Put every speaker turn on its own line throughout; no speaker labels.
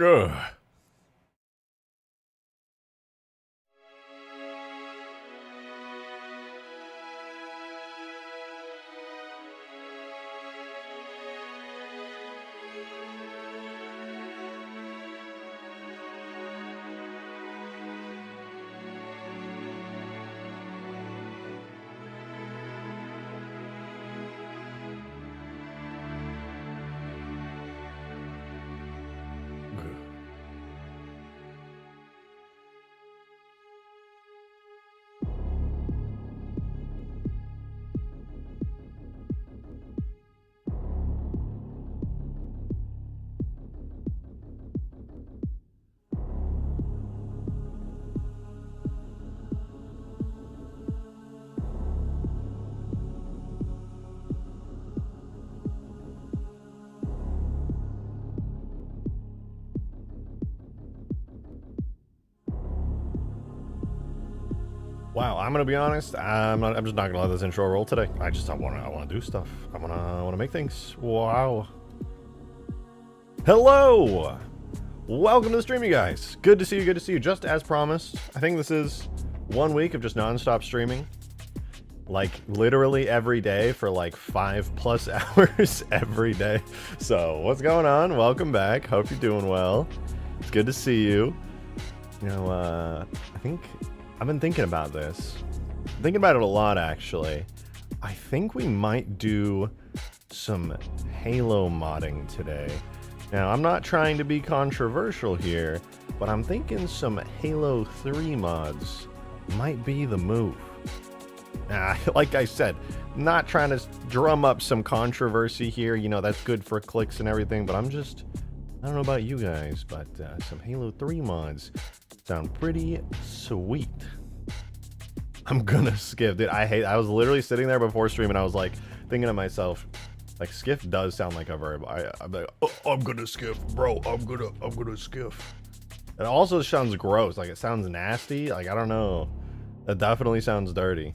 Ugh. Wow, I'm gonna be honest. I'm just not gonna let this intro roll today. I wanna do stuff. I wanna make things. Wow. Hello. Welcome to the stream, you guys. Good to see you. Good to see you. Just as promised, I think this is 1 week of just non-stop streaming, like literally every day for like 5+ hours every day. So what's going on? Welcome back. Hope you're doing well. It's good to see you. You know, I think I've been thinking about this. Thinking about it a lot, actually. I think we might do some Halo modding today. Now, I'm not trying to be controversial here, but I'm thinking some Halo 3 mods might be the move. Like I said, not trying to drum up some controversy here. You know, that's good for clicks and everything, but I don't know about you guys, but some Halo 3 mods sound pretty sweet. I'm gonna skip, dude. I was literally sitting there before stream and I was like thinking to myself, like, skiff does sound like a verb. I'm like, oh, I'm gonna skiff, bro. I'm gonna skiff. It also sounds gross. Like, it sounds nasty. Like, I don't know. That definitely sounds dirty.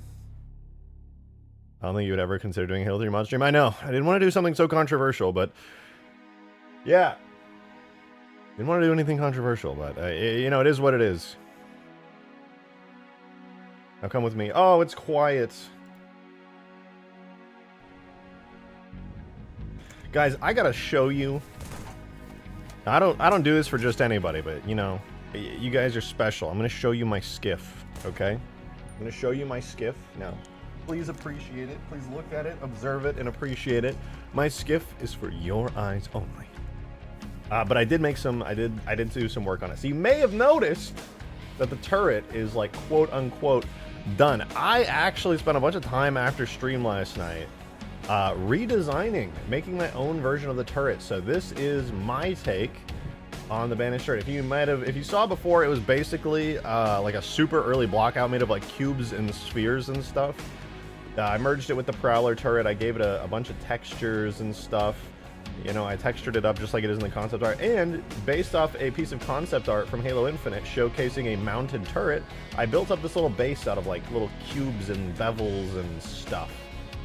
I don't think you would ever consider doing a Halo 3 mod stream. I know. I didn't want to do something so controversial, but yeah. Didn't want to do anything controversial, but you know, it is what it is. Now come with me. Oh, it's quiet. Guys, I gotta show you. I don't do this for just anybody, but you know, you guys are special. I'm gonna show you my skiff, okay? I'm gonna show you my skiff. Now, please appreciate it. Please look at it, observe it, and appreciate it. My skiff is for your eyes only. But I did make some, I did do some work on it. So you may have noticed that the turret is like quote unquote done. I actually spent a bunch of time after stream last night redesigning, making my own version of the turret. So this is my take on the Banished turret. If you saw before, it was basically like a super early blockout made of like cubes and spheres and stuff. I merged it with the Prowler turret. I gave it a bunch of textures and stuff. You know, I textured it up just like it is in the concept art, and based off a piece of concept art from Halo Infinite showcasing a mounted turret, I built up this little base out of like little cubes and bevels and stuff.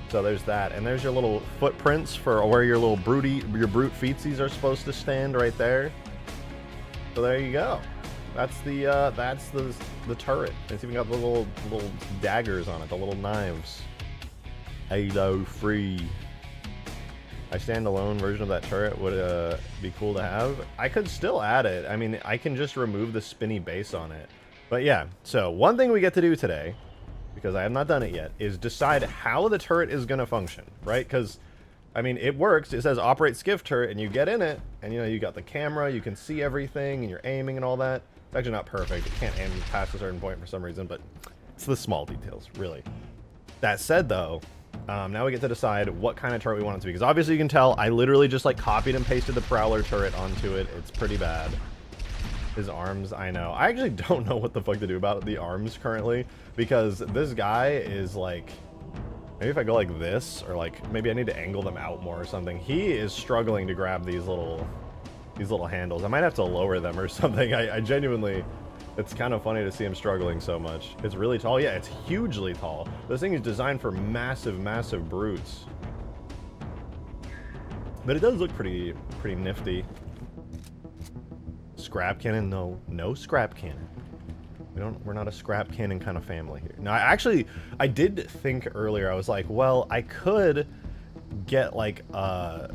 So there's that, and there's your little footprints for where your little brute feetsies are supposed to stand right there. So there you go. That's the turret. It's even got the little daggers on it, the little knives. Halo 3. A standalone version of that turret would be cool to have. I could still add it. I mean, I can just remove the spinny base on it. But yeah, so one thing we get to do today, because I have not done it yet, is decide how the turret is going to function, right? Because, I mean, it works. It says operate skiff turret, and you get in it, and you know, you got the camera, you can see everything, and you're aiming and all that. It's actually not perfect. It can't aim past a certain point for some reason, but it's the small details, really. That said, though, now we get to decide what kind of turret we want it to be, because obviously you can tell I literally just like copied and pasted the Prowler turret onto it. It's pretty bad. His arms, I know. I actually don't know what the fuck to do about the arms currently, because this guy is like, maybe if I go like this, or like maybe I need to angle them out more or something. He is struggling to grab these little handles. I might have to lower them or something. I genuinely, it's kind of funny to see him struggling so much. It's really tall. Yeah, it's hugely tall. This thing is designed for massive, massive brutes. But it does look pretty nifty. scrap cannon? No, no scrap cannon. We're not a scrap cannon kind of family here. No, I did think earlier, I was like, well, I could get like, I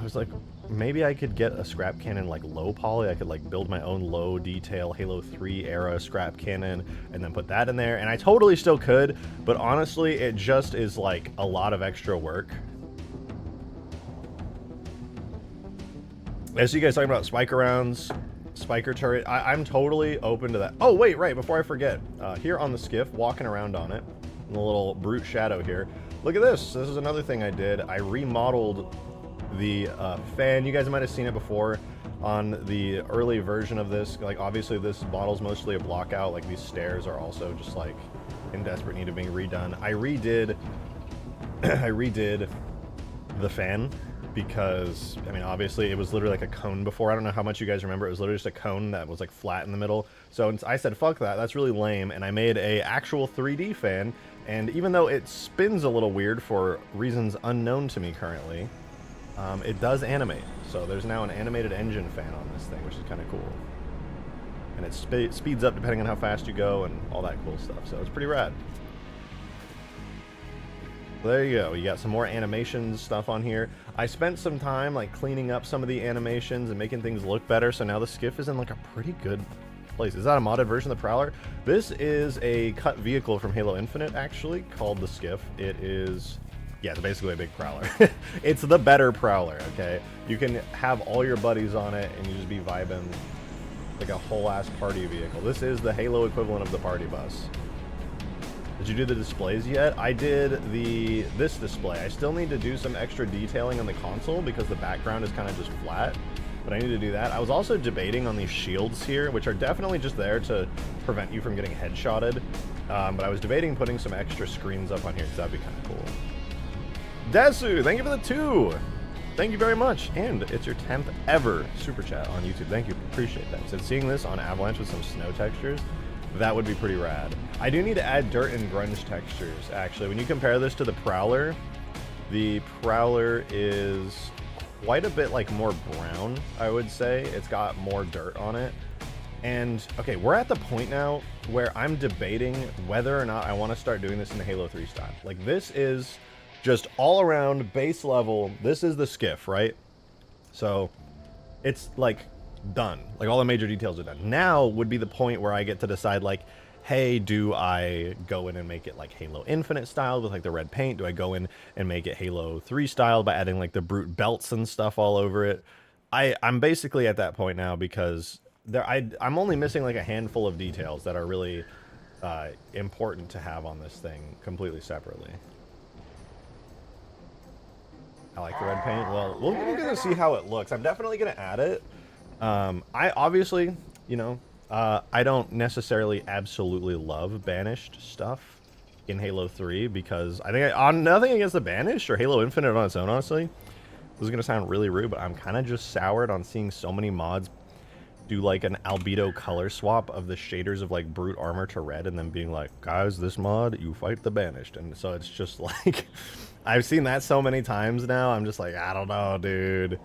was like, maybe I could get a scrap cannon like low poly. I could like build my own low detail Halo 3 era scrap cannon and then put that in there. And I totally still could, but honestly, it just is like a lot of extra work. As you guys talking about spiker rounds, spiker turret, I'm totally open to that. Oh, wait, right, before I forget, here on the skiff, walking around on it, in the little brute shadow here, look at this. This is another thing I did. I remodeled the fan. You guys might have seen it before on the early version of this. Like, obviously, this model's mostly a block out. Like, these stairs are also just, like, in desperate need of being redone. I redid the fan because, I mean, obviously it was literally like a cone before. I don't know how much you guys remember. It was literally just a cone that was like flat in the middle. So I said, fuck that, that's really lame. And I made a actual 3D fan. And even though it spins a little weird for reasons unknown to me currently, it does animate. So there's now an animated engine fan on this thing, which is kind of cool. And it speeds up depending on how fast you go and all that cool stuff. So it's pretty rad. There you go. You got some more animations stuff on here. I spent some time like cleaning up some of the animations and making things look better. So now the skiff is in like a pretty good place. Is that a modded version of the Prowler? This is a cut vehicle from Halo Infinite, actually, called the Skiff. It is, yeah, it's basically a big Prowler. It's the better Prowler, okay? You can have all your buddies on it and you just be vibing like a whole ass party vehicle. This is the Halo equivalent of the party bus. Did you do the displays yet? I did this display. I still need to do some extra detailing on the console because the background is kind of just flat, but I need to do that. I was also debating on these shields here, which are definitely just there to prevent you from getting headshotted, but I was debating putting some extra screens up on here because that'd be kind of cool. Desu, thank you for the 2. Thank you very much, and it's your 10th ever super chat on YouTube. Thank you, appreciate that. So seeing this on Avalanche with some snow textures, that would be pretty rad. I do need to add dirt and grunge textures, actually. When you compare this to the Prowler is quite a bit like more brown, I would say. It's got more dirt on it. And, okay, we're at the point now where I'm debating whether or not I want to start doing this in the Halo 3 style. Like, this is just all around base level. This is the skiff, right? So, it's like done. Like, all the major details are done. Now would be the point where I get to decide, like, hey, do I go in and make it like Halo Infinite style with like the red paint? Do I go in and make it Halo 3 style by adding like the brute belts and stuff all over it? I'm basically at that point now because I'm only missing like a handful of details that are really important to have on this thing completely separately. I like the red paint. Well, we're gonna see how it looks. I'm definitely gonna add it. I obviously, you know, I don't necessarily absolutely love Banished stuff in Halo 3 because I think on nothing against the Banished or Halo Infinite on its own, honestly. This is going to sound really rude, but I'm kind of just soured on seeing so many mods do like an albedo color swap of the shaders of like brute armor to red and then being like, guys, this mod, you fight the Banished. And so it's just like, I've seen that so many times now. I'm just like, I don't know, dude.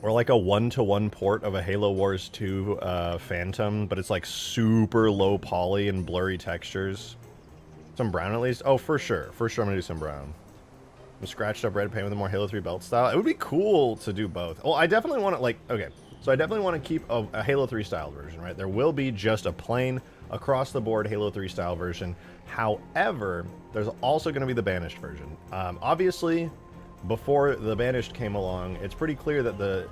Or like a 1-to-1 port of a Halo Wars 2 Phantom, but it's like super low poly and blurry textures. Some brown at least? Oh, for sure. For sure I'm gonna do some brown. Some scratched up red paint with a more Halo 3 belt style. It would be cool to do both. Well, I definitely want to like, okay. So I definitely want to keep a Halo 3 style version, right? There will be just a plain across the board Halo 3 style version. However, there's also going to be the Banished version. Obviously, before the Banished came along, it's pretty clear that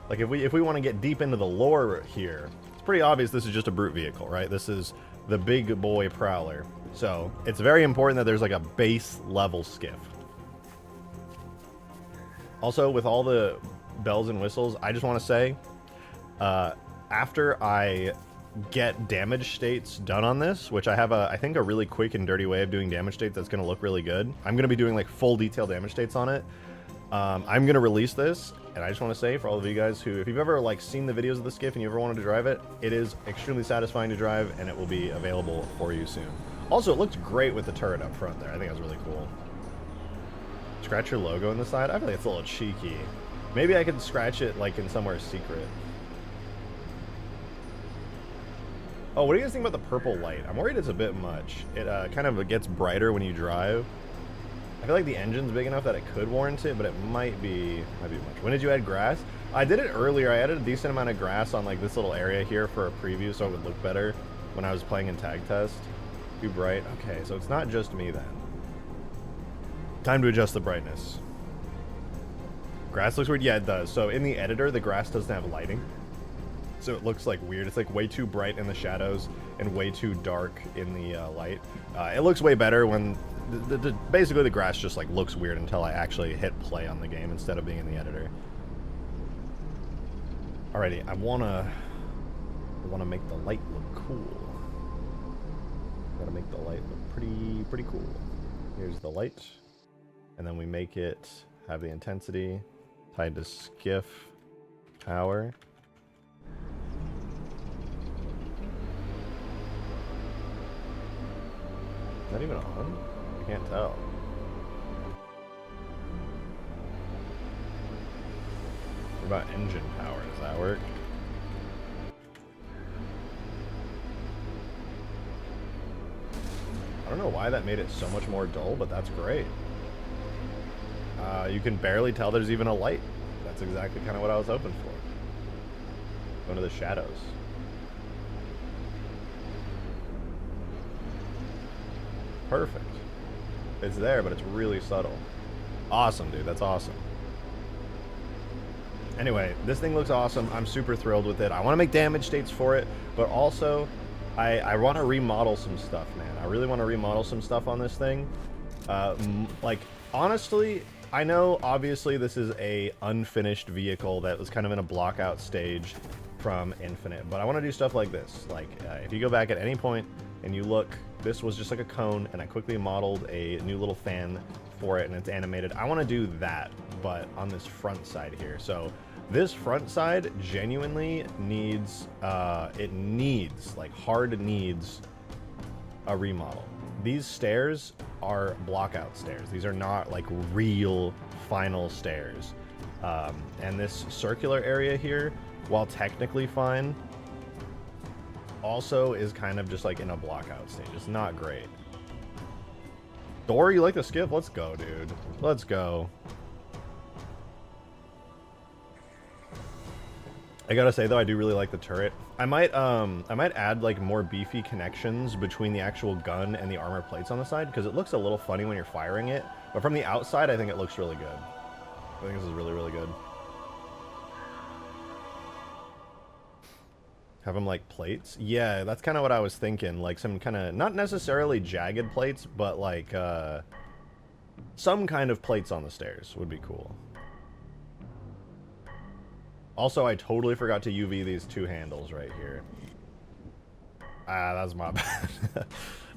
like if we want to get deep into the lore here, it's pretty obvious this is just a brute vehicle, right? This is the big boy Prowler. So it's very important that there's like a base level skiff. Also, with all the bells and whistles, I just want to say, after I get damage states done on this, which I have I think a really quick and dirty way of doing damage states that's going to look really good. I'm going to be doing like full detail damage states on it. I'm going to release this, and I just want to say for all of you guys who, if you've ever like seen the videos of the skiff and you ever wanted to drive it, it is extremely satisfying to drive, and it will be available for you soon. Also, it looks great with the turret up front there. I think that's really cool. Scratch your logo on the side? I feel like it's a little cheeky. Maybe I could scratch it like in somewhere secret. Oh, what do you guys think about the purple light? I'm worried it's a bit much. It kind of gets brighter when you drive. I feel like the engine's big enough that it could warrant it, but it might be much. When did you add grass? I did it earlier. I added a decent amount of grass on like this little area here for a preview so it would look better when I was playing in tag test. Too bright. Okay, so it's not just me then. Time to adjust the brightness. Grass looks weird? Yeah, it does. So in the editor, the grass doesn't have lighting. So it looks like weird. It's like way too bright in the shadows and way too dark in the light. It looks way better when basically the grass just like looks weird until I actually hit play on the game instead of being in the editor. Alrighty, I wanna make the light look cool. Gotta make the light look pretty cool. Here's the light, and then we make it have the intensity tied to skiff power. Is that even on? I can't tell. What about engine power? Does that work? I don't know why that made it so much more dull, but that's great. You can barely tell there's even a light. That's exactly kind of what I was hoping for. Go into the shadows. Perfect. It's there, but it's really subtle. Awesome, dude. That's awesome. Anyway, this thing looks awesome. I'm super thrilled with it. I want to make damage states for it, but also I want to remodel some stuff, man. I really want to remodel some stuff on this thing. Like, honestly, I know obviously this is a unfinished vehicle that was kind of in a block out stage from Infinite, but I want to do stuff like this. Like, if you go back at any point and you look, this was just like a cone, and I quickly modeled a new little fan for it, and it's animated. I want to do that, but on this front side here. So this front side genuinely needs, it needs, like hard needs a remodel. These stairs are block out stairs. These are not like real final stairs. And this circular area here, while technically fine, also is kind of just like in a block out stage. It's not great. Door, you like the skiff? Let's go, dude. Let's go. I gotta say though, I do really like the turret. I might add like more beefy connections between the actual gun and the armor plates on the side, because it looks a little funny when you're firing it. But from the outside, I think it looks really good. I think this is really, really good. Have them like plates? Yeah, that's kind of what I was thinking. Like some kind of, not necessarily jagged plates, but like some kind of plates on the stairs would be cool. Also, I totally forgot to UV these two handles right here. That's my bad.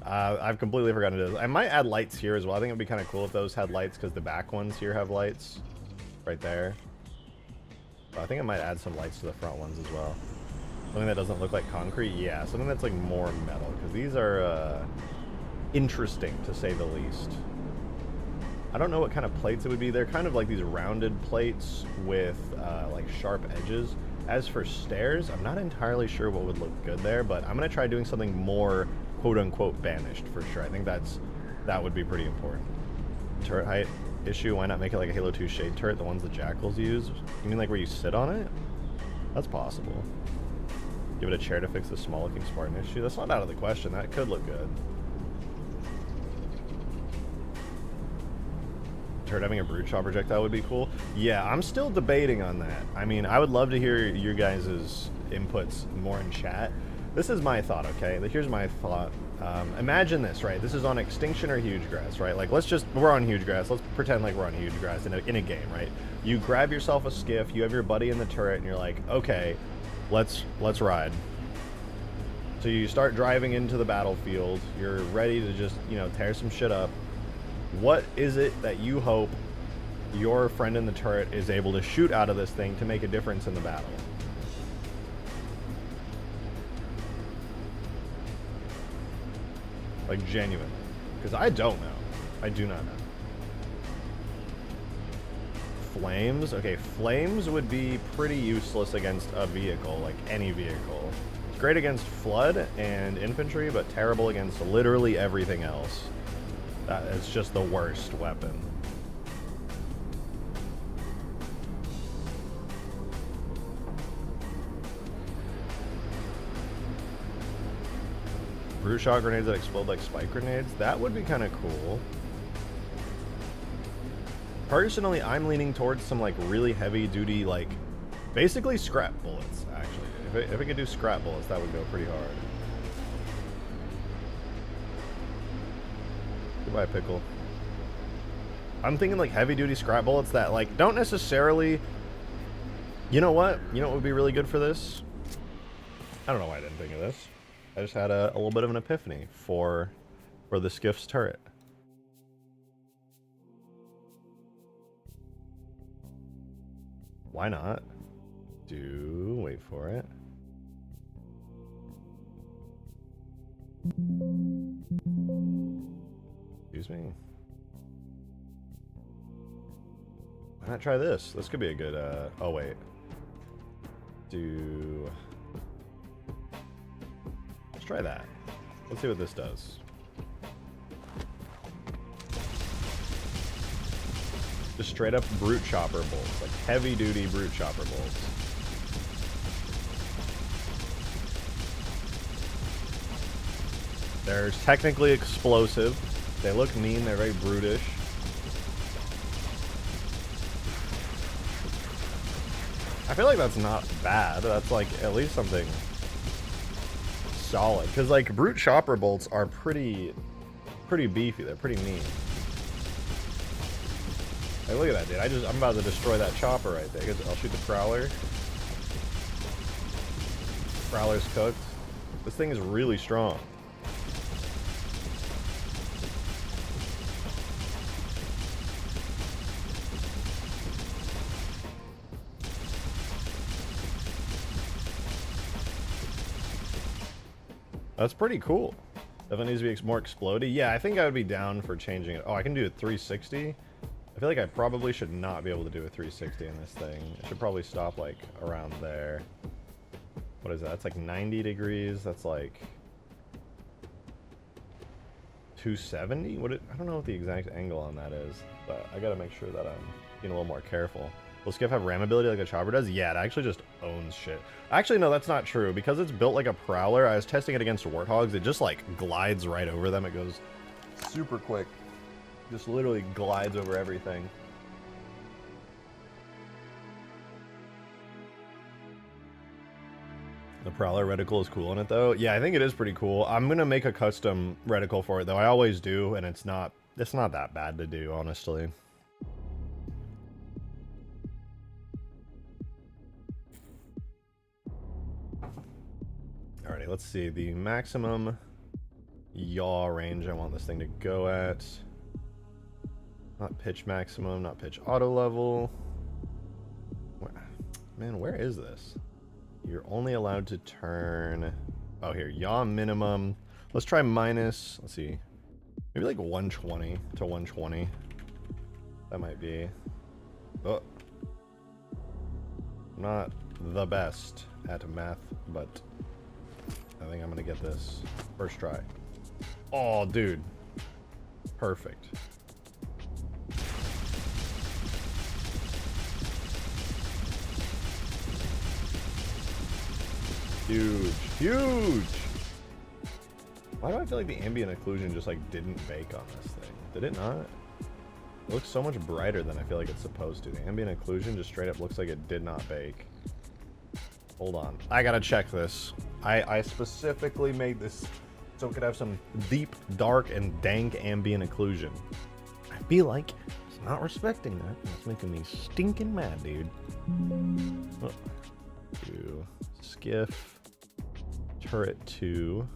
I've completely forgotten to do this. I might add lights here as well. I think it'd be kind of cool if those had lights, because the back ones here have lights right there. But I think I might add some lights to the front ones as well. Something that doesn't look like concrete? Yeah, something that's like more metal, because these are interesting to say the least. I don't know what kind of plates it would be. They're kind of like these rounded plates with like sharp edges. As for stairs, I'm not entirely sure what would look good there, but I'm going to try doing something more quote-unquote banished for sure. I think that would be pretty important. Turret height issue, why not make it like a Halo 2 shade turret, the ones the Jackals use? You mean like where you sit on it? That's possible. Give it a chair to fix the small-looking Spartan issue. That's not out of the question. That could look good. Turret having a brood shot projectile would be cool. Yeah, I'm still debating on that. I mean, I would love to hear your guys' inputs more in chat. This is my thought, okay? Here's my thought. Imagine this, right? This is on Extinction or Huge Grass, right? Like, we're on Huge Grass. Let's pretend like we're on Huge Grass in a game, right? You grab yourself a skiff, you have your buddy in the turret, and you're like, okay, let's ride. So you start driving into the battlefield. You're ready to just, you know, tear some shit up. What is it that you hope your friend in the turret is able to shoot out of this thing to make a difference in the battle? Like, genuinely. Because I don't know. I do not know. Flames? Okay, flames would be pretty useless against a vehicle, like any vehicle. It's great against flood and infantry, but terrible against literally everything else. It's just the worst weapon. Brute shot grenades that explode like spike grenades? That would be kind of cool. Personally, I'm leaning towards some like really heavy duty, like basically scrap bullets, actually. If it could do scrap bullets, that would go pretty hard. Goodbye, Pickle. I'm thinking like heavy duty scrap bullets that like don't necessarily... You know what? You know what would be really good for this? I don't know why I didn't think of this. I just had a little bit of an epiphany for the Skiff's turret. Why not? Wait for it. Excuse me. Why not try this? This could be a good, oh wait. Let's try that. Let's see what this does. Just straight up brute chopper bolts, like heavy duty brute chopper bolts. They're technically explosive. They look mean, they're very brutish. I feel like that's not bad. That's like at least something solid. Because like brute chopper bolts are pretty beefy. They're pretty mean. Hey, look at that, dude. I'm about to destroy that chopper right there. I'll shoot the Prowler. Prowler's cooked. This thing is really strong. That's pretty cool. Definitely needs to be more explodey. Yeah, I think I would be down for changing it. Oh, I can do a 360. I feel like I probably should not be able to do a 360 in this thing. I should probably stop like around there. What is that? That's like 90 degrees. That's like 270? I don't know what the exact angle on that is, but I gotta make sure that I'm being a little more careful. Will Skiff have ram ability like a chopper does? Yeah, it actually just owns shit. Actually, no, that's not true. Because it's built like a Prowler, I was testing it against Warthogs, it just like glides right over them. It goes super quick. Just literally glides over everything. The Prowler reticle is cool in it though. Yeah, I think it is pretty cool. I'm gonna make a custom reticle for it though. I always do, and it's not that bad to do, honestly. Alrighty, let's see. The maximum yaw range I want this thing to go at. Not pitch maximum, not pitch auto level. Man, where is this? You're only allowed to turn... Oh, here. Yaw minimum. Let's try minus... Let's see. Maybe like 120 to 120. That might be... Oh. Not the best at math, but I think I'm going to get this. First try. Oh, dude. Perfect. Huge. Huge! Why do I feel like the ambient occlusion just like didn't bake on this thing? Did it not? It looks so much brighter than I feel like it's supposed to. The ambient occlusion just straight up looks like it did not bake. Hold on. I gotta check this. I specifically made this so it could have some deep, dark, and dank ambient occlusion. I feel like it's not respecting that. It's making me stinking mad, dude. Oh. Skiff. Turret 2.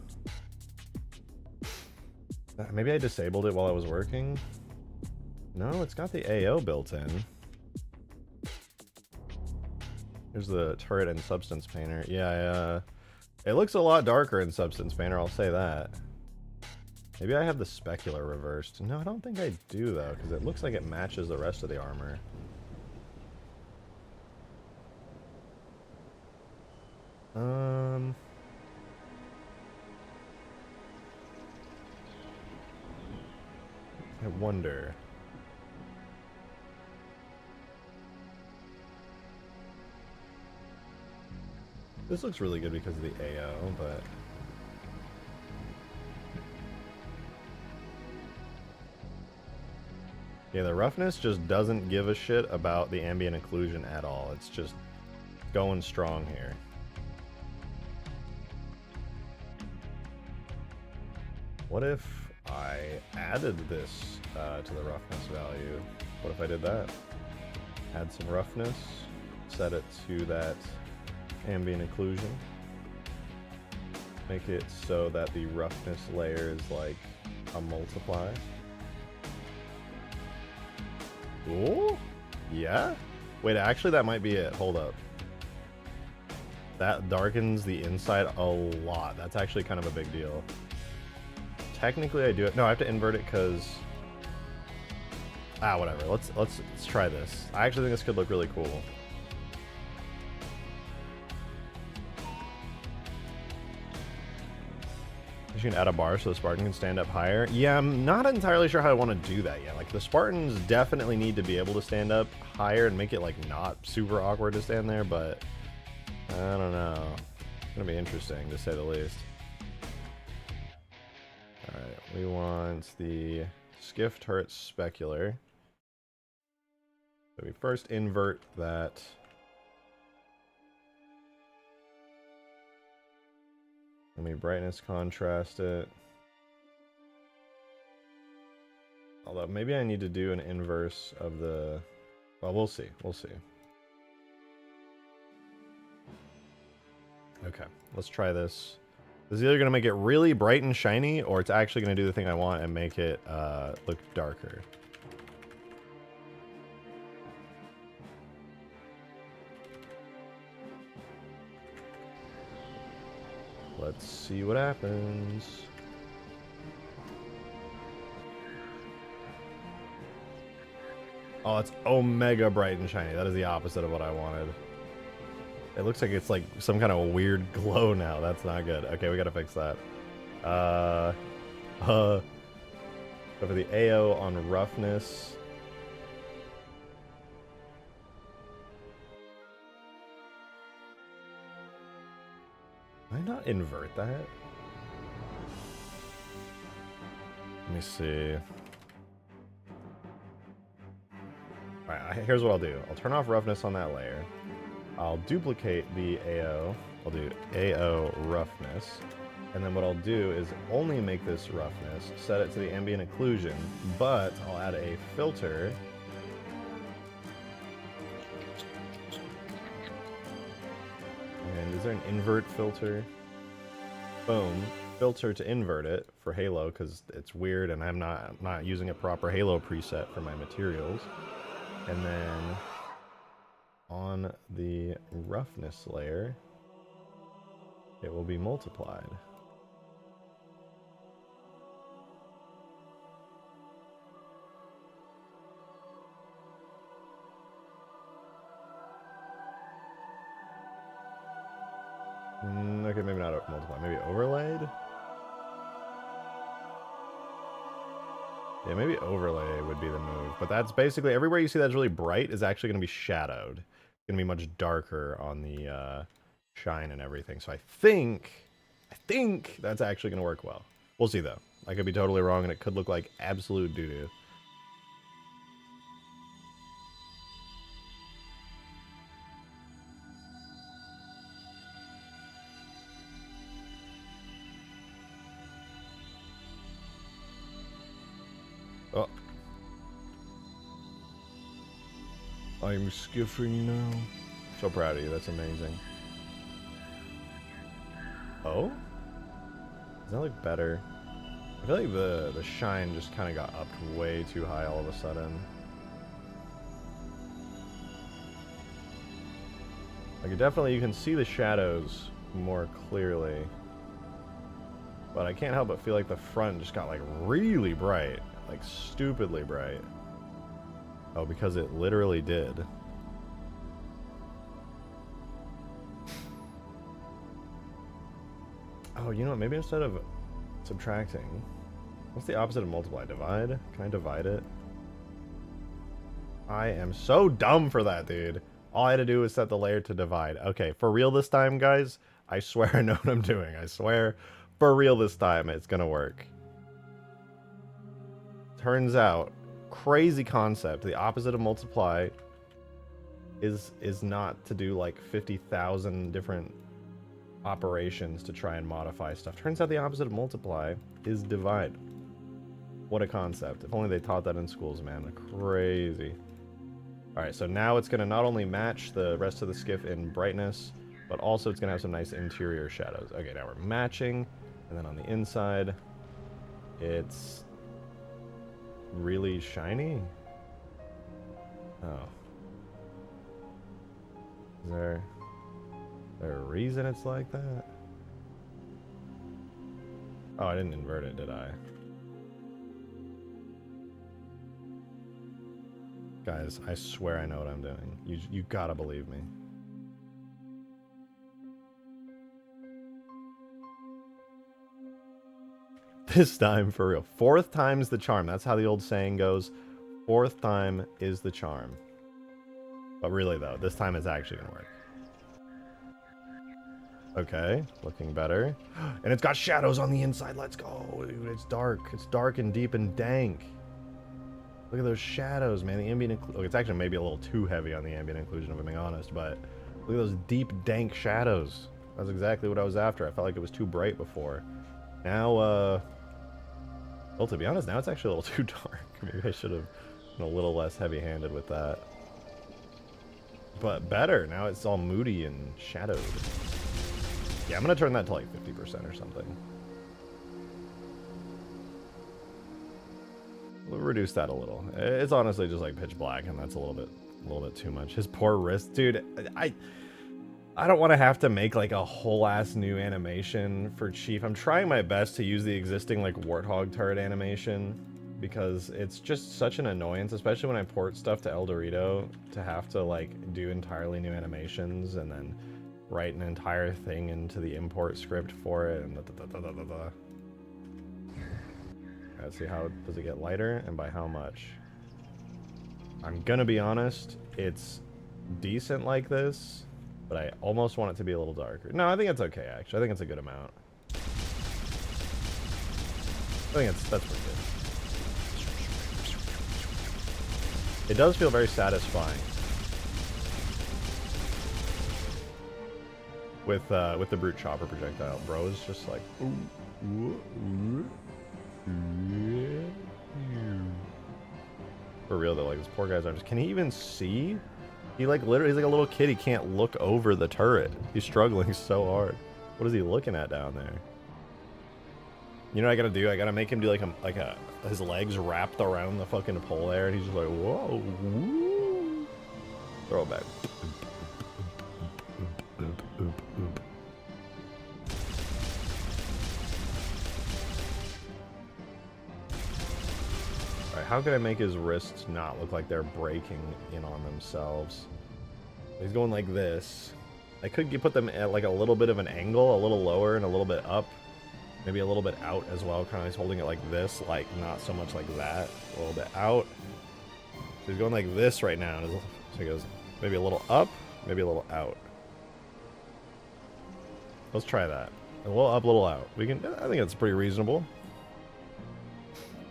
Maybe I disabled it while I was working. No, it's got the AO built in. Here's the turret and substance painter. Yeah, it looks a lot darker in substance painter, I'll say that. Maybe I have the specular reversed. No, I don't think I do though, because it looks like it matches the rest of the armor. I wonder. This looks really good because of the AO, but yeah, the roughness just doesn't give a shit about the ambient occlusion at all. It's just going strong here. What if I added this to the roughness value? What if I did that? Add some roughness, set it to that ambient occlusion. Make it so that the roughness layer is like a multiply. Ooh, yeah? Wait, actually that might be it. Hold up. That darkens the inside a lot. That's actually kind of a big deal. Technically I do it. No, I have to invert it because whatever. Let's try this. I actually think this could look really cool. You can add a bar so the Spartan can stand up higher. Yeah, I'm not entirely sure how I want to do that yet. Like, the Spartans definitely need to be able to stand up higher and make it, like, not super awkward to stand there, but I don't know. It's gonna be interesting, to say the least. Alright, we want the Skiff Turret Specular. So we first invert that. Let me brightness contrast it. Although maybe I need to do an inverse of the... Well, we'll see. We'll see. Okay, let's try this. This is either going to make it really bright and shiny, or it's actually going to do the thing I want and make it look darker. Let's see what happens. Oh, it's omega bright and shiny. That is the opposite of what I wanted. It looks like it's like some kind of weird glow now. That's not good. Okay, we gotta fix that. So for the AO on roughness. Can I not invert that? Let me see. Alright, here's what I'll do. I'll turn off roughness on that layer. I'll duplicate the AO. I'll do AO roughness. And then what I'll do is only make this roughness, set it to the ambient occlusion, but I'll add a filter. And is there an invert filter? Boom. Filter to invert it for Halo, because it's weird and I'm not using a proper Halo preset for my materials. And then on the roughness layer, it will be multiplied. Okay, maybe not multiply, maybe overlaid? Yeah, maybe overlay would be the move. But that's basically, everywhere you see that's really bright is actually going to be shadowed. It's going to be much darker on the shine and everything. So I think that's actually going to work well. We'll see, though. I could be totally wrong, and it could look like absolute doo-doo. Oh. I'm skiffing now. So proud of you, that's amazing. Oh? Does that look better? I feel like the shine just kind of got upped way too high all of a sudden. Like, definitely you can see the shadows more clearly. But I can't help but feel like the front just got, like, really bright. Like, stupidly bright. Oh, because it literally did. Oh, you know what? Maybe instead of subtracting, what's the opposite of multiply? Divide? Can I divide it? I am so dumb for that, dude. All I had to do was set the layer to divide. Okay, for real this time, guys. I swear I know what I'm doing. I swear, for real this time, it's gonna work. Turns out, crazy concept. The opposite of multiply is not to do like 50,000 different operations to try and modify stuff. Turns out the opposite of multiply is divide. What a concept. If only they taught that in schools, man. Crazy. Alright, so now it's going to not only match the rest of the skiff in brightness, but also it's going to have some nice interior shadows. Okay, now we're matching. And then on the inside, it's really shiny. Oh. Is there a reason it's like that? Oh, I didn't invert it, did I? Guys, I swear I know what I'm doing. You gotta believe me. This time, for real. Fourth time's the charm. That's how the old saying goes. Fourth time is the charm. But really, though, this time it's actually gonna work. Okay, looking better. And it's got shadows on the inside. Let's go. Dude, it's dark. It's dark and deep and dank. Look at those shadows, man. The ambient it's actually maybe a little too heavy on the ambient inclusion, if I'm being honest, but look at those deep, dank shadows. That's exactly what I was after. I felt like it was too bright before. Now, well, to be honest, now it's actually a little too dark. Maybe I should have been a little less heavy-handed with that. But better. Now it's all moody and shadowed. Yeah, I'm going to turn that to like 50% or something. We'll reduce that a little. It's honestly just like pitch black, and that's a little bit too much. His poor wrist, dude. I don't want to have to make like a whole ass new animation for Chief. I'm trying my best to use the existing like Warthog turret animation because it's just such an annoyance, especially when I port stuff to El Dorito, to have to like do entirely new animations and then write an entire thing into the import script for it and Let's see, how does it get lighter and by how much? I'm gonna be honest, it's decent like this, but I almost want it to be a little darker. No, I think it's okay actually. I think it's a good amount. I think that's pretty good. It does feel very satisfying with the brute chopper projectile. Bro is just like for real though, like this poor guy's arms. Can he even see? He like literally, he's like a little kid. He can't look over the turret. He's struggling so hard. What is he looking at down there? You know what I gotta do? I gotta make him do like his legs wrapped around the fucking pole there, and he's just like, whoa, woo. Throw it back. Alright, how can I make his wrists not look like they're breaking in on themselves? He's going like this. I could put them at like a little bit of an angle, a little lower and a little bit up. Maybe a little bit out as well, kind of he's holding it like this, like not so much like that. A little bit out. So he's going like this right now. So he goes maybe a little up, maybe a little out. Let's try that. A little up, a little out. We can. I think that's pretty reasonable.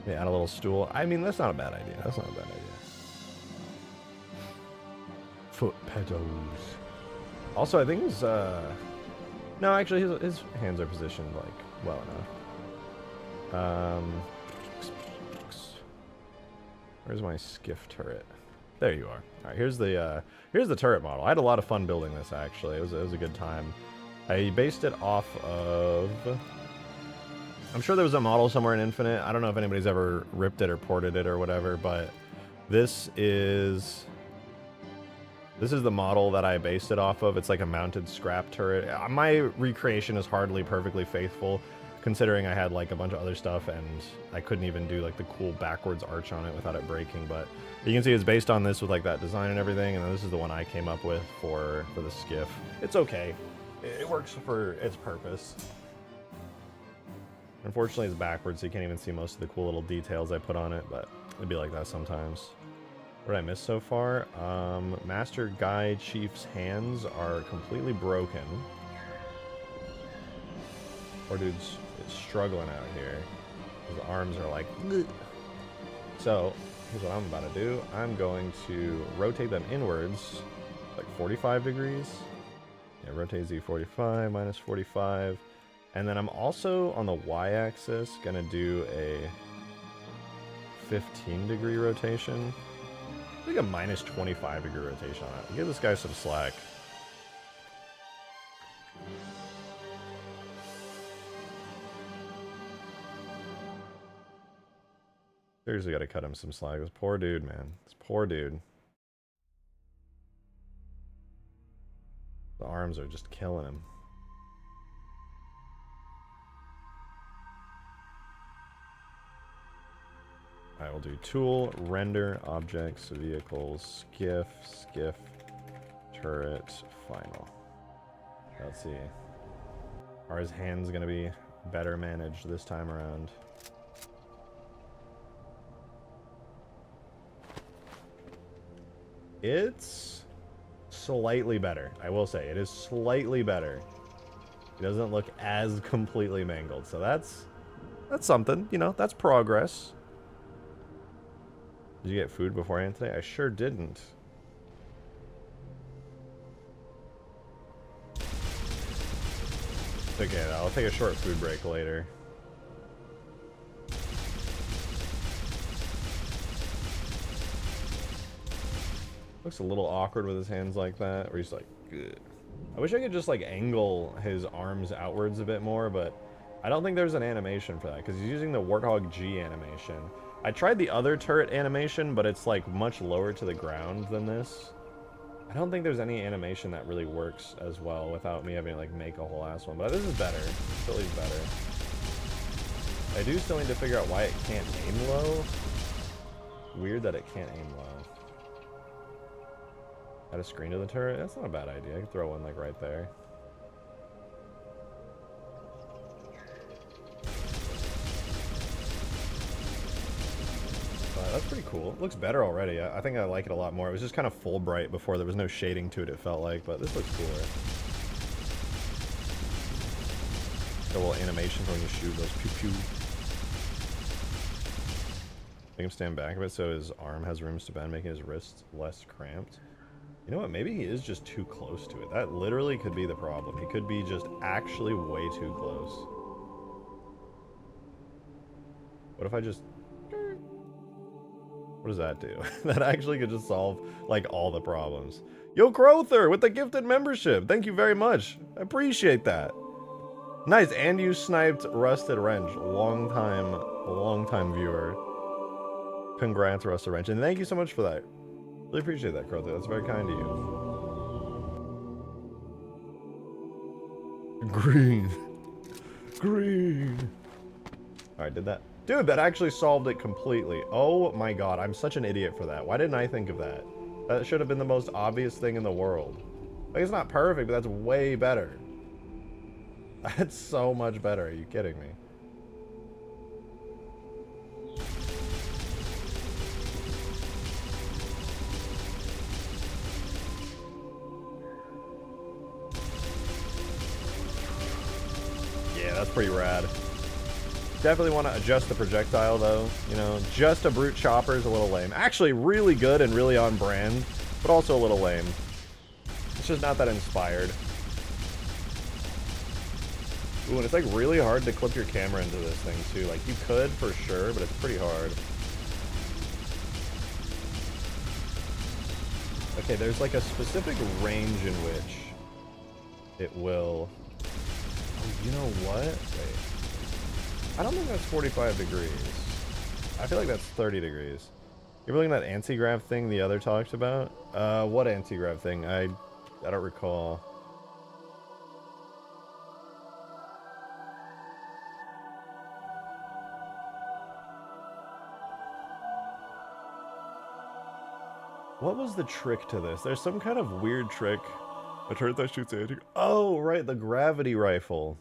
Yeah, add a little stool. I mean, that's not a bad idea. That's not a bad idea. Foot pedals. Also, I think his, no, actually, his hands are positioned, like, well enough. Where's my skiff turret? There you are. All right, here's the turret model. I had a lot of fun building this, actually. It was a good time. I based it off of... I'm sure there was a model somewhere in Infinite. I don't know if anybody's ever ripped it or ported it or whatever, but this is the model that I based it off of. It's like a mounted scrap turret. My recreation is hardly perfectly faithful, considering I had like a bunch of other stuff and I couldn't even do like the cool backwards arch on it without it breaking. But you can see it's based on this with like that design and everything, and then this is the one I came up with for the skiff. It's okay. It works for its purpose. Unfortunately, it's backwards, so you can't even see most of the cool little details I put on it, but it'd be like that sometimes. What did I miss so far? Master Guy Chief's hands are completely broken. Poor dude's struggling out here. His arms are like... Bleh. So, here's what I'm about to do. I'm going to rotate them inwards, like 45 degrees. Yeah, rotate Z 45, minus 45. And then I'm also, on the Y-axis, going to do a 15-degree rotation. I think a minus 25-degree rotation on it. Give this guy some slack. Seriously gotta cut him some slack. This poor dude, man. This poor dude. The arms are just killing him. I will do tool, render, objects, vehicles, skiff, turret, final. Let's see. Are his hands gonna be better managed this time around? It's slightly better. I will say, it is slightly better. It doesn't look as completely mangled, so that's something, you know, that's progress. Did you get food beforehand today? I sure didn't. Okay, I'll take a short food break later. Looks a little awkward with his hands like that, where he's like, good. I wish I could just like angle his arms outwards a bit more, but I don't think there's an animation for that, because he's using the Warthog G animation. I tried the other turret animation, but it's like much lower to the ground than this. I don't think there's any animation that really works as well without me having to like make a whole ass one, but this is better. It's at least better. I do still need to figure out why it can't aim low. Weird that it can't aim low. Add a screen to the turret? That's not a bad idea. I could throw one like right there. That's pretty cool. It looks better already. I think I like it a lot more. It was just kind of full bright before. There was no shading to it, it felt like, but this looks cooler. Got a little animation when you shoot those pew-pew. Make him stand back a bit so his arm has rooms to bend, making his wrist less cramped. You know what? Maybe he is just too close to it. That literally could be the problem. He could be just actually way too close. What if I just... What does that do? That actually could just solve, like, all the problems. Yo, Crowther, with the gifted membership. Thank you very much. I appreciate that. Nice, and you sniped Rusted Wrench. Long time viewer. Congrats, Rusted Wrench. And thank you so much for that. Really appreciate that, Crowther. That's very kind of you. Green. Green. Alright, did that. Dude, that actually solved it completely. Oh my god, I'm such an idiot for that. Why didn't I think of that? That should have been the most obvious thing in the world. Like, it's not perfect, but that's way better. That's so much better. Are you kidding me? Yeah, that's pretty rad. Definitely want to adjust the projectile, though. You know, just a brute chopper is a little lame. Actually, really good and really on brand, but also a little lame. It's just not that inspired. Ooh, and it's like really hard to clip your camera into this thing, too. Like, you could for sure, but it's pretty hard. Okay, there's like a specific range in which it will... Oh, you know what? Wait. I don't think that's 45 degrees. I feel like that's 30 degrees. You ever looking at that anti-grav thing the other talked about? What anti-grav thing? I don't recall. What was the trick to this? There's some kind of weird trick. A turret that shoots anti... Oh, right, the gravity rifle.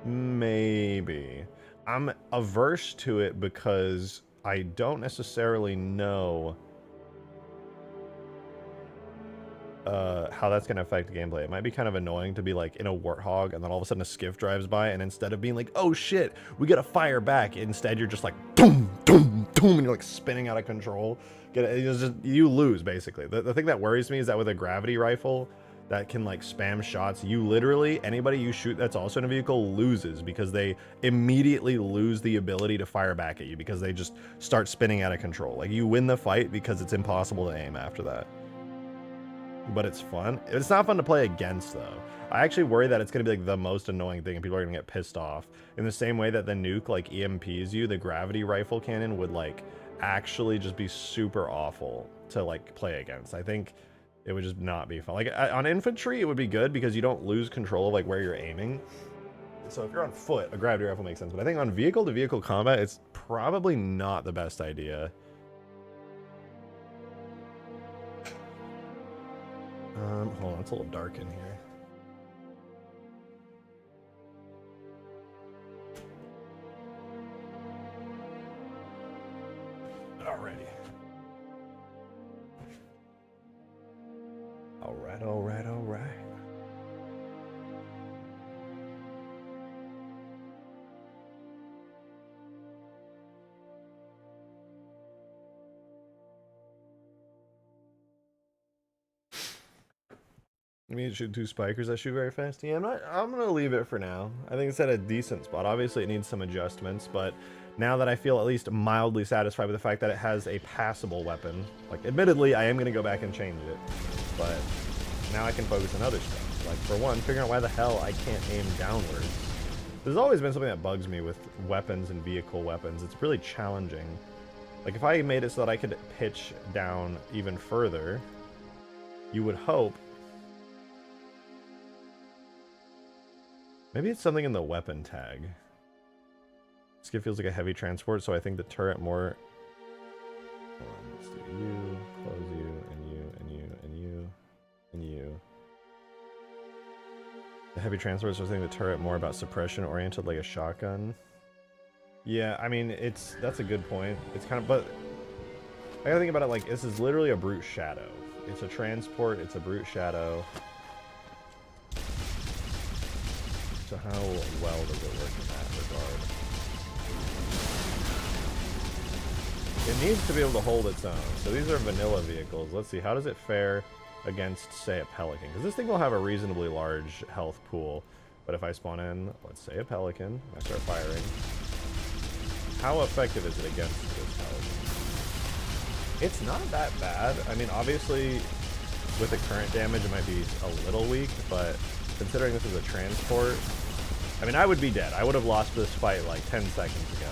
Maybe. I'm averse to it because I don't necessarily know how that's going to affect gameplay. It might be kind of annoying to be like in a warthog and then all of a sudden a skiff drives by and instead of being like, oh shit, we gotta fire back, instead you're just like boom, boom, boom, and you're like spinning out of control. You lose basically. The thing that worries me is that with a gravity rifle that can like spam shots, you literally, anybody you shoot that's also in a vehicle loses because they immediately lose the ability to fire back at you because they just start spinning out of control. Like you win the fight because it's impossible to aim after that. But it's fun. It's not fun to play against, though. I actually worry that it's going to be like the most annoying thing and people are going to get pissed off. In the same way that the nuke like EMPs you, the gravity rifle cannon would like actually just be super awful to like play against. I think it would just not be fun. Like on infantry, it would be good because you don't lose control of like where you're aiming. So if you're on foot, a gravity rifle makes sense. But I think on vehicle-to-vehicle combat, it's probably not the best idea. Hold on, it's a little dark in here. Alrighty. Alright, alright, alright. You mean shoot 2 spikers that shoot very fast? Yeah, I'm gonna leave it for now. I think it's at a decent spot. Obviously it needs some adjustments, but now that I feel at least mildly satisfied with the fact that it has a passable weapon, like admittedly I am gonna go back and change it, but now I can focus on other stuff. Like for one, figuring out why the hell I can't aim downwards. There's always been something that bugs me with weapons and vehicle weapons. It's really challenging. Like if I made it so that I could pitch down even further, you would hope. Maybe it's something in the weapon tag. Skiff feels like a heavy transport, so I think the turret more... Hold on, let's do you, close you, and you, and you, and you, and you. The heavy transport, so I think the turret more about suppression oriented like a shotgun. Yeah, I mean, that's a good point. It's kind of, but I gotta think about it like, this is literally a brute shadow. It's a transport, it's a brute shadow. So how well does it work in that regard? It needs to be able to hold its own. So these are vanilla vehicles. Let's see, how does it fare against, say, a Pelican? Because this thing will have a reasonably large health pool. But if I spawn in, let's say a Pelican, I start firing. How effective is it against this Pelican? It's not that bad. I mean, obviously, with the current damage, it might be a little weak, but considering this is a transport, I mean, I would be dead. I would have lost this fight like 10 seconds ago.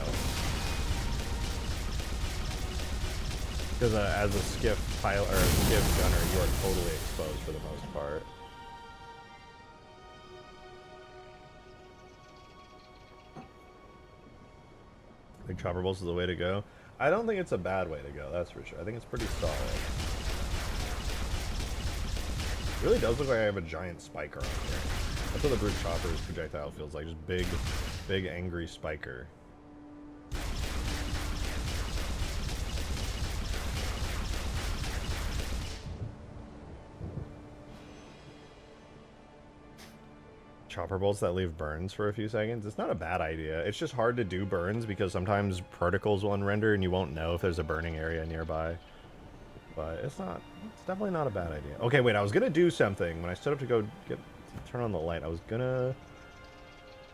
Because as a skiff pilot or a skiff gunner, you are totally exposed for the most part. I think chopper bolts is the way to go. I don't think it's a bad way to go, that's for sure. I think it's pretty solid. It really does look like I have a giant spiker on here. That's what the brute chopper's projectile feels like, just big, big angry spiker. Chopper bolts that leave burns for a few seconds. It's not a bad idea. It's just hard to do burns because sometimes particles will unrender and you won't know if there's a burning area nearby. But it's definitely not a bad idea. Okay, wait, I was gonna do something when I stood up to go turn on the light. I was gonna...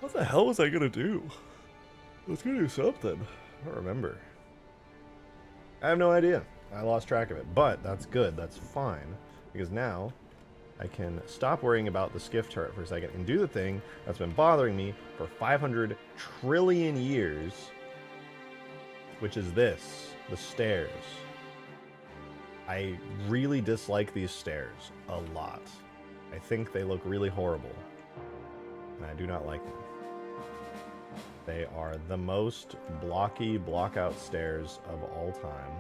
What the hell was I gonna do? I was gonna do something. I don't remember. I have no idea. I lost track of it. But that's good. That's fine. Because now I can stop worrying about the skiff turret for a second and do the thing that's been bothering me for 500 trillion years, which is this, the stairs. I really dislike these stairs a lot. I think they look really horrible, and I do not like them. They are the most blocky, block-out stairs of all time.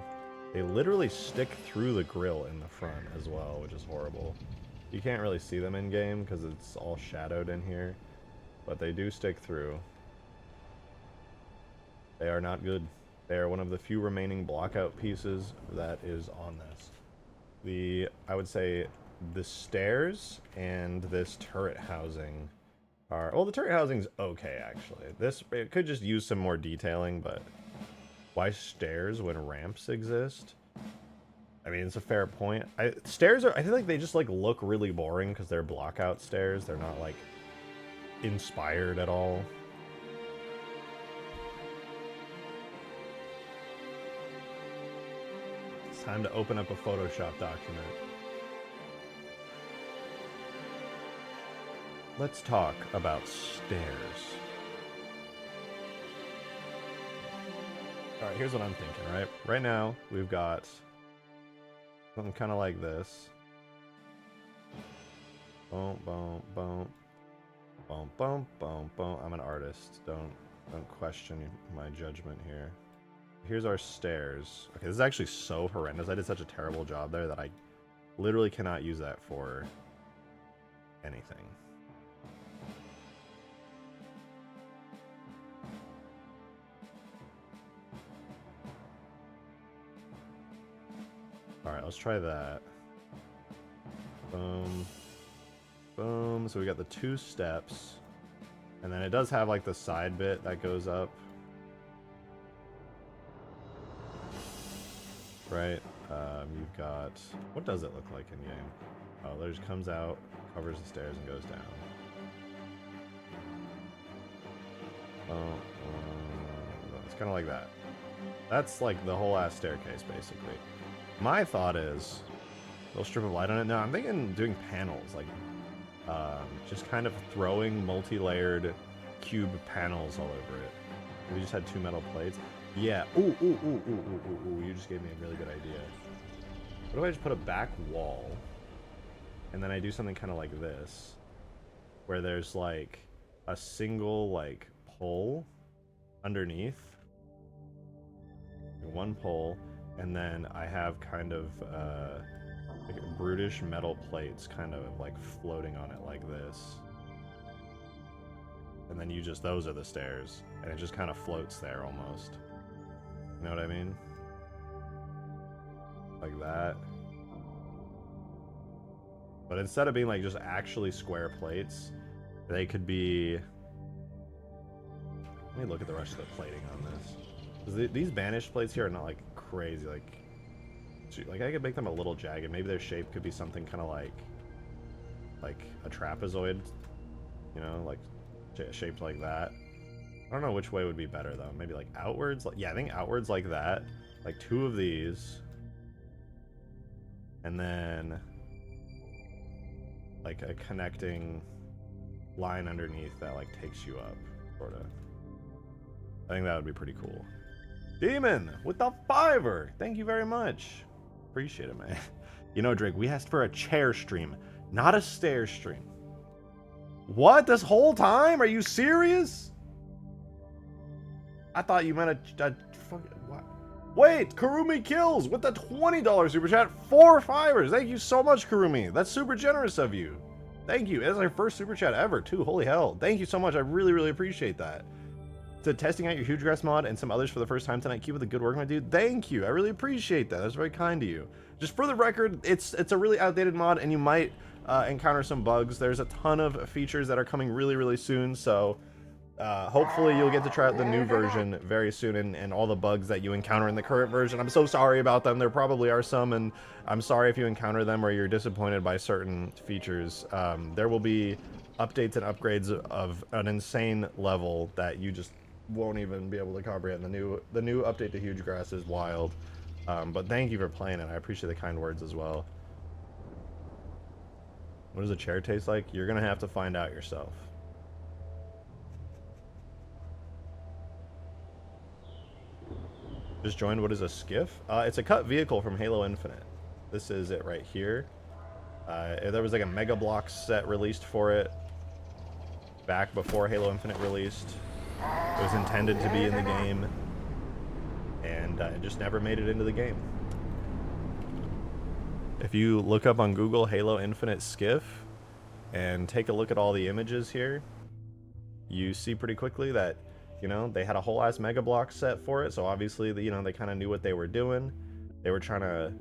They literally stick through the grill in the front as well, which is horrible. You can't really see them in-game because it's all shadowed in here. but they do stick through. They are not good. They are one of the few remaining blockout pieces that is on this. I would say the stairs and this turret housing are... Well, the turret housing's okay, actually. It could just use some more detailing, but why stairs when ramps exist? I mean, it's a fair point. Stairs are... I feel like they just, like, look really boring because they're blockout stairs. They're not, like, inspired at all. It's time to open up a Photoshop document. Let's talk about stairs. Alright, here's what I'm thinking, right? Right now, we've got something kind of like this. Boom, boom, boom. Boom, boom, boom, boom. I'm an artist. Don't question my judgment here. Here's our stairs. Okay, this is actually so horrendous. I did such a terrible job there that I literally cannot use that for anything. Alright, let's try that. Boom. Boom. So we got the 2 steps. And then it does have like the side bit that goes up. Right? You've got... What does it look like in game? Oh, there just comes out, covers the stairs, and goes down. It's kind of like that. That's like the whole ass staircase, basically. My thought is, a little strip of light on it. No, I'm thinking doing panels, like just kind of throwing multi-layered cube panels all over it. We just had 2 metal plates. Yeah. Ooh, ooh, ooh, ooh, ooh, ooh, ooh. You just gave me a really good idea. What if I just put a back wall, and then I do something kind of like this, where there's like a single like pole underneath, one pole, and then I have kind of like brutish metal plates kind of like floating on it like this. And then those are the stairs, and it just kind of floats there almost. You know what I mean? Like that. But instead of being like just actually square plates, they could be... Let me look at the rest of the plating on this. 'Cause these banished plates here are not like crazy, like I could make them a little jagged. Maybe their shape could be something kind of like a trapezoid, you know, like shaped like that. I don't know which way would be better though. Maybe like outwards. Yeah, I think outwards like that. Like 2 of these, and then like a connecting line underneath that like takes you up, sort of. I think that would be pretty cool. Demon with the $5. Thank you very much. Appreciate it, man. You know, Drake, we asked for a chair stream, not a stair stream. What? This whole time? Are you serious? I thought you meant what? Wait, Kurumi Kills with the $20 super chat. 4 $5. Thank you so much, Kurumi. That's super generous of you. Thank you. It's our first super chat ever, too. Holy hell. Thank you so much. I really, really appreciate that. To testing out your Huge Grass mod and some others for the first time tonight. Keep up the good work, my dude. Thank you. I really appreciate that. That's very kind of you. Just for the record, it's a really outdated mod, and you might encounter some bugs. There's a ton of features that are coming really, really soon, so hopefully you'll get to try out the new version very soon, and all the bugs that you encounter in the current version. I'm so sorry about them. There probably are some, and I'm sorry if you encounter them or you're disappointed by certain features. There will be updates and upgrades of an insane level that you just won't even be able to comprehend. The new update to Huge Grass is wild. But thank you for playing it. I appreciate the kind words as well. What does a chair taste like? You're gonna have to find out yourself. Just joined. What is a skiff? It's a cut vehicle from Halo Infinite. This is it right here. There was like a Mega Bloks set released for it back before Halo Infinite released. It was intended to be in the game, and it just never made it into the game. If you look up on Google Halo Infinite Skiff and take a look at all the images here, you see pretty quickly that, you know, they had a whole ass Mega Block set for it, so obviously, you know, they kind of knew what they were doing. They were trying to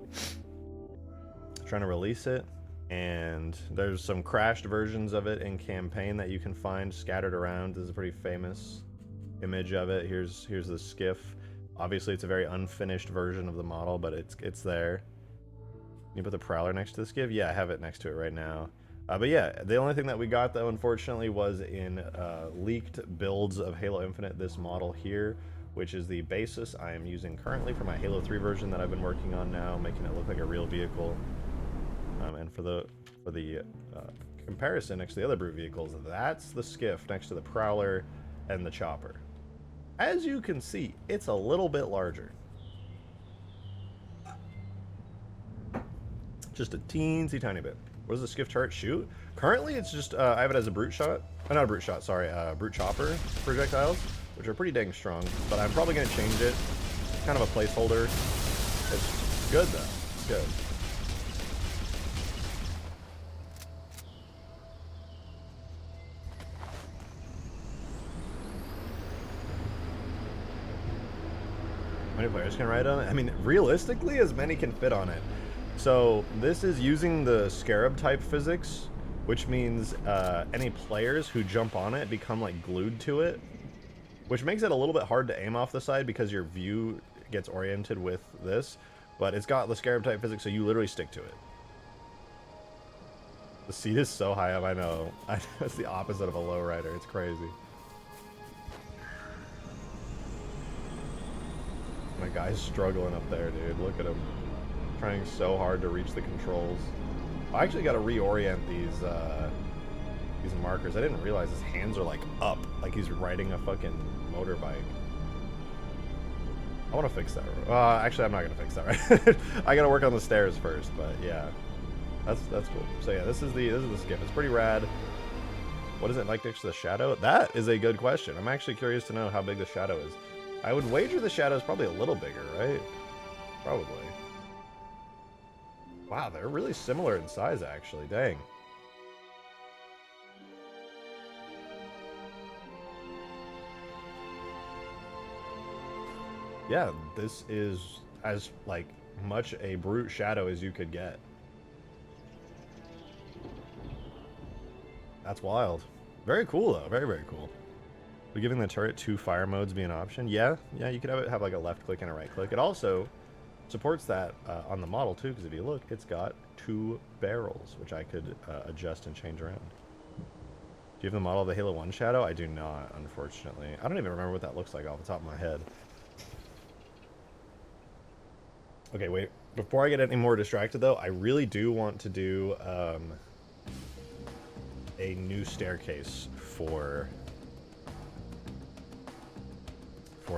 release it, and there's some crashed versions of it in campaign that you can find scattered around. This is a pretty famous image of it. Here's the skiff. Obviously, it's a very unfinished version of the model, but it's there. You put the Prowler next to the skiff? Yeah, I have it next to it right now. But yeah, the only thing that we got, though, unfortunately, was in leaked builds of Halo Infinite, this model here, which is the basis I am using currently for my Halo 3 version that I've been working on now, making it look like a real vehicle. And for the comparison next to the other brute vehicles, that's the skiff next to the Prowler and the Chopper. As you can see, it's a little bit larger. Just a teensy tiny bit. What does the skiff turret shoot? Currently, it's just, I have it as a brute shot. Oh, not a brute shot, sorry. Brute chopper projectiles, which are pretty dang strong. But I'm probably going to change it. Kind of a placeholder. It's good, though. It's good. How many players can ride on it? I mean, realistically, as many can fit on it. So this is using the Scarab type physics, which means any players who jump on it become like glued to it, which makes it a little bit hard to aim off the side because your view gets oriented with this, but it's got the Scarab type physics, so you literally stick to it. The seat is so high up, I know. It's the opposite of a lowrider. It's crazy. My guy's struggling up there, dude. Look at him. Trying so hard to reach the controls. I actually got to reorient these markers. I didn't realize his hands are like up, like he's riding a fucking motorbike. I want to fix that. Actually, I'm not gonna fix that. Right? I gotta work on the stairs first. But yeah, that's cool. So yeah, this is the skip. It's pretty rad. What is it like next to the shadow? That is a good question. I'm actually curious to know how big the shadow is. I would wager the shadow is probably a little bigger, right? Probably. Wow, they're really similar in size, actually. Dang. Yeah, this is as, like, much a brute shadow as you could get. That's wild. Very cool, though. Very, very cool. Would giving the turret 2 fire modes be an option? Yeah, you could have like a left click and a right click. It also supports that on the model too, because if you look, it's got 2 barrels, which I could adjust and change around. Do you have the model of the Halo 1 Shadow? I do not, unfortunately. I don't even remember what that looks like off the top of my head. Okay, wait. Before I get any more distracted, though, I really do want to do a new staircase for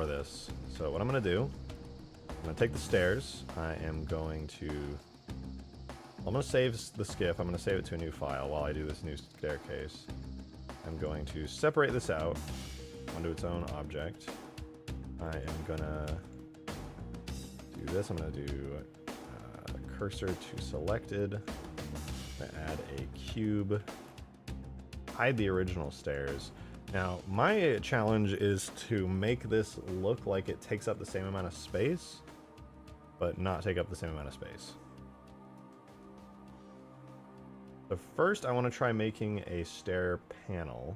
this. So what I'm going to do, I'm going to take the stairs. I'm going to save the skiff. I'm going to save it to a new file while I do this new staircase. I'm going to separate this out onto its own object. I am going to do this. I'm going to do cursor to selected. I'm going to add a cube. Hide the original stairs. Now, my challenge is to make this look like it takes up the same amount of space, but not take up the same amount of space. So first, I want to try making a stair panel.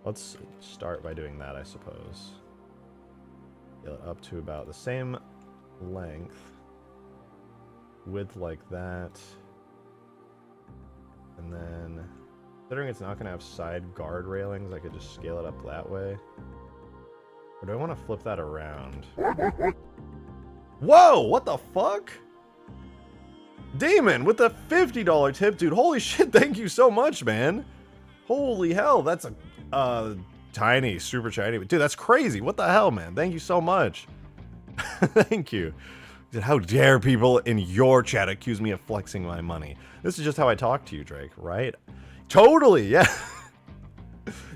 Let's start by doing that, I suppose. Get it up to about the same length. Width like that. And then, considering it's not going to have side guard railings, I could just scale it up that way. Or do I want to flip that around? Whoa! What the fuck? Damon with the $50 tip, dude. Holy shit, thank you so much, man. Holy hell, that's a tiny, super shiny. Dude, that's crazy. What the hell, man? Thank you so much. Thank you. Dude, how dare people in your chat accuse me of flexing my money? This is just how I talk to you, Drake, right? Totally, yeah.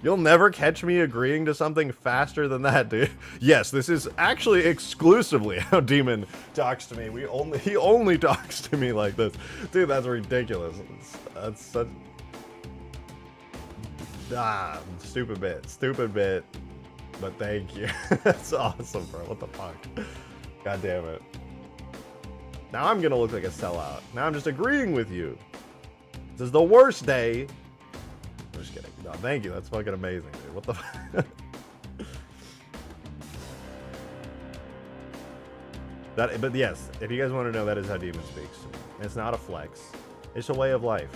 You'll never catch me agreeing to something faster than that, dude. Yes, this is actually exclusively how Demon talks to me. He only talks to me like this. Dude, that's ridiculous. That's such... Ah, stupid bit. But thank you. That's awesome, bro. What the fuck? God damn it. Now I'm gonna look like a sellout. Now I'm just agreeing with you. This is the worst day. I'm just kidding. No, thank you. That's fucking amazing, dude. What the fuck? But yes, if you guys want to know, that is how Demon speaks. It's not a flex. It's a way of life.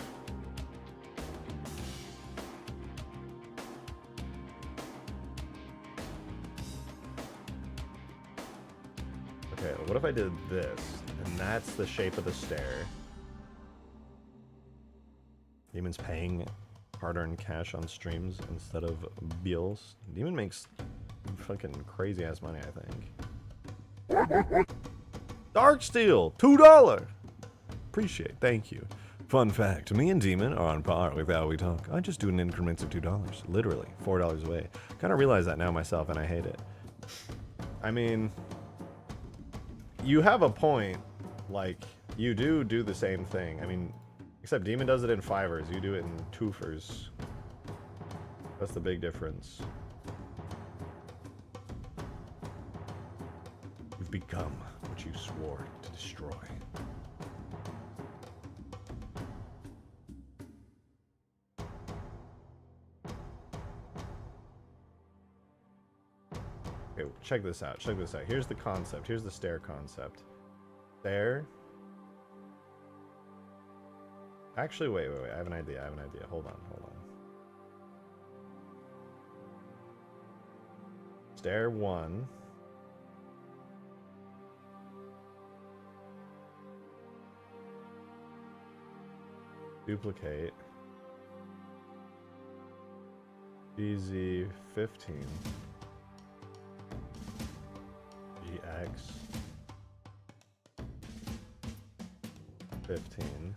Okay, what if I did this? And that's the shape of the stair. Demon's paying hard-earned cash on streams instead of bills. Demon makes fucking crazy-ass money, I think. Darksteel, $2. Appreciate, thank you. Fun fact, me and Demon are on par with how we talk. I just do in increments of $2, literally, $4 away. Kind of realize that now myself, and I hate it. I mean, you have a point. Like, you do the same thing. I mean, except Demon does it in fivers. You do it in twofers. That's the big difference. You've become what you swore to destroy. Okay, check this out. Check this out. Here's the concept. Here's the stair concept. Stair. Actually, wait. I have an idea. Hold on. Stair 1. Duplicate. GZ 15. GX 15.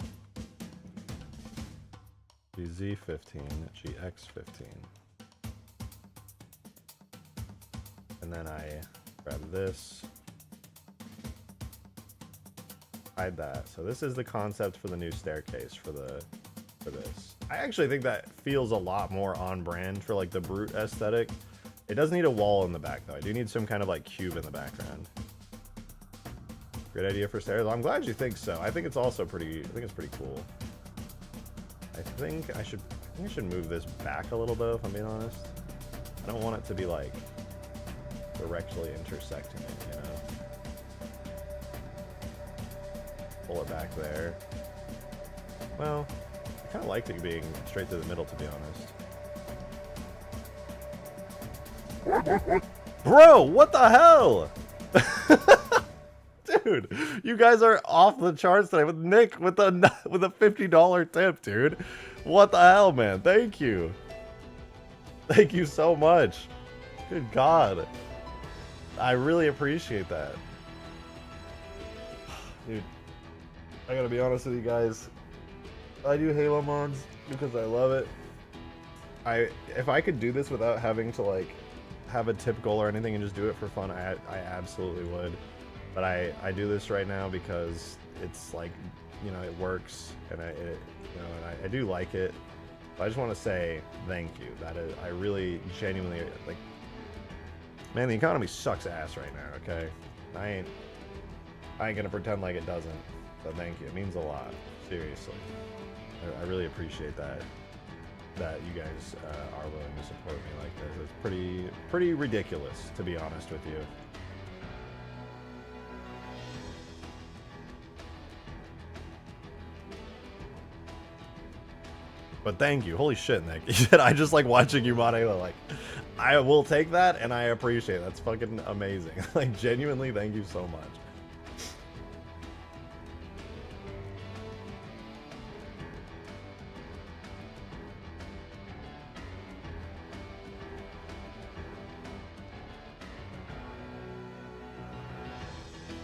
GZ 15. GX 15. And then I grab this. Hide that. So this is the concept for the new staircase for this. I actually think that feels a lot more on brand for like the brute aesthetic. It does need a wall in the back though. I do need some kind of like cube in the background. Great idea for stairs. I'm glad you think so. I think it's also pretty. I think it's pretty cool. I think I should move this back a little though. If I'm being honest, I don't want it to be like directly intersecting it. You know. Pull it back there. Well, I kind of liked it being straight through the middle, to be honest. Bro, what the hell? Dude, you guys are off the charts today with Nick with a $50 tip, dude. What the hell, man? Thank you. Thank you so much. Good God. I really appreciate that. Dude. I gotta be honest with you guys. I do Halo mods because I love it. If I could do this without having to like have a tip goal or anything and just do it for fun, I absolutely would. But I do this right now because it's like, you know, it works and I do like it. But I just want to say thank you. That is, I really genuinely like. Man, the economy sucks ass right now. Okay, I ain't gonna pretend like it doesn't. So thank you. It means a lot. Seriously. I really appreciate that you guys are willing to support me like this. It's pretty ridiculous, to be honest with you. But thank you. Holy shit, Nick. You said I just like watching you mod Halo. Like, I will take that and I appreciate it. That's fucking amazing. Like, genuinely, thank you so much.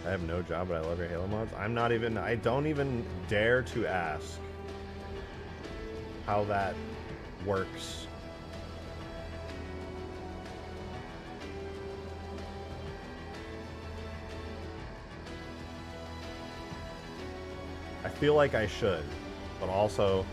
I have no job, but I love your Halo mods. I don't even dare to ask how that works. I feel like I should, but also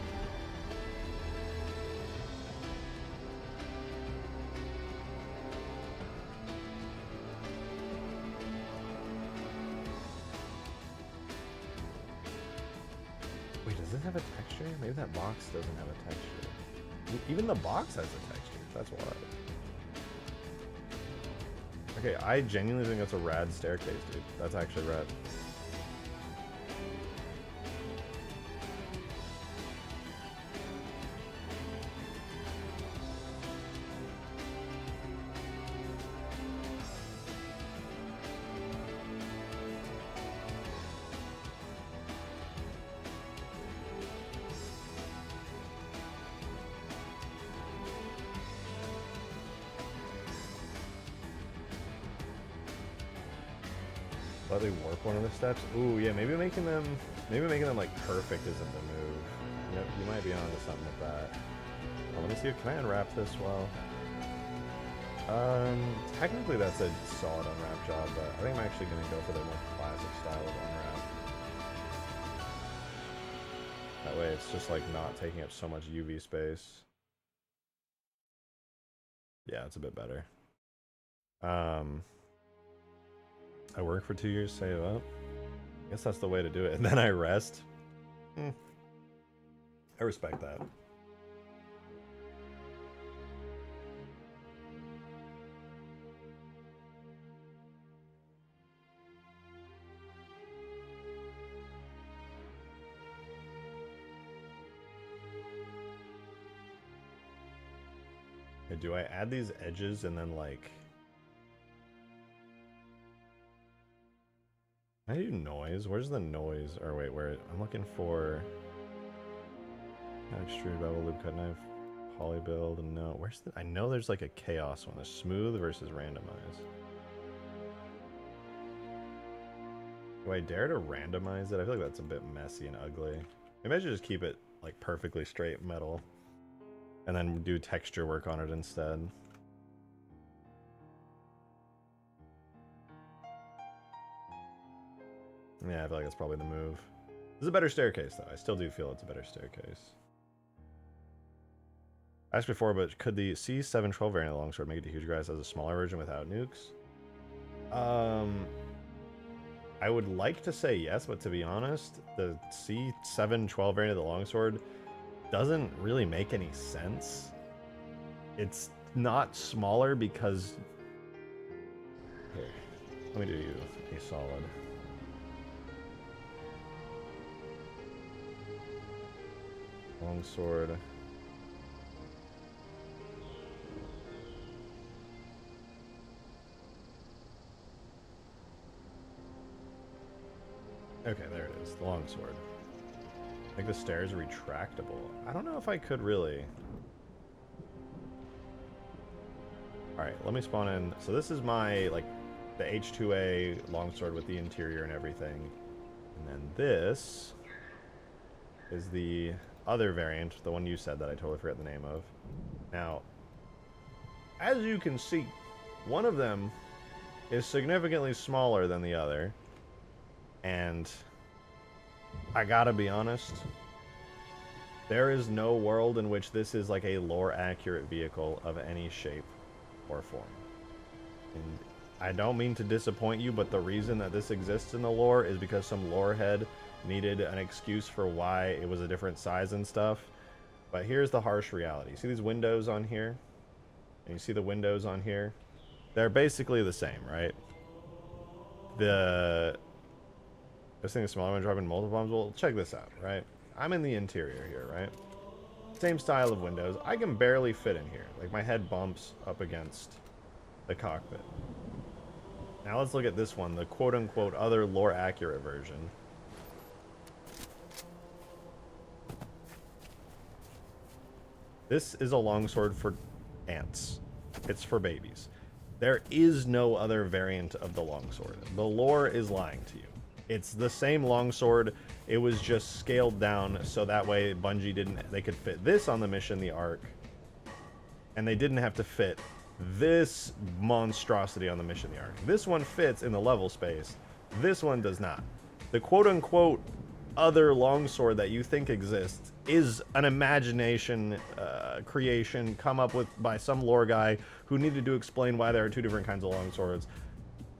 doesn't have a texture? Maybe that box doesn't have a texture. Even the box has a texture. That's wild. Okay, I genuinely think that's a rad staircase, dude. That's actually rad. Slightly warp one of the steps. Ooh, yeah, maybe making them like perfect isn't the move. Yep, you might be onto something with that. Oh, let me see. Can I unwrap this well? Technically that's a solid unwrap job, but I think I'm actually gonna go for the more classic style of unwrap. That way it's just like not taking up so much UV space. Yeah, it's a bit better. I work for 2 years, save up. I guess that's the way to do it. And then I rest. I respect that. Okay, do I add these edges and then like... Can I do noise? Where's the noise? Or wait, where? I'm looking for... Extrude, bevel, loop, cut knife, poly build, and no. Where's the... I know there's like a chaos one. A smooth versus randomize. Do I dare to randomize it? I feel like that's a bit messy and ugly. Maybe I should just keep it like perfectly straight metal. And then do texture work on it instead. Yeah, I feel like that's probably the move. This is a better staircase, though. I still do feel it's a better staircase. I asked before, but could the C712 variant of the longsword make it to huge grass as a smaller version without nukes? I would like to say yes, but to be honest, the C712 variant of the longsword doesn't really make any sense. It's not smaller because... Here, let me do you a solid. Longsword. Okay, there it is. The longsword. I think the stairs are retractable. I don't know if I could really. Alright, let me spawn in. So this is my, like, the H2A longsword with the interior and everything. And then this is the other variant, the one you said that I totally forgot the name of. Now, as you can see, one of them is significantly smaller than the other. And I gotta be honest, there is no world in which this is like a lore-accurate vehicle of any shape or form. And I don't mean to disappoint you, but the reason that this exists in the lore is because some lore head needed an excuse for why it was a different size and stuff. But here's the harsh reality. See these windows on here? And you see the windows on here? They're basically the same, right? This thing is smaller when dropping multiple bombs. Well, check this out, right? I'm in the interior here, right? Same style of windows. I can barely fit in here. Like, my head bumps up against the cockpit. Now let's look at this one, the quote-unquote other lore-accurate version. This is a longsword for ants. It's for babies. There is no other variant of the longsword. The lore is lying to you. It's the same longsword. It was just scaled down so that way Bungie they could fit this on the mission, the Ark, and they didn't have to fit this monstrosity on the mission, the Ark. This one fits in the level space. This one does not. The quote-unquote other longsword that you think exists is an imagination creation come up with by some lore guy who needed to explain why there are two different kinds of longswords.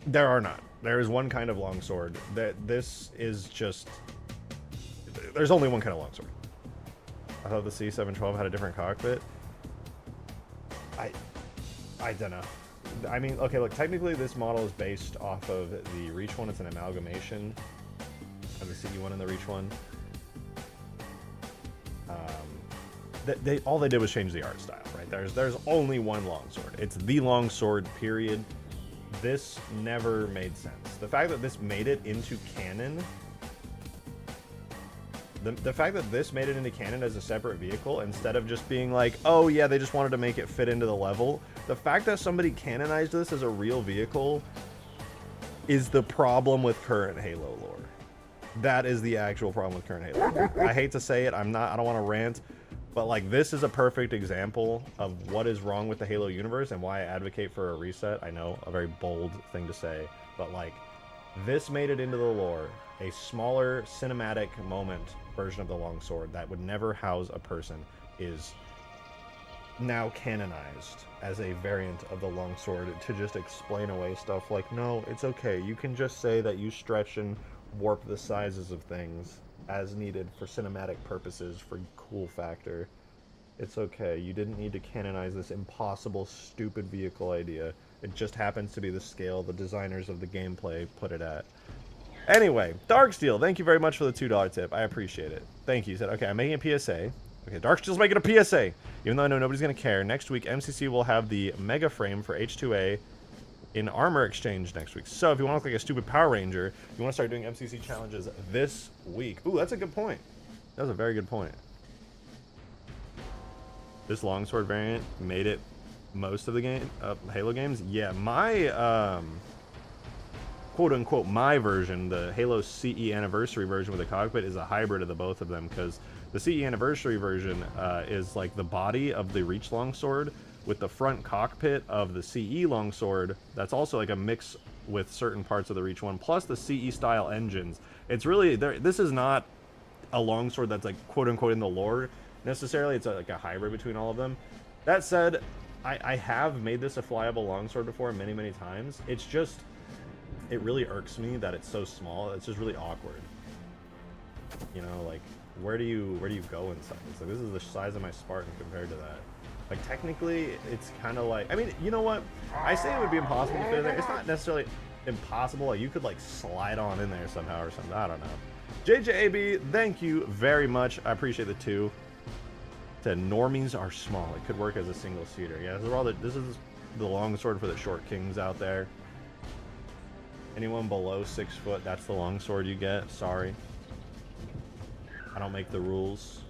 There are not. There is one kind of longsword. This is just there's only one kind of longsword. I thought the C712 had a different cockpit. I don't know. I mean, okay, look, technically this model is based off of the Reach one. It's an amalgamation of the CE one and the Reach one. All they did was change the art style, right? There's only one longsword. It's the longsword, period. This never made sense. The fact that this made it into canon, the fact that this made it into canon as a separate vehicle instead of just being like, oh yeah, they just wanted to make it fit into the level. The fact that somebody canonized this as a real vehicle is the problem with current Halo lore. That is the actual problem with current Halo. I hate to say it, I don't want to rant, but like this is a perfect example of what is wrong with the Halo universe and why I advocate for a reset. I know, a very bold thing to say, but like this made it into the lore. A smaller cinematic moment version of the longsword that would never house a person is now canonized as a variant of the longsword to just explain away stuff like, no, it's okay. You can just say that you stretch and warp the sizes of things as needed for cinematic purposes, for cool factor. It's okay. You didn't need to canonize this impossible, stupid vehicle idea. It just happens to be the scale the designers of the gameplay put it at. Anyway, Darksteel, thank you very much for the $2 tip. I appreciate it. Thank you. He said, okay, I'm making a PSA. Okay, Darksteel's making a PSA. Even though I know nobody's going to care, next week MCC will have the Mega Frame for H2A in armor exchange next week. So if you want to look like a stupid Power Ranger, you want to start doing MCC challenges this week. Ooh, that's a good point. That was a very good point. This longsword variant made it most of the game, Halo games. Yeah, my quote-unquote my version, the Halo CE Anniversary version with the cockpit, is a hybrid of the both of them, because the CE Anniversary version is like the body of the Reach longsword with the front cockpit of the CE longsword. That's also like a mix with certain parts of the Reach one, plus the CE style engines. It's really, this is not a longsword that's like quote-unquote in the lore necessarily. It's like a hybrid between all of them. That said, I have made this a flyable longsword before many, many times. It's just, it really irks me that it's so small. It's just really awkward. You know, like, where do you go inside? It's like, this is the size of my Spartan compared to that. Like, technically, it's kind of like, I mean, you know what? I say it would be impossible to fit in there. It's not necessarily impossible. Like, you could, like, slide on in there somehow or something. I don't know. JJAB, thank you very much. I appreciate the two. Said normies are small. It could work as a single seater. Yeah, this is the longsword for the short kings out there. Anyone below 6 foot, that's the longsword you get. Sorry. I don't make the rules.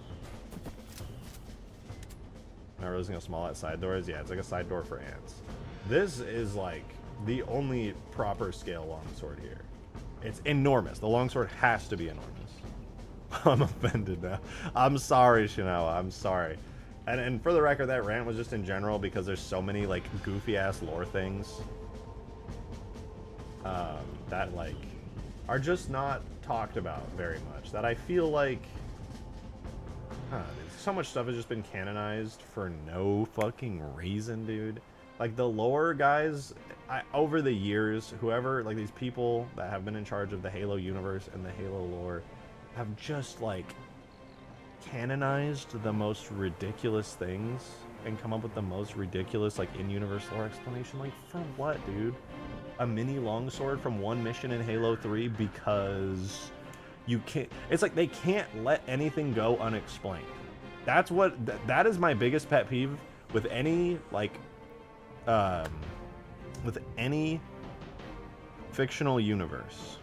Not realizing how small that side door is. Yeah, it's like a side door for ants. This is like the only proper scale longsword here. It's enormous. The longsword has to be enormous. I'm offended now. I'm sorry, Shinawa. I'm sorry. And for the record, that rant was just in general because there's so many like goofy ass lore things that like are just not talked about very much. That I feel like so much stuff has just been canonized for no fucking reason, dude. Like the lore guys, over the years, whoever, like these people that have been in charge of the Halo universe and the Halo lore have just like canonized the most ridiculous things and come up with the most ridiculous like in-universe lore explanation. Like for what, dude? A mini longsword from one mission in Halo 3 because you can't, it's like they can't let anything go unexplained. That's what, that is my biggest pet peeve with any like with any fictional universe.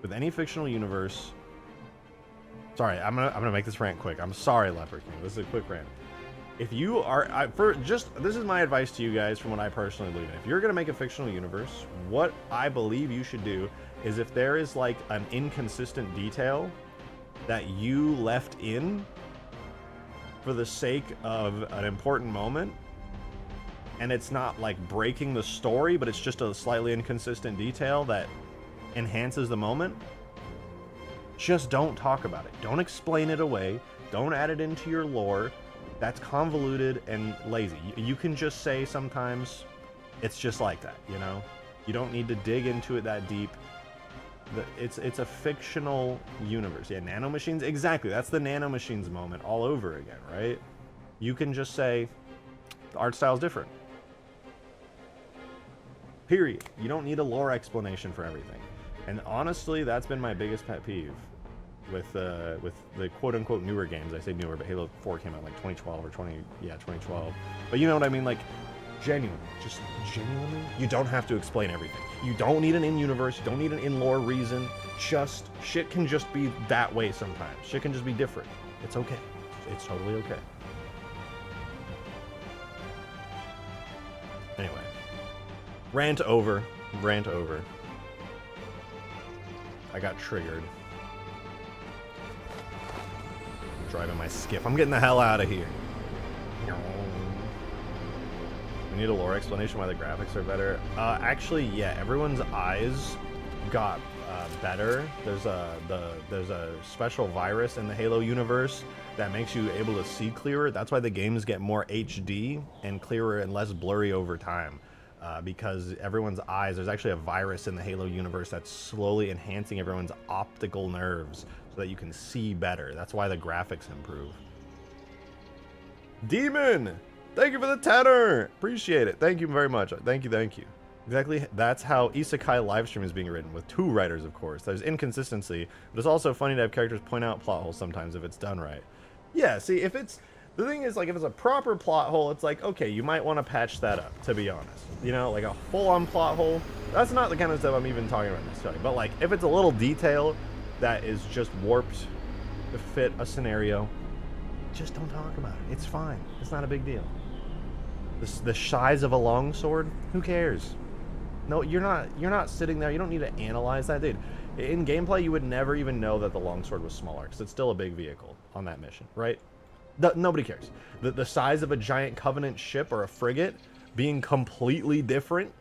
With any fictional universe. Sorry, I'm gonna make this rant quick. I'm sorry, Leopard King. This is a quick rant. If you are, this is my advice to you guys from what I personally believe in. If you're gonna make a fictional universe, what I believe you should do is if there is like an inconsistent detail that you left in for the sake of an important moment, and it's not like breaking the story, but it's just a slightly inconsistent detail that enhances the moment, just don't talk about it. Don't explain it away. Don't add it into your lore. That's convoluted and lazy. You can just say sometimes it's just like that, you know? You don't need to dig into it that deep. it's a fictional universe. Yeah, nanomachines, exactly. That's the nanomachines moment all over again, right? You can just say the art style's different. Period. You don't need a lore explanation for everything. And honestly, that's been my biggest pet peeve with the quote-unquote newer games. I say newer, but Halo 4 came out like 2012 or 2012. But you know what I mean? Like, genuinely, just genuinely, you don't have to explain everything. You don't need an in-universe, you don't need an in-lore reason. Just, shit can just be that way sometimes. Shit can just be different. It's okay. It's totally okay. Anyway. Rant over. Rant over. I got triggered. I'm driving my skiff. I'm getting the hell out of here. We need a lore explanation why the graphics are better. Actually, yeah, everyone's eyes got better. There's a special virus in the Halo universe that makes you able to see clearer. That's why the games get more HD and clearer and less blurry over time. Because everyone's eyes, there's actually a virus in the Halo universe that's slowly enhancing everyone's optical nerves so that you can see better. That's why the graphics improve. Demon! Thank you for the tenor! Appreciate it. Thank you very much. Thank you, thank you. Exactly, that's how Isekai livestream is being written, with 2 writers, of course. There's inconsistency, but it's also funny to have characters point out plot holes sometimes if it's done right. Yeah, see, if it's... The thing is, like, if it's a proper plot hole, it's like, okay, you might want to patch that up, to be honest. You know, like a full-on plot hole, that's not the kind of stuff I'm even talking about necessarily. But, like, if it's a little detail that is just warped to fit a scenario, just don't talk about it. It's fine. It's not a big deal. The size of a longsword, who cares? No, you're not sitting there. You don't need to analyze that, dude. In gameplay, you would never even know that the longsword was smaller, because it's still a big vehicle on that mission, right? Nobody cares. The size of a giant Covenant ship or a frigate being completely different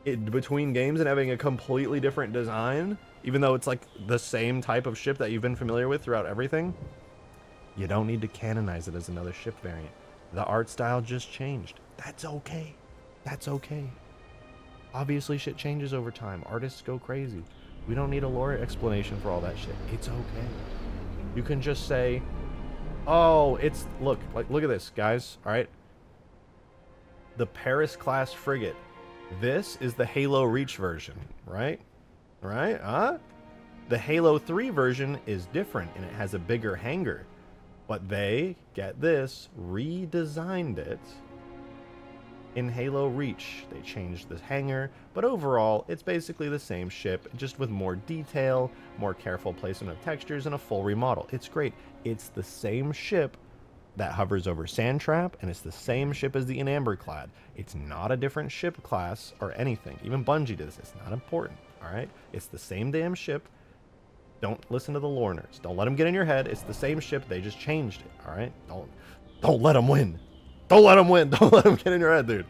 between games and having a completely different design, even though it's like the same type of ship that you've been familiar with throughout everything, you don't need to canonize it as another ship variant. The art style just changed. That's okay. That's okay. Obviously, shit changes over time. Artists go crazy. We don't need a lore explanation for all that shit. It's okay. You can just say, oh, it's... Look at this, guys. All right? The Paris-class frigate. This is the Halo Reach version, right? Right? Huh? The Halo 3 version is different, and it has a bigger hangar. But they, get this, redesigned it in Halo Reach. They changed the hangar, but overall, it's basically the same ship, just with more detail, more careful placement of textures, and a full remodel. It's great. It's the same ship that hovers over Sandtrap, and it's the same ship as the Amberclad. It's not a different ship class or anything. Even Bungie did this. It's not important, all right? It's the same damn ship. Don't listen to the lorners. Don't let them get in your head. It's the same ship. They just changed it, all right? Don't let them win. Don't let them win. Don't let them get in your head, dude.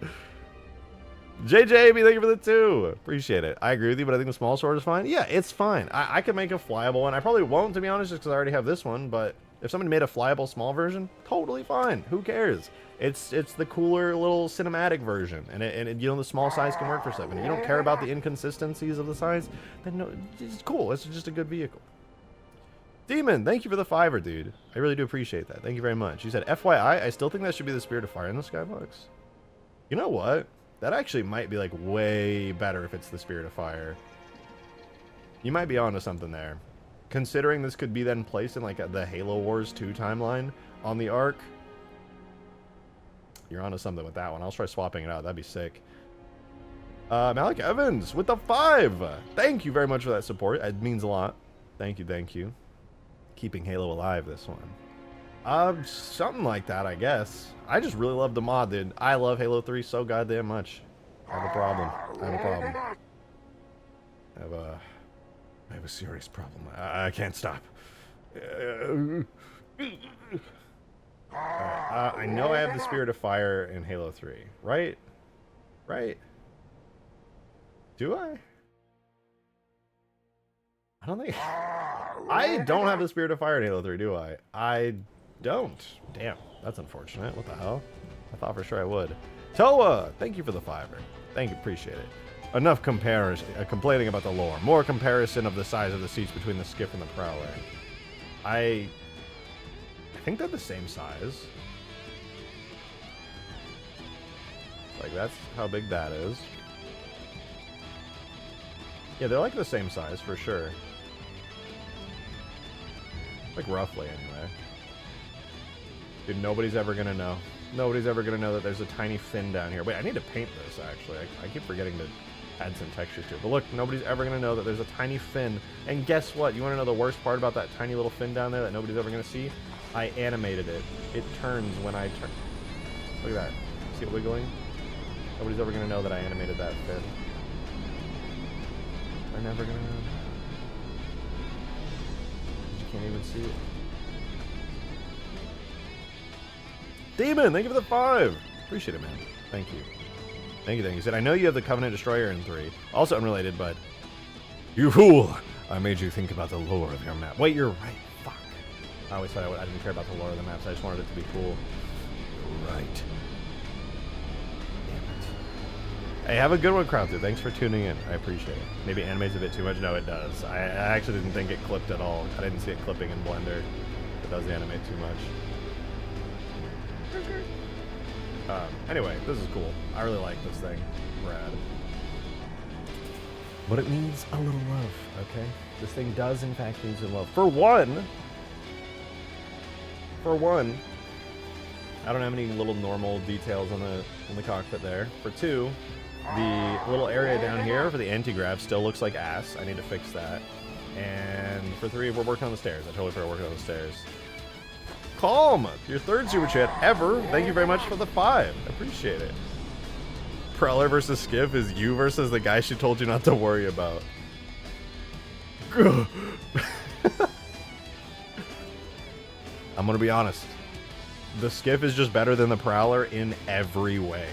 JJB, thank you for the 2. Appreciate it. I agree with you, but I think the small sword is fine. Yeah, it's fine. I could make a flyable one. I probably won't, to be honest, just because I already have this one, but if somebody made a flyable small version, totally fine. Who cares? It's the cooler little cinematic version, and you know, the small size can work for stuff. And if you don't care about the inconsistencies of the size, then no, it's cool. It's just a good vehicle. Demon, thank you for the 5, dude. I really do appreciate that. Thank you very much. You said, FYI, I still think that should be the Spirit of Fire in the Skybox. You know what? That actually might be, like, way better if it's the Spirit of Fire. You might be onto something there. Considering this could be then placed in, like, the Halo Wars 2 timeline on the Ark. You're onto something with that one. I'll try swapping it out. That'd be sick. Malik Evans with the 5. Thank you very much for that support. It means a lot. Thank you, thank you. Keeping Halo alive, this one. Something like that, I guess. I just really love the mod, dude. I love Halo 3 so goddamn much. I have a problem. I have a serious problem. I can't stop. I know I have the Spirit of Fire in Halo 3, right? Right? Do I? I don't think... I don't have the Spirit of Fire in Halo 3, do I? I don't. Damn, that's unfortunate. What the hell? I thought for sure I would. Toa, thank you for the 5. Thank you, appreciate it. Enough comparison, complaining about the lore. More comparison of the size of the seats between the Skiff and the Prowler. I think they're the same size. Like, that's how big that is. Yeah, they're like the same size, for sure. Like, roughly, anyway. Dude, nobody's ever gonna know. Nobody's ever gonna know that there's a tiny fin down here. Wait, I need to paint this, actually. I keep forgetting to add some textures to it. But look, nobody's ever gonna know that there's a tiny fin. And guess what? You wanna know the worst part about that tiny little fin down there that nobody's ever gonna see? I animated it. It turns when I turn. Look at that. See it wiggling? Nobody's ever gonna know that I animated that fin. They're never gonna know. You can't even see it. Demon, thank you for the 5. Appreciate it, man. Thank you. Thank you, thank you. He said, I know you have the Covenant Destroyer in 3. Also unrelated, but... You fool! I made you think about the lore of your map. Wait, you're right. Fuck. I always thought I didn't care about the lore of the maps. I just wanted it to be cool. Right. Damn it. Hey, have a good one, Crowd. Thanks for tuning in. I appreciate it. Maybe animates a bit too much. No, it does. I actually didn't think it clipped at all. I didn't see it clipping in Blender. It does animate too much. Anyway, this is cool. I really like this thing. Rad. But it needs a little love, okay? This thing does, in fact, need some love. For one, I don't have any little normal details on the cockpit there. For 2, the little area down here for the anti-grav still looks like ass. I need to fix that. And for 3, we're working on the stairs. I totally forgot working on the stairs. Calm, your 3rd super chat ever. Thank you very much for the 5. I appreciate it. Prowler versus Skiff is you versus the guy she told you not to worry about. I'm gonna be honest. The Skiff is just better than the Prowler in every way.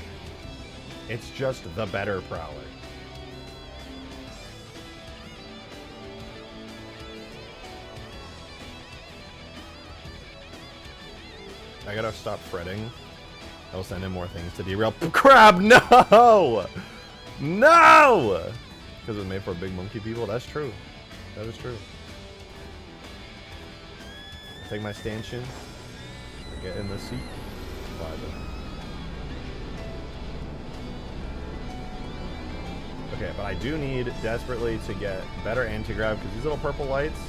It's just the better Prowler. I gotta stop fretting. I'll send him more things to derail. Crab, no! No! Because it was made for big monkey people? That's true. That is true. Take my stanchion. Get in the seat. Okay, but I do need desperately to get better anti-grav because these little purple lights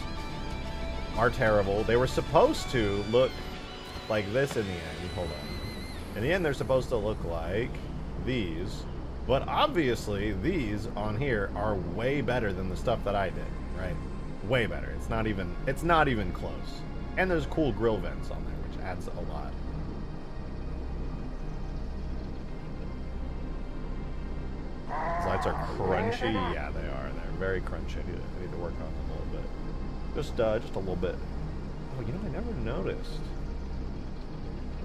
are terrible. They were supposed to look like this in the end. Hold on. In the end, they're supposed to look like these, but obviously these on here are way better than the stuff that I did, right? Way better. It's not even close. And there's cool grill vents on there, which adds a lot. These lights are crunchy. Yeah, they are. They're very crunchy. I need to work on them a little bit. Just a little bit. Oh, you know, I never noticed.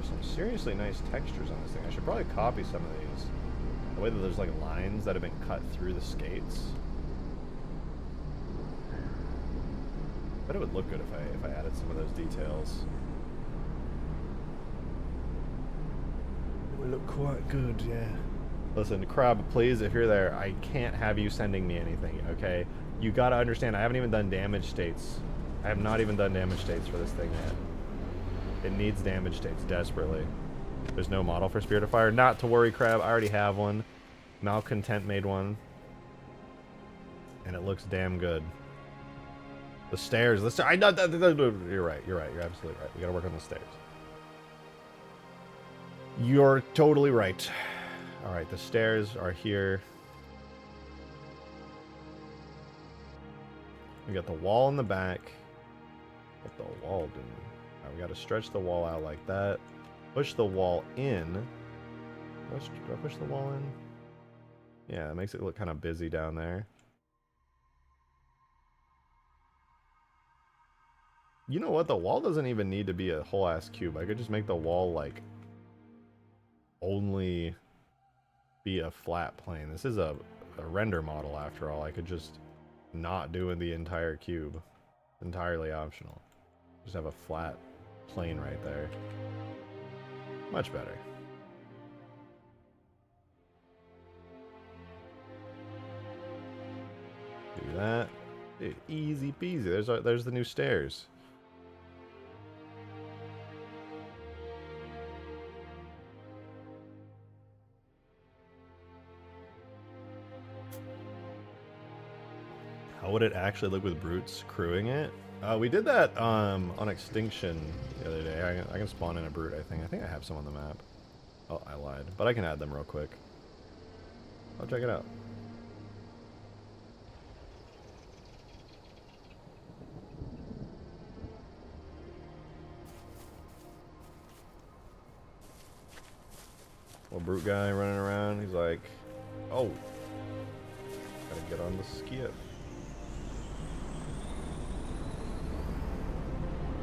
Some seriously nice textures on this thing. I should probably copy some of these. The way that there's like lines that have been cut through the skates. Bet it would look good if I added some of those details. It would look quite good, yeah. Listen, Crab, please, if you're there, I can't have you sending me anything, okay? You gotta understand, I haven't even done damage states. I have not even done damage states for this thing yet. It needs damage states desperately. There's no model for Spirit of Fire. Not to worry, Crab. I already have one. Malcontent made one. And it looks damn good. The stairs. You're right. You're absolutely right. We gotta work on the stairs. You're totally right. Alright, the stairs are here. We got the wall in the back. What the wall doing? We got to stretch the wall out like that. Push the wall in. Do I push the wall in? Yeah, it makes it look kind of busy down there. You know what? The wall doesn't even need to be a whole ass cube. I could just make the wall like only be a flat plane. This is a render model after all. I could just not do the entire cube. Entirely optional. Just have a flat plane right there. Much better. Do that. Dude, easy peasy. There's the new stairs. How would it actually look with brutes crewing it? We did that on Extinction the other day. I can spawn in a brute, I think. I think I have some on the map. Oh, I lied. But I can add them real quick. I'll check it out. Little brute guy running around. He's like, oh, gotta get on the skiff.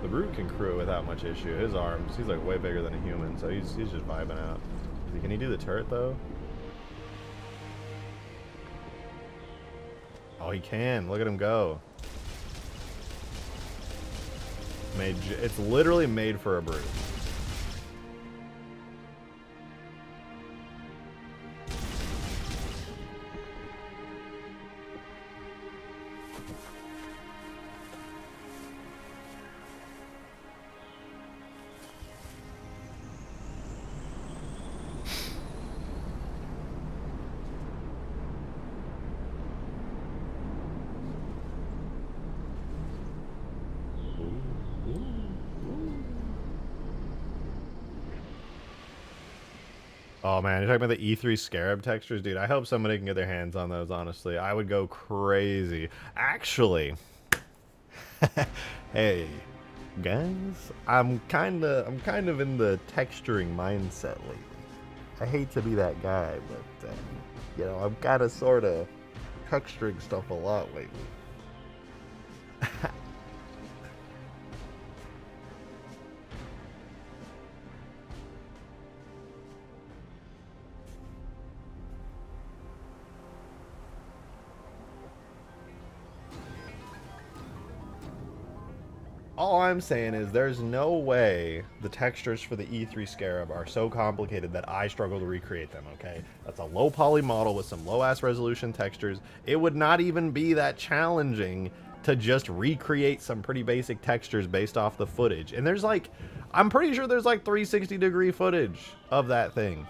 The brute can crew it without much issue. His arms, he's like way bigger than a human, so he's just vibing out. Can he do the turret though? Oh, he can. Look at him go. It's literally made for a brute. Oh man, you're talking about the E3 Scarab textures? Dude, I hope somebody can get their hands on those, honestly. I would go crazy. Actually, hey, guys, I'm kind of in the texturing mindset lately. I hate to be that guy, but, you know, I'm kind of sort of texturing stuff a lot lately. All I'm saying is there's no way the textures for the E3 Scarab are so complicated that I struggle to recreate them, okay? That's a low poly model with some low ass resolution textures. It would not even be that challenging to just recreate some pretty basic textures based off the footage. And there's like, I'm pretty sure there's like 360-degree footage of that thing.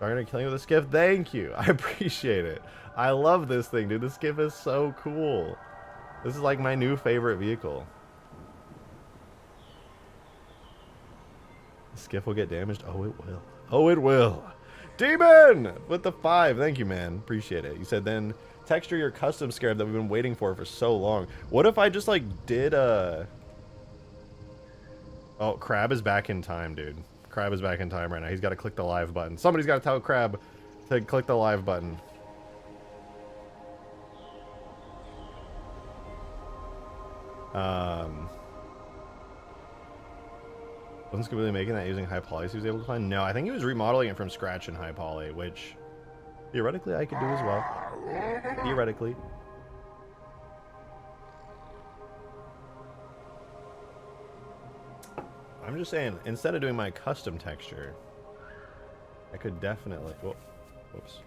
Are you gonna kill me with a skiff? Thank you. I appreciate it. I love this thing, dude. This skiff is so cool. This is like my new favorite vehicle. The skiff will get damaged. Oh, it will. Oh, it will. Demon with the 5. Thank you, man. Appreciate it. You said then texture your custom Scarab that we've been waiting for so long. What if I just like did a... Oh, Crab is back in time, dude. Crab is back in time right now. He's got to click the live button. Somebody's got to tell Crab to click the live button. Wasn't Scooby making that using high poly so he was able to find? No, I think he was remodeling it from scratch in high poly, which theoretically I could do as well. Theoretically. I'm just saying, instead of doing my custom texture, I could definitely... Whoa, whoops.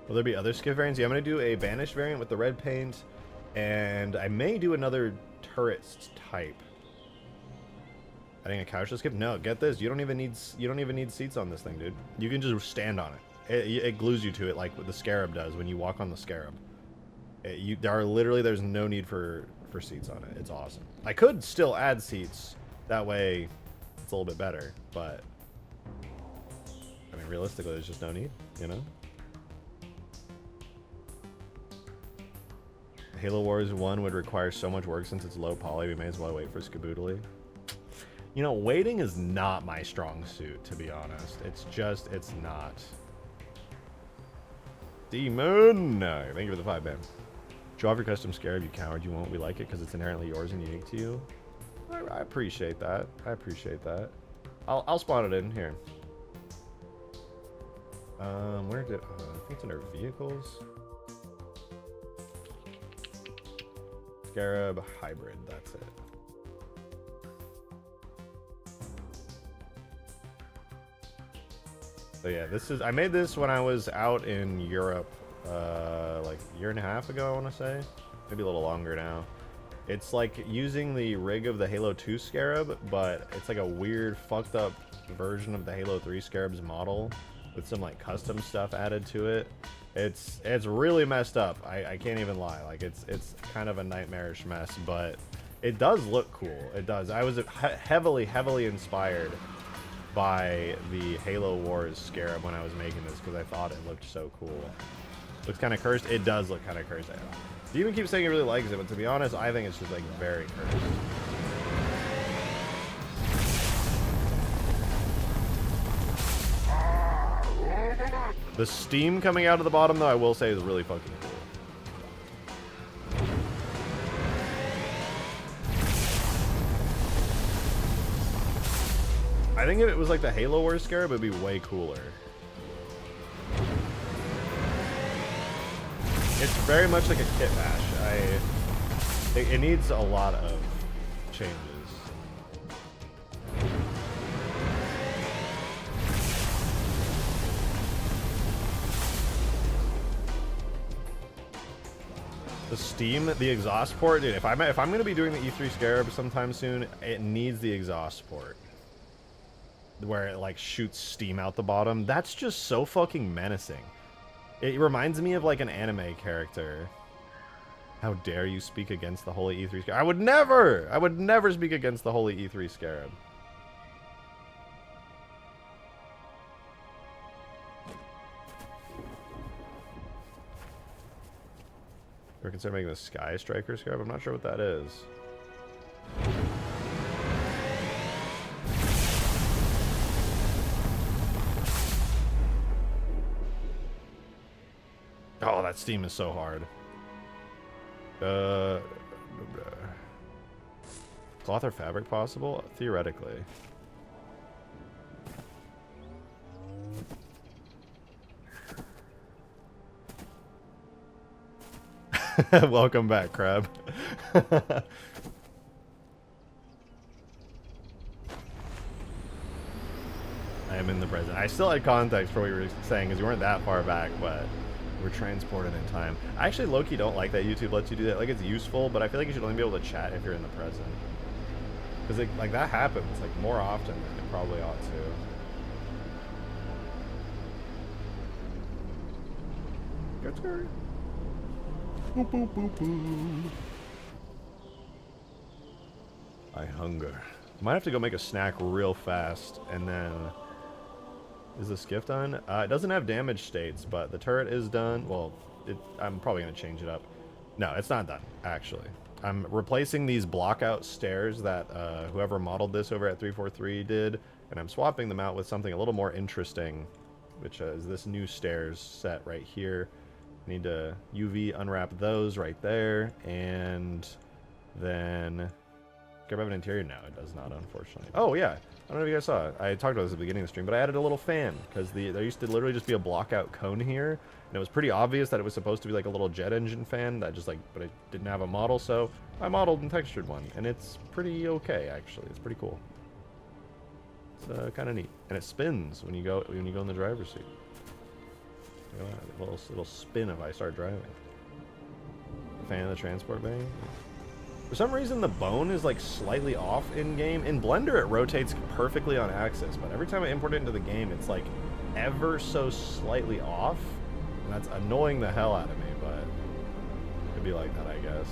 Will there be other skiff variants? Yeah, I'm going to do a Banished variant with the red paint, and I may do another turret type. Adding a couchless skiff? No, get this. You don't even need seats on this thing, dude. You can just stand on it. It glues you to it like what the Scarab does when you walk on the Scarab. There's no need for seats on it. It's awesome. I could still add seats. That way it's a little bit better, but I mean, realistically, there's just no need, you know? Halo Wars 1 would require so much work since it's low poly. We may as well wait for Skaboodly. You know, waiting is not my strong suit, to be honest. It's not. Demon! No, thank you for the 5, man. Show off your custom Scarab, you coward. You won't. We like it because it's inherently yours and unique to you. I appreciate that. I appreciate that. I'll spawn it in here. Where did... I think it's under vehicles. Scarab Hybrid, that's it. So yeah, this is, I made this when I was out in Europe, like a year and a half ago, I want to say. Maybe a little longer now. It's like using the rig of the Halo 2 Scarab, but it's like a weird, fucked up version of the Halo 3 Scarab's model with some like custom stuff added to it. It's really messed up. I can't even lie. Like it's kind of a nightmarish mess, but it does look cool. It does. I was heavily inspired by the Halo Wars Scarab when I was making this because I thought it looked so cool. Looks kind of cursed. It does look kind of cursed. You even keep saying he really likes it, but to be honest, I think it's just like very cursed. The steam coming out of the bottom, though, I will say is really fucking cool. I think if it was like the Halo Wars Scarab, it would be way cooler. It's very much like a kit bash. It needs a lot of changes. The steam, the exhaust port, dude. If I'm gonna be doing the E3 Scarab sometime soon, it needs the exhaust port, where it like shoots steam out the bottom. That's just so fucking menacing. It reminds me of like an anime character. How dare you speak against the holy E3 Scarab? I would never speak against the holy E3 Scarab. Or consider making the Sky Striker Scarab? I'm not sure what that is. Oh, that steam is so hard. Cloth or fabric possible? Theoretically. Welcome back, Crab. I am in the present. I still had context for what you were saying because you weren't that far back, but we're transported in time. I actually low-key don't like that YouTube lets you do that. Like, it's useful, but I feel like you should only be able to chat if you're in the present. Because, like, that happens, like, more often than it probably ought to. Get her. Boop, boop, boop, boop. I hunger. Might have to go make a snack real fast, and then... Is the skiff done? It doesn't have damage states, but the turret is done. Well, I'm probably going to change it up. No, it's not done, actually. I'm replacing these block-out stairs that whoever modeled this over at 343 did, and I'm swapping them out with something a little more interesting, which is this new stairs set right here. Need to UV unwrap those right there, and then... Scarab have an interior? No, it does not, unfortunately. Oh, yeah. I don't know if you guys saw it. I talked about this at the beginning of the stream, but I added a little fan, because there used to literally just be a block-out cone here, and it was pretty obvious that it was supposed to be like a little jet engine fan, that just like, but it didn't have a model, so I modeled and textured one, and it's pretty okay, actually. It's pretty cool. It's kind of neat. And it spins when you go in the driver's seat. It'll spin if I start driving. Fan of the transport bay? For some reason, the bone is like slightly off in-game. In Blender, it rotates perfectly on axis, but every time I import it into the game, it's like ever so slightly off. And that's annoying the hell out of me, but it could be like that, I guess.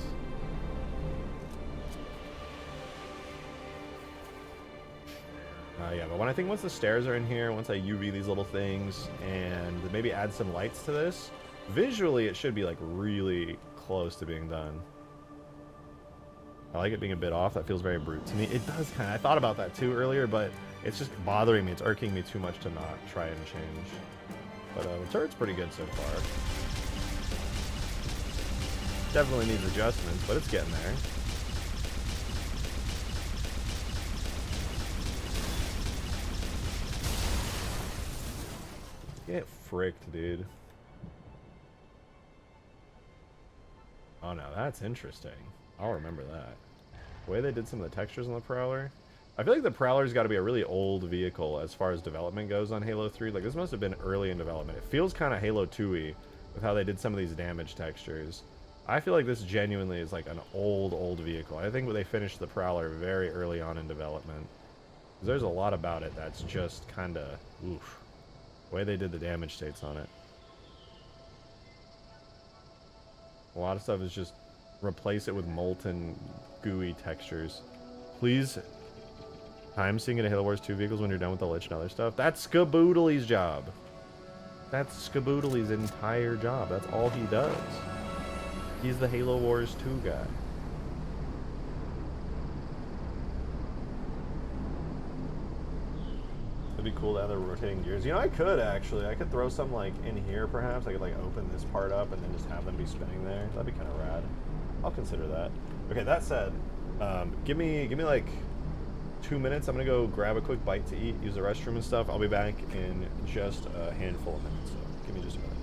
Yeah, but when I think once the stairs are in here, once I UV these little things, and maybe add some lights to this, visually it should be like really close to being done. I like it being a bit off. That feels very brute to me. It does kind of. I thought about that too earlier, but it's just bothering me. It's irking me too much to not try and change. But the turret's pretty good so far. Definitely needs adjustments, but it's getting there. Get fricked, dude. Oh no, that's interesting. I'll remember that. The way they did some of the textures on the Prowler. I feel like the Prowler's got to be a really old vehicle as far as development goes on Halo 3. Like, this must have been early in development. It feels kind of Halo 2-y with how they did some of these damage textures. I feel like this genuinely is like an old vehicle. I think they finished the Prowler very early on in development. There's a lot about it that's just kind of, oof. The way they did the damage states on it. A lot of stuff is just replace it with molten, gooey textures. Please, time seeing it in Halo Wars 2 vehicles when you're done with the Lich and other stuff. That's Skaboodley's job. That's Skaboodley's entire job. That's all he does. He's the Halo Wars 2 guy. It'd be cool to have the rotating gears. You know, I could actually. I could throw some like in here perhaps. I could like open this part up and then just have them be spinning there. That'd be kind of rad. I'll consider that. Okay, that said, give me like 2 minutes. I'm gonna go grab a quick bite to eat, use the restroom and stuff. I'll be back in just a handful of minutes. So give me just a minute.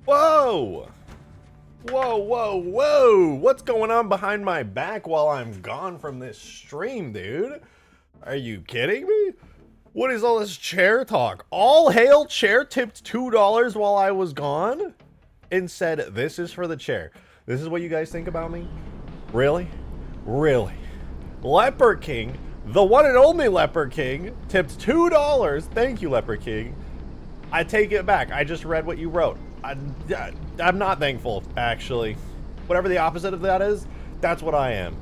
Whoa! Whoa, whoa, whoa! What's going on behind my back while I'm gone from this stream, dude? Are you kidding me? What is all this chair talk? All hail chair tipped $2 while I was gone? And said, this is for the chair. This is what you guys think about me? Really? Really? Leper King, the one and only Leper King, tipped $2. Thank you, Leper King. I take it back. I just read what you wrote. I'm not thankful, actually. Whatever the opposite of that is, that's what I am.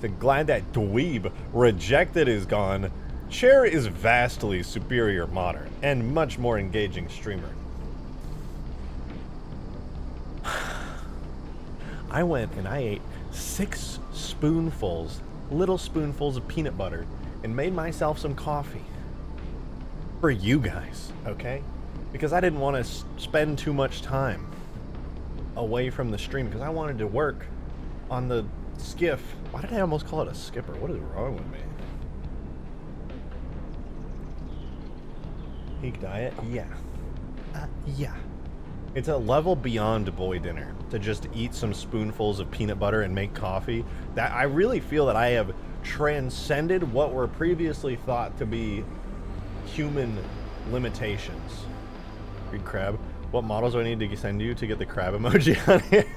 So glad that dweeb rejected is gone. Chair is vastly superior modern and much more engaging streamer. I went and I ate 6 spoonfuls, little spoonfuls of peanut butter and made myself some coffee. For you guys, okay? Because I didn't want to spend too much time away from the stream because I wanted to work on the skiff. Why did I almost call it a skipper? What is wrong with me? Peak diet? Yeah. Yeah. It's a level beyond boy dinner to just eat some spoonfuls of peanut butter and make coffee. That I really feel that I have transcended what were previously thought to be human limitations. Read crab. What models do I need to send you to get the crab emoji on here?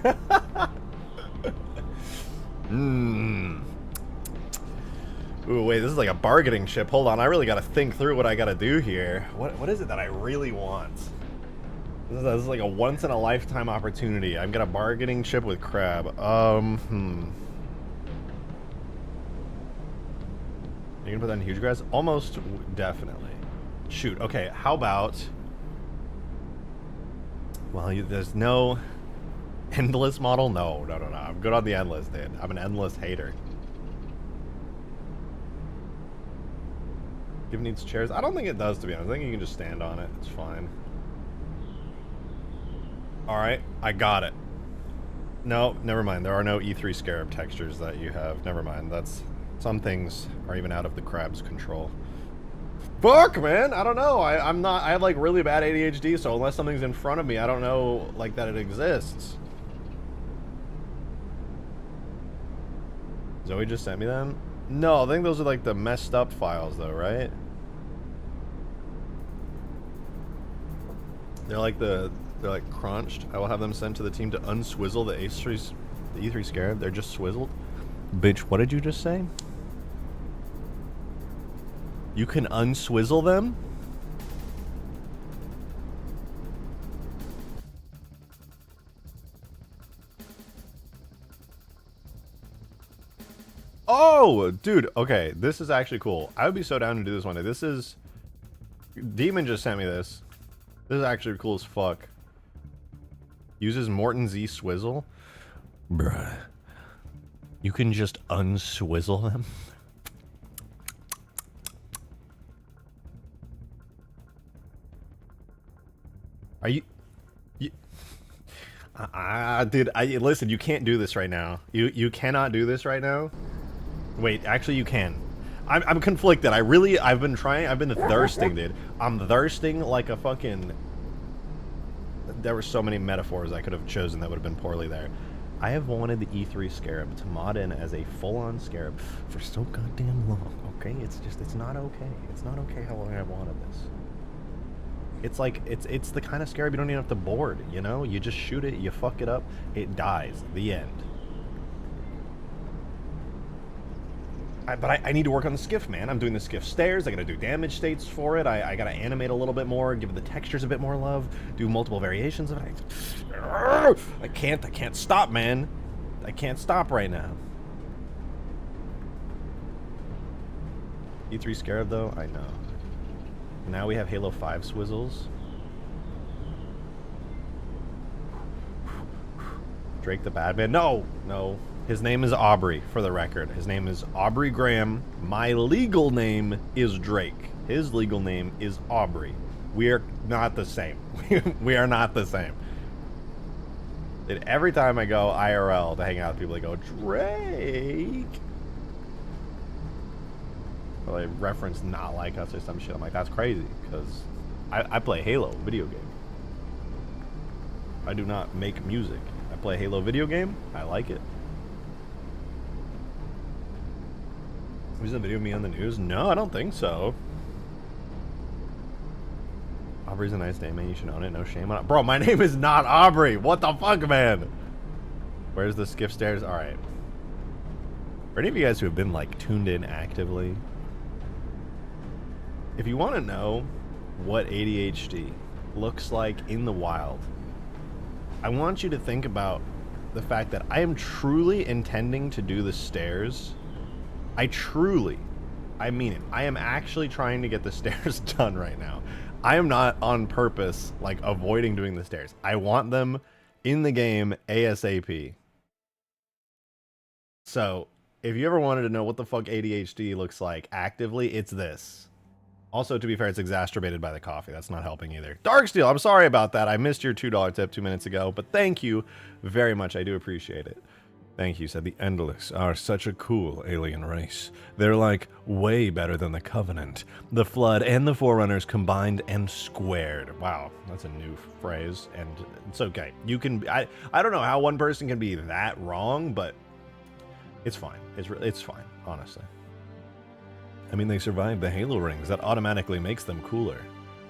Ooh, wait, this is like a bargaining chip. Hold on, I really gotta think through what I gotta do here. What is it that I really want? This is like a once-in-a-lifetime opportunity. I've got a bargaining chip with crab. You gonna put that in huge grass? Almost definitely. Shoot, okay, how about... Well, there's no endless model? No. I'm good on the endless, dude. I'm an endless hater. Give needs chairs? I don't think it does, to be honest. I think you can just stand on it. It's fine. Alright, I got it. No, never mind. There are no E3 Scarab textures that you have. Never mind. That's... Some things are even out of the crab's control. Fuck, man! I don't know. I have, like, really bad ADHD, so unless something's in front of me, I don't know, like, that it exists. Zoe just sent me them? No, I think those are, like, the messed up files, though, right? They're like crunched. I will have them sent to the team to unswizzle the E3 Scarab. They're just swizzled. Bitch, what did you just say? You can unswizzle them? Oh, dude. Okay, this is actually cool. I would be so down to do this one day. This is... Demon just sent me this. This is actually cool as fuck. Uses Morton Z Swizzle. Bruh. You can just unswizzle them? Are you... dude, listen, you can't do this right now. You cannot do this right now. Wait, actually you can. I'm conflicted. I've been thirsting, dude. I'm thirsting like a fucking... There were so many metaphors I could have chosen that would have been poorly there. I have wanted the E3 Scarab to mod in as a full-on Scarab for so goddamn long, okay? It's not okay. It's not okay how long I've wanted this. It's like, it's the kind of Scarab you don't even have to board, you know? You just shoot it, you fuck it up, it dies. The end. But I need to work on the skiff, man. I'm doing the skiff stairs. I gotta do damage states for it. I gotta animate a little bit more, give the textures a bit more love, do multiple variations of it. I can't stop, man. I can't stop right now. E3 Scarab, though? I know. Now we have Halo 5 swizzles. Drake the bad man? No! No. His name is Aubrey, for the record. His name is Aubrey Graham. My legal name is Drake. His legal name is Aubrey. We are not the same. We are not the same. And every time I go IRL to hang out with people, they go, Drake! Or they reference Not Like Us or some shit. I'm like, that's crazy, because I play Halo, video game. I do not make music. I play a Halo video game. I like it. Was the video of me on the news? No, I don't think so. Aubrey's a nice name, man. You should own it. No shame on it. Bro, my name is not Aubrey. What the fuck, man? Where's the skiff stairs? All right. For any of you guys who have been, like, tuned in actively, if you want to know what ADHD looks like in the wild, I want you to think about the fact that I am truly intending to do the stairs. I mean it. I am actually trying to get the stairs done right now. I am not on purpose, like, avoiding doing the stairs. I want them in the game ASAP. So, if you ever wanted to know what the fuck ADHD looks like actively, it's this. Also, to be fair, it's exacerbated by the coffee. That's not helping either. Darksteel, I'm sorry about that. I missed your $2 tip 2 minutes ago, but thank you very much. I do appreciate it. Thank you, said the Endless are such a cool alien race. They're like way better than the Covenant, the Flood, and the Forerunners combined and squared. Wow, that's a new phrase, and it's okay. You can, I don't know how one person can be that wrong, but it's fine. It's fine, honestly. I mean, they survived the Halo rings. That automatically makes them cooler.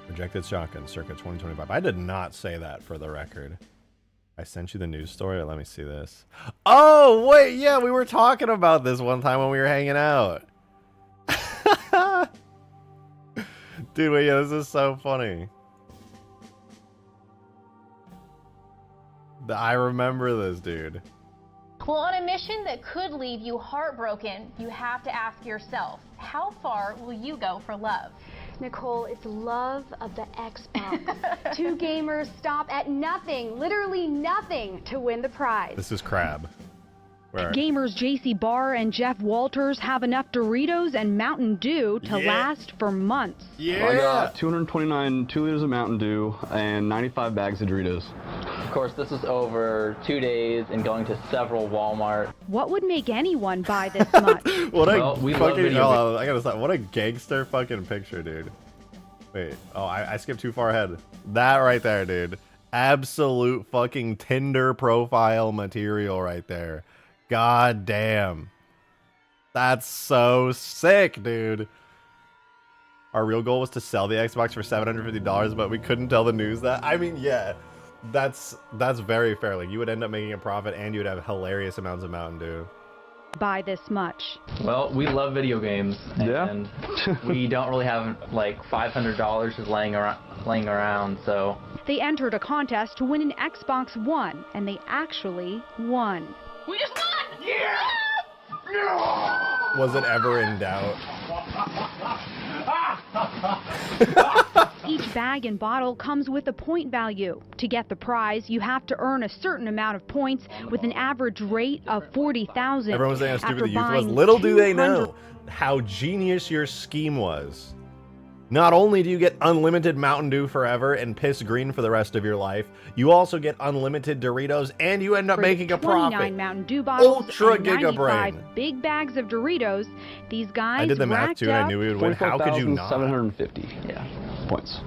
Rejected shotgun, circa 2025. I did not say that, for the record. I sent you the news story. Let me see this. Oh, wait. Yeah, we were talking about this one time when we were hanging out. Dude, wait, yeah, this is so funny. I remember this, dude.
Well, on a mission that could leave you heartbroken, you have to ask yourself, how far will you go for love?
Nicole, it's love of the Xbox. Two gamers stop at nothing, literally nothing, to win the prize.
This is Crab.
Gamers JC Barr and Jeff Walters have enough Doritos and Mountain Dew to last for months.
Yeah.
I got 229 2 liters of Mountain Dew and 95 bags of Doritos.
Of course, this is over 2 days and going to several Walmart.
What would make anyone buy this much?
What a fucking, I gotta stop. What a gangster fucking picture, dude. Wait, oh, I skipped too far ahead. That right there, dude. Absolute fucking Tinder profile material right there. God damn. That's so sick, dude. Our real goal was to sell the Xbox for $750, but we couldn't tell the news that. I mean, yeah, that's very fair. Like, you would end up making a profit and you would have hilarious amounts of Mountain Dew.
Buy this much.
Well, we love video games, and we don't really have like $500 just laying around, so.
They entered a contest to win an Xbox One, and they actually won.
We just won!
Yeah!
Was it ever in doubt?
Each bag and bottle comes with a point value. To get the prize, you have to earn a certain amount of points with an average rate of 40,000.
Everyone was saying how stupid the youth was. Little do they know how genius your scheme was. Not only do you get unlimited Mountain Dew forever and piss green for the rest of your life, you also get unlimited Doritos and you end up making a profit.
29 Mountain Dew bottles
Ultra
and
Giga
95
Brain.
big bags of Doritos. These guys
I did the math too and I knew we would win. How could you not?
750 points.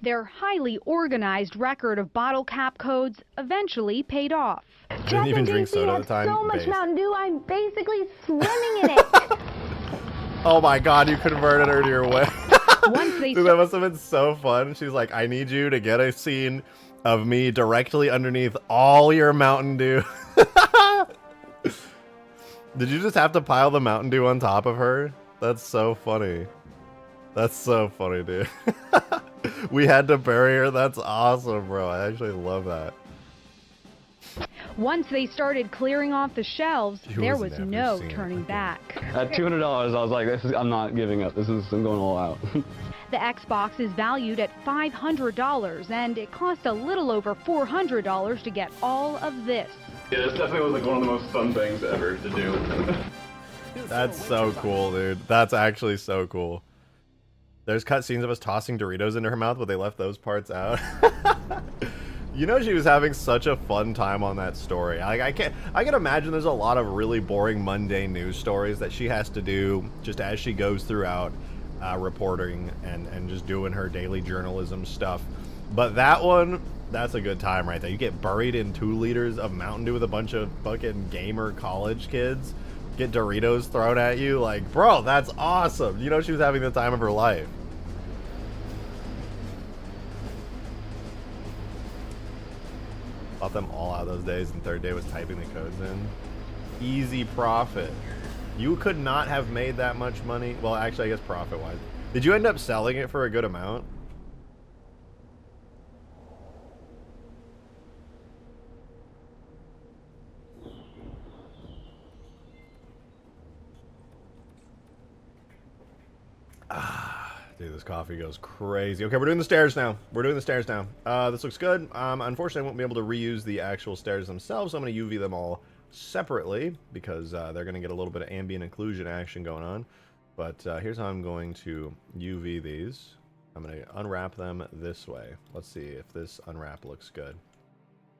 Their highly organized record of bottle cap codes eventually paid off.
Didn't even drink soda at the time.
So much Mountain Dew, I'm basically swimming in it.
Oh my god, you converted her to your way. Dude, that must have been so fun. She's like, I need you to get a scene of me directly underneath all your Mountain Dew. Did you just have to pile the Mountain Dew on top of her? That's so funny. That's so funny, dude. We had to bury her. That's awesome, bro. I actually love that.
Once they started clearing off the shelves, there was no turning back.
At $200, I was like, I'm not giving up. I'm going all out.
The Xbox is valued at $500, and it cost a little over $400 to get all of this.
Yeah, this definitely was like one of the most fun things ever to do.
That's so cool, dude. That's actually so cool. There's cutscenes of us tossing Doritos into her mouth, but they left those parts out. You know, she was having such a fun time on that story. Like, I can imagine there's a lot of really boring, mundane news stories that she has to do just as she goes throughout reporting and just doing her daily journalism stuff. But that one, That's a good time right there. You get buried in 2 liters of Mountain Dew with a bunch of fucking gamer college kids. Get Doritos thrown at you. Like, bro, that's awesome. You know she was having the time of her life. Bought them all out those days, and third day was typing the codes in. Easy profit. You could not have made that much money. Well, actually, I guess profit-wise. Did you end up selling it for a good amount? Dude, this coffee goes crazy. Okay, we're doing the stairs now. This looks good. Unfortunately, I won't be able to reuse the actual stairs themselves, so I'm going to UV them all separately because they're going to get a little bit of ambient occlusion action going on. But here's how I'm going to UV these. I'm going to unwrap them this way. Let's see if this unwrap looks good.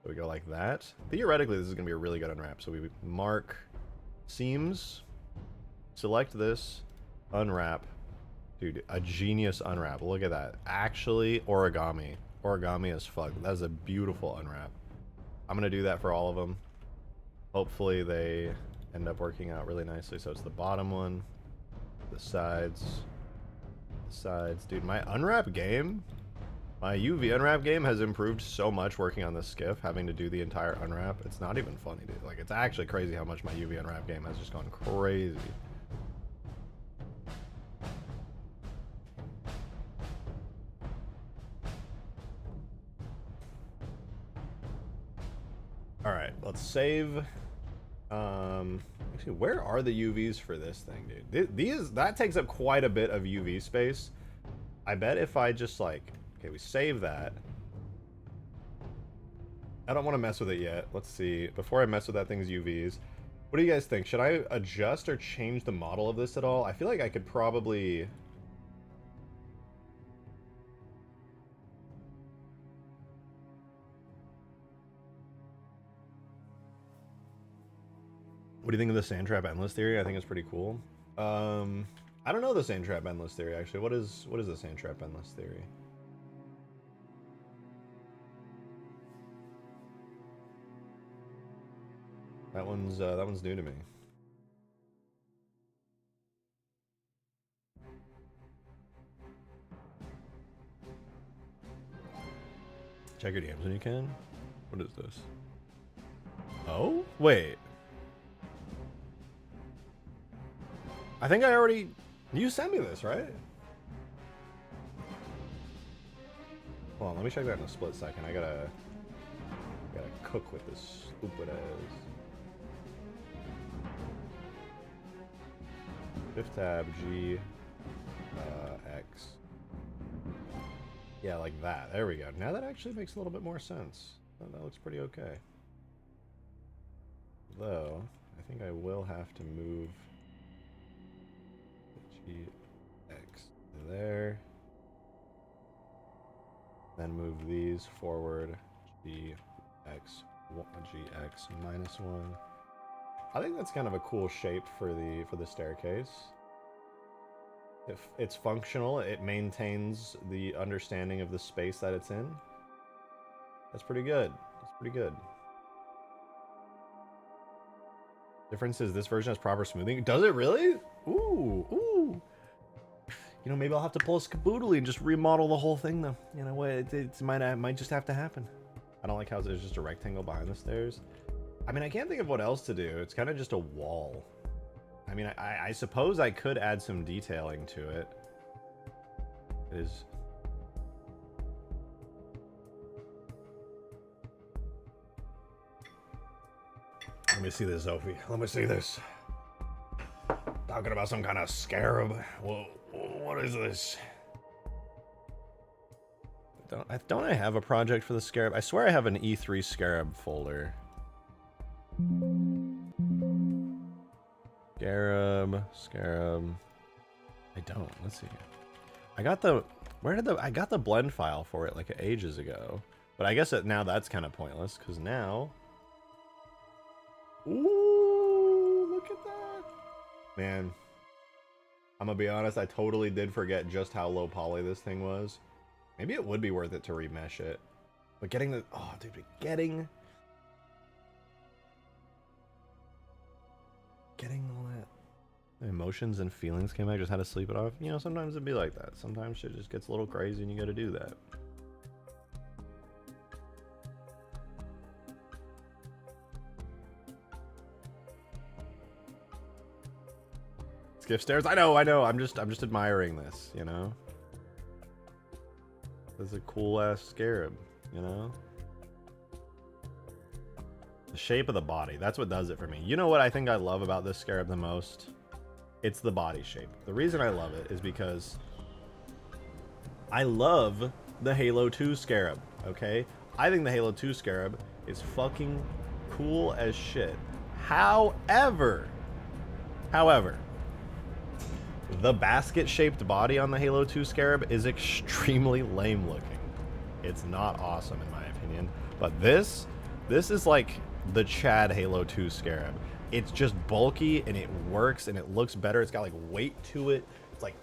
So we go like that. Theoretically, this is going to be a really good unwrap. So we mark seams, select this, unwrap. Dude, a genius unwrap. Look at that. Actually, origami. Origami as fuck. That is a beautiful unwrap. I'm going to do that for all of them. Hopefully they end up working out really nicely. So it's the bottom one, the sides. Dude, my unwrap game, my UV unwrap game has improved so much working on this skiff, having to do the entire unwrap. It's not even funny, dude. Like, it's actually crazy how much my UV unwrap game has just gone crazy. Alright, let's save. Actually, where are the UVs for this thing, dude? That takes up quite a bit of UV space. I bet if I just like... Okay, we save that. I don't want to mess with it yet. Let's see. Before I mess with that thing's UVs, what do you guys think? Should I adjust or change the model of this at all? I feel like I could probably... What do you think of the sand trap endless theory? I think it's pretty cool. I don't know the sand trap endless theory actually. What is the sand trap endless theory? That one's new to me. Check your DMs when you can. What is this? Oh, wait. I think I already... You sent me this, right? Hold on, let me check that in a split second. I gotta cook with this stupid ass. Shift tab G X. Yeah, like that. There we go. Now that actually makes a little bit more sense. That looks pretty okay. Though, I think I will have to move GX there. Then move these forward. GX minus 1. I think that's kind of a cool shape for the staircase. If it's functional, it maintains the understanding of the space that it's in. That's pretty good. That's pretty good. Difference is this version has proper smoothing. Does it really? Ooh, ooh. You know, maybe I'll have to pull a Skaboodly and just remodel the whole thing, though. You know, it might just have to happen. I don't like how there's just a rectangle behind the stairs. I mean, I can't think of what else to do. It's kind of just a wall. I mean, I suppose I could add some detailing to it. It is... Let me see this, Sophie. Let me see this. Talking about some kind of scarab. Whoa, what is this? Don't I have a project for the scarab? I swear I have an E3 scarab folder. Scarab. I don't. Let's see. I got the blend file for it like ages ago. But I guess now that's kind of pointless because now. Ooh, look at that. Man, I'm gonna be honest, I totally did forget just how low poly this thing was. Maybe it would be worth it to remesh it. But getting the, oh dude, getting all that emotions and feelings came back, just had to sleep it off. You know, sometimes it'd be like that. Sometimes shit just gets a little crazy and you gotta do that. Skiff stairs. I know. I'm just admiring this, you know. This is a cool ass Scarab, you know. The shape of the body, that's what does it for me. You know what I think I love about this Scarab the most? It's the body shape. The reason I love it is because I love the Halo 2 Scarab, okay? I think the Halo 2 Scarab is fucking cool as shit. However, the basket-shaped body on the Halo 2 Scarab is extremely lame looking. It's not awesome in my opinion. But this is like the Chad Halo 2 Scarab. It's just bulky and it works and it looks better. It's got like weight to it. It's like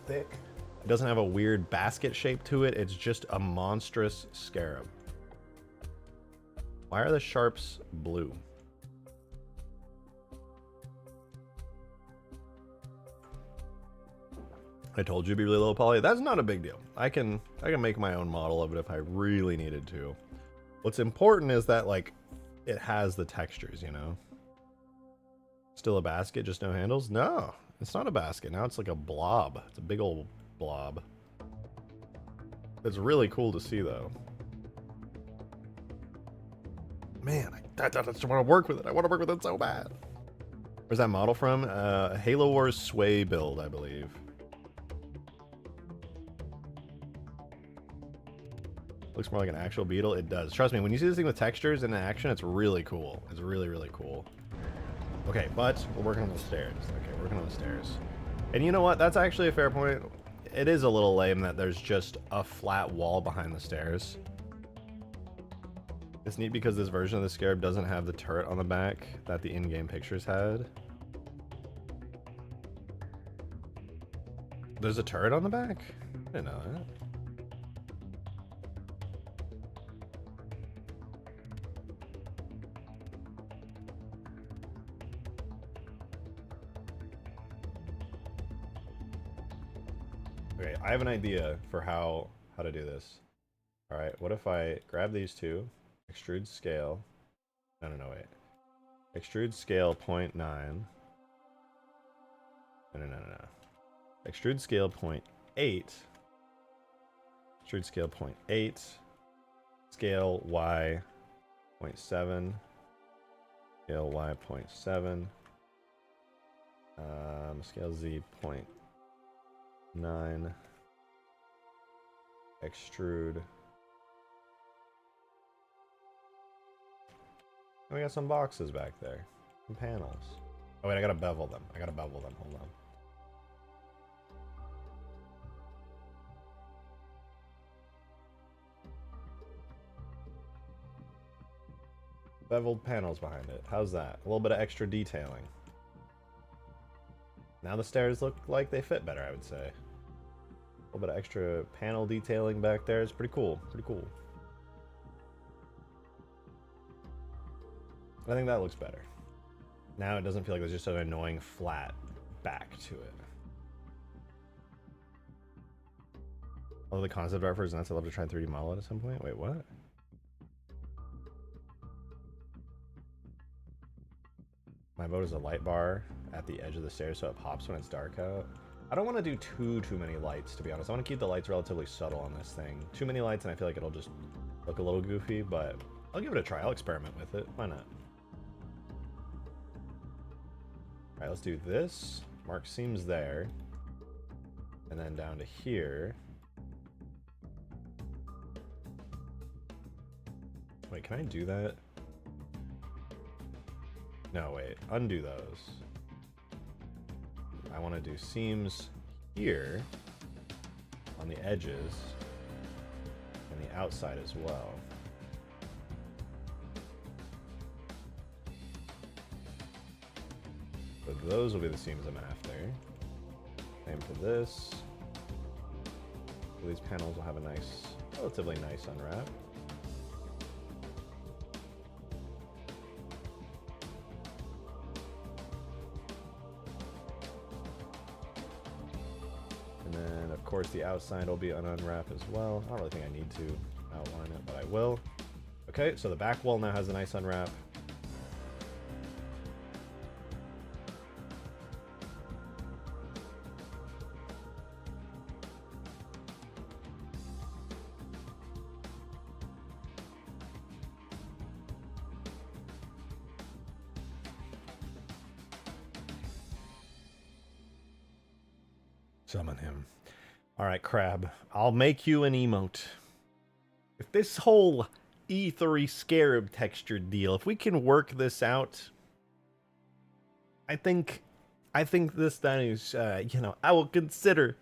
thick. It doesn't have a weird basket shape to it. It's just a monstrous Scarab. Why are the sharps blue? I told you it'd be really low poly. That's not a big deal. I can make my own model of it if I really needed to. What's important is that like it has the textures, you know. Still a basket, just no handles? No, it's not a basket. Now it's like a blob. It's a big old blob. It's really cool to see though. Man, I just want to work with it. I want to work with it so bad. Where's that model from? Halo Wars Sway build, I believe. Looks more like an actual beetle. It does. Trust me, when you see this thing with textures in action, it's really cool. It's really, really cool. Okay, but we're working on the stairs. Okay, we're working on the stairs. And you know what? That's actually a fair point. It is a little lame that there's just a flat wall behind the stairs. It's neat because this version of the Scarab doesn't have the turret on the back that the in-game pictures had. There's a turret on the back? I didn't know that. Okay, I have an idea for how to do this. All right, what if I grab these two, extrude scale, no, wait. Extrude scale 0.9. No. Extrude scale 0.8. Extrude scale 0.8. Scale Y 0.7. Scale Y 0.7. Scale Z 0.9. Extrude. And we got some boxes back there. Some panels. Oh wait, I gotta bevel them. Hold on. Beveled panels behind it. How's that? A little bit of extra detailing. Now the stairs look like they fit better, I would say. A little bit of extra panel detailing back there. It's pretty cool. I think that looks better. Now it doesn't feel like there's just an annoying flat back to it. Although the concept art for is nuts, I'd love to try 3D model it at some point. Wait, what? My vote is a light bar at the edge of the stairs so it pops when it's dark out. I don't want to do too many lights, to be honest. I want to keep the lights relatively subtle on this thing. Too many lights and I feel like it'll just look a little goofy, but I'll give it a try. I'll experiment with it. Why not? Alright, let's do this. Mark seams there. And then down to here. Wait, can I do that? No, wait. Undo those. I want to do seams here on the edges and the outside as well. So those will be the seams I'm after. Same for this. So these panels will have a nice, relatively nice unwrap. course, the outside will be an unwrap as well. I don't really think I need to outline it, but I will. Okay, so the back wall now has a nice unwrap. Summon him. Alright, Crab. I'll make you an emote. If this whole ethery Scarab texture deal, if we can work this out, I think this then is, you know, I will consider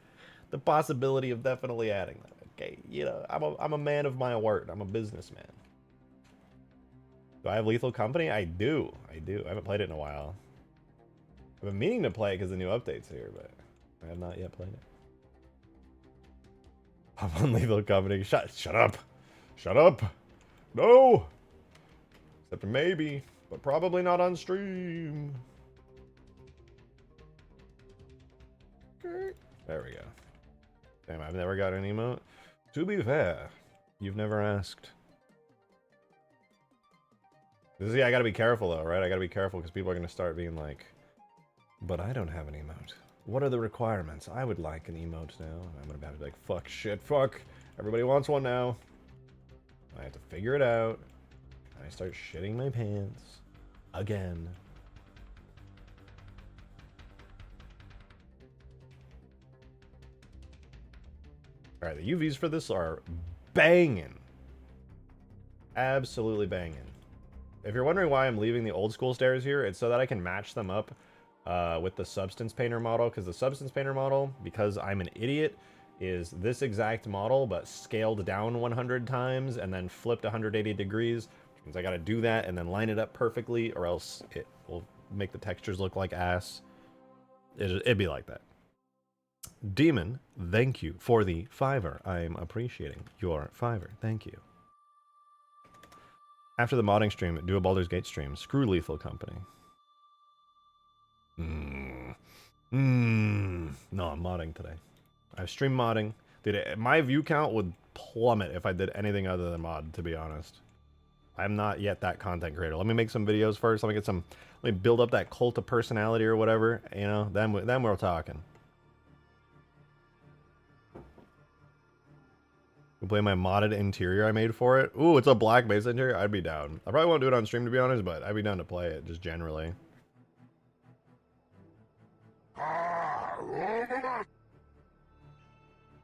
the possibility of definitely adding that. Okay, you know, I'm a man of my word. I'm a businessman. Do I have Lethal Company? I do. I haven't played it in a while. I've been meaning to play it because the new update's here, but I have not yet played it. I'm on Lethal Company. Shut up. Shut up. No. Except maybe, but probably not on stream. There we go. Damn, I've never got an emote. To be fair, you've never asked. See, I gotta be careful though, right? I gotta be careful because people are gonna start being like, but I don't have an emote. What are the requirements? I would like an emote now. I'm gonna have to be like, fuck, shit, fuck. Everybody wants one now. I have to figure it out. And I start shitting my pants. Again. Alright, the UVs for this are banging. Absolutely banging. If you're wondering why I'm leaving the old school stairs here, it's so that I can match them up with the Substance Painter model, because the Substance Painter model, because I'm an idiot, is this exact model, but scaled down 100 times and then flipped 180 degrees, which means I gotta do that and then line it up perfectly, or else it will make the textures look like ass. It'd be like that. Demon, thank you for the $5. I'm appreciating your $5. Thank you. After the modding stream, do a Baldur's Gate stream. Screw Lethal Company. No, I'm modding today. I stream modding. Dude, my view count would plummet if I did anything other than mod, to be honest. I'm not yet that content creator. Let me make some videos first. Let me build up that cult of personality or whatever. You know, then we're talking. You play my modded interior I made for it. Ooh, it's a black base interior. I'd be down. I probably won't do it on stream, to be honest, but I'd be down to play it, just generally.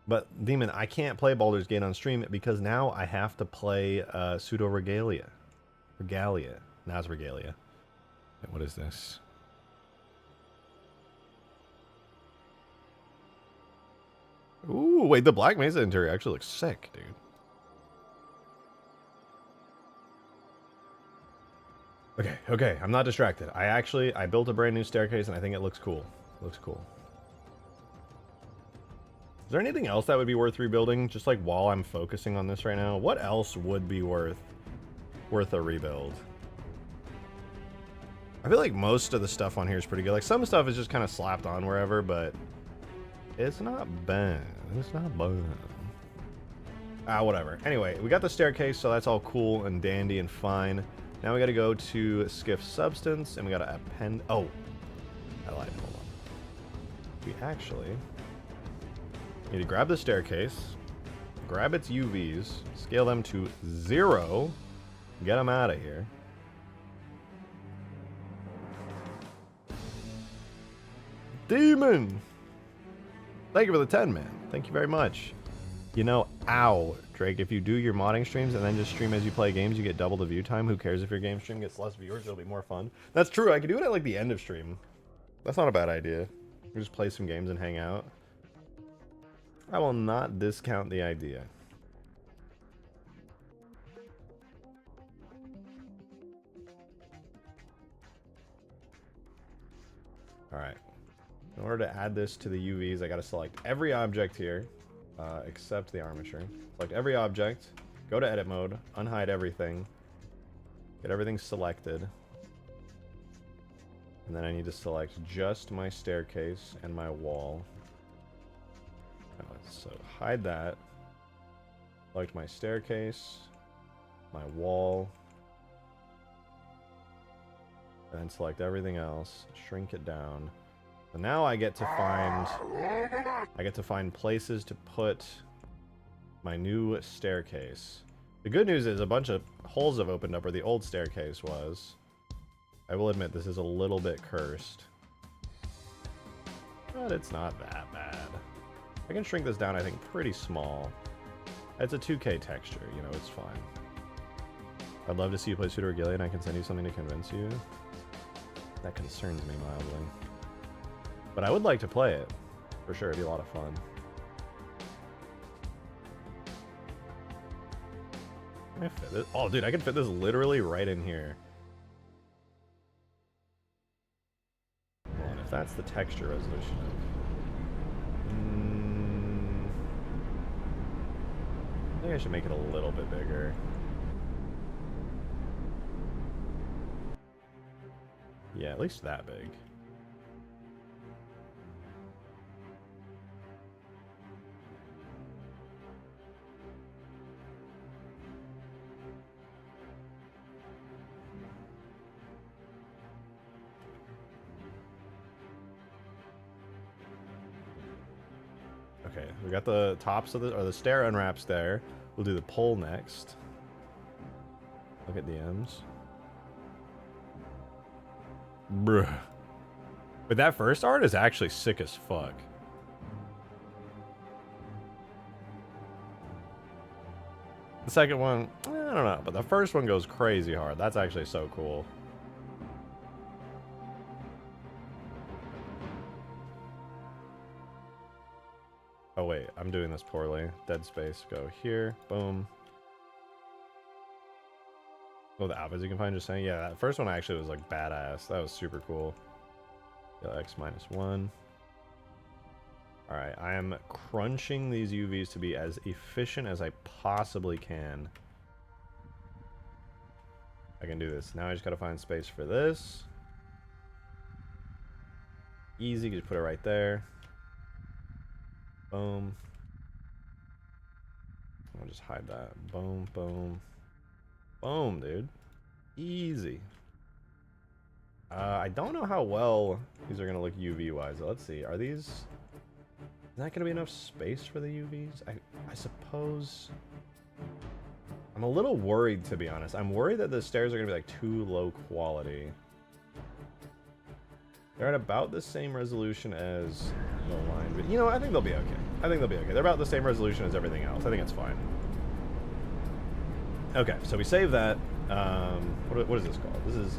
But, Demon, I can't play Baldur's Gate on stream because now I have to play Pseudo Regalia. Regalia. Now it's Regalia. Wait, what is this? Ooh, wait, the Black Mesa interior actually looks sick, dude. Okay, I'm not distracted. I built a brand new staircase and I think it looks cool. It looks cool. Is there anything else that would be worth rebuilding? Just like while I'm focusing on this right now? What else would be worth a rebuild? I feel like most of the stuff on here is pretty good. Like some stuff is just kind of slapped on wherever, but it's not bad. It's not bad. Whatever. Anyway, we got the staircase, so that's all cool and dandy and fine. Now we gotta go to Skiff Substance, and we gotta append... Oh! I lied. Hold on. We actually need to grab the staircase, grab its UVs, scale them to 0, get them out of here. Demon! Thank you for the 10, man. Thank you very much. You know, ow, Drake, if you do your modding streams and then just stream as you play games, you get double the view time. Who cares if your game stream gets less viewers? It'll be more fun. That's true. I could do it at, like, the end of stream. That's not a bad idea. We just play some games and hang out. I will not discount the idea. Alright. In order to add this to the UVs, I gotta select every object here, except the armature. Select every object, go to edit mode, unhide everything, get everything selected, and then I need to select just my staircase and my wall. So hide that. Select my staircase, my wall, and then select everything else, shrink it down. So now I get to find places to put my new staircase. The good news is a bunch of holes have opened up where the old staircase was. I will admit this is a little bit cursed, but it's not that bad. I can shrink this down, I think, pretty small. It's a 2K texture, you know, it's fine. I'd love to see you play Pseudo Regalia, and I can send you something to convince you. That concerns me mildly. But I would like to play it. For sure, it'd be a lot of fun. Can I fit this? Oh, dude, I can fit this literally right in here. Hold on, if that's the texture resolution. I think I should make it a little bit bigger. Yeah, at least that big. Okay, we got the tops of the stair unwraps there. We'll do the pole next. Look at the M's. Bruh. But that first art is actually sick as fuck. The second one, I don't know, but the first one goes crazy hard. That's actually so cool. Oh wait, I'm doing this poorly. Dead space, go here, boom. Oh, the outfits you can find, just saying. Yeah, that first one actually was like badass. That was super cool. X -1. Alright, I am crunching these UVs to be as efficient as I possibly can. I can do this. Now I just gotta find space for this. Easy, just put it right there. Boom. I'll just hide that. Boom, boom. Boom, dude. Easy. I don't know how well these are gonna look UV-wise. Let's see. Are these... Is that gonna be enough space for the UVs? I suppose... I'm a little worried, to be honest. I'm worried that the stairs are gonna be like too low quality. They're at about the same resolution as the line, but you know, I think they'll be okay. I think they'll be okay. They're about the same resolution as everything else. I think it's fine. Okay, so we save that. What is this called? This is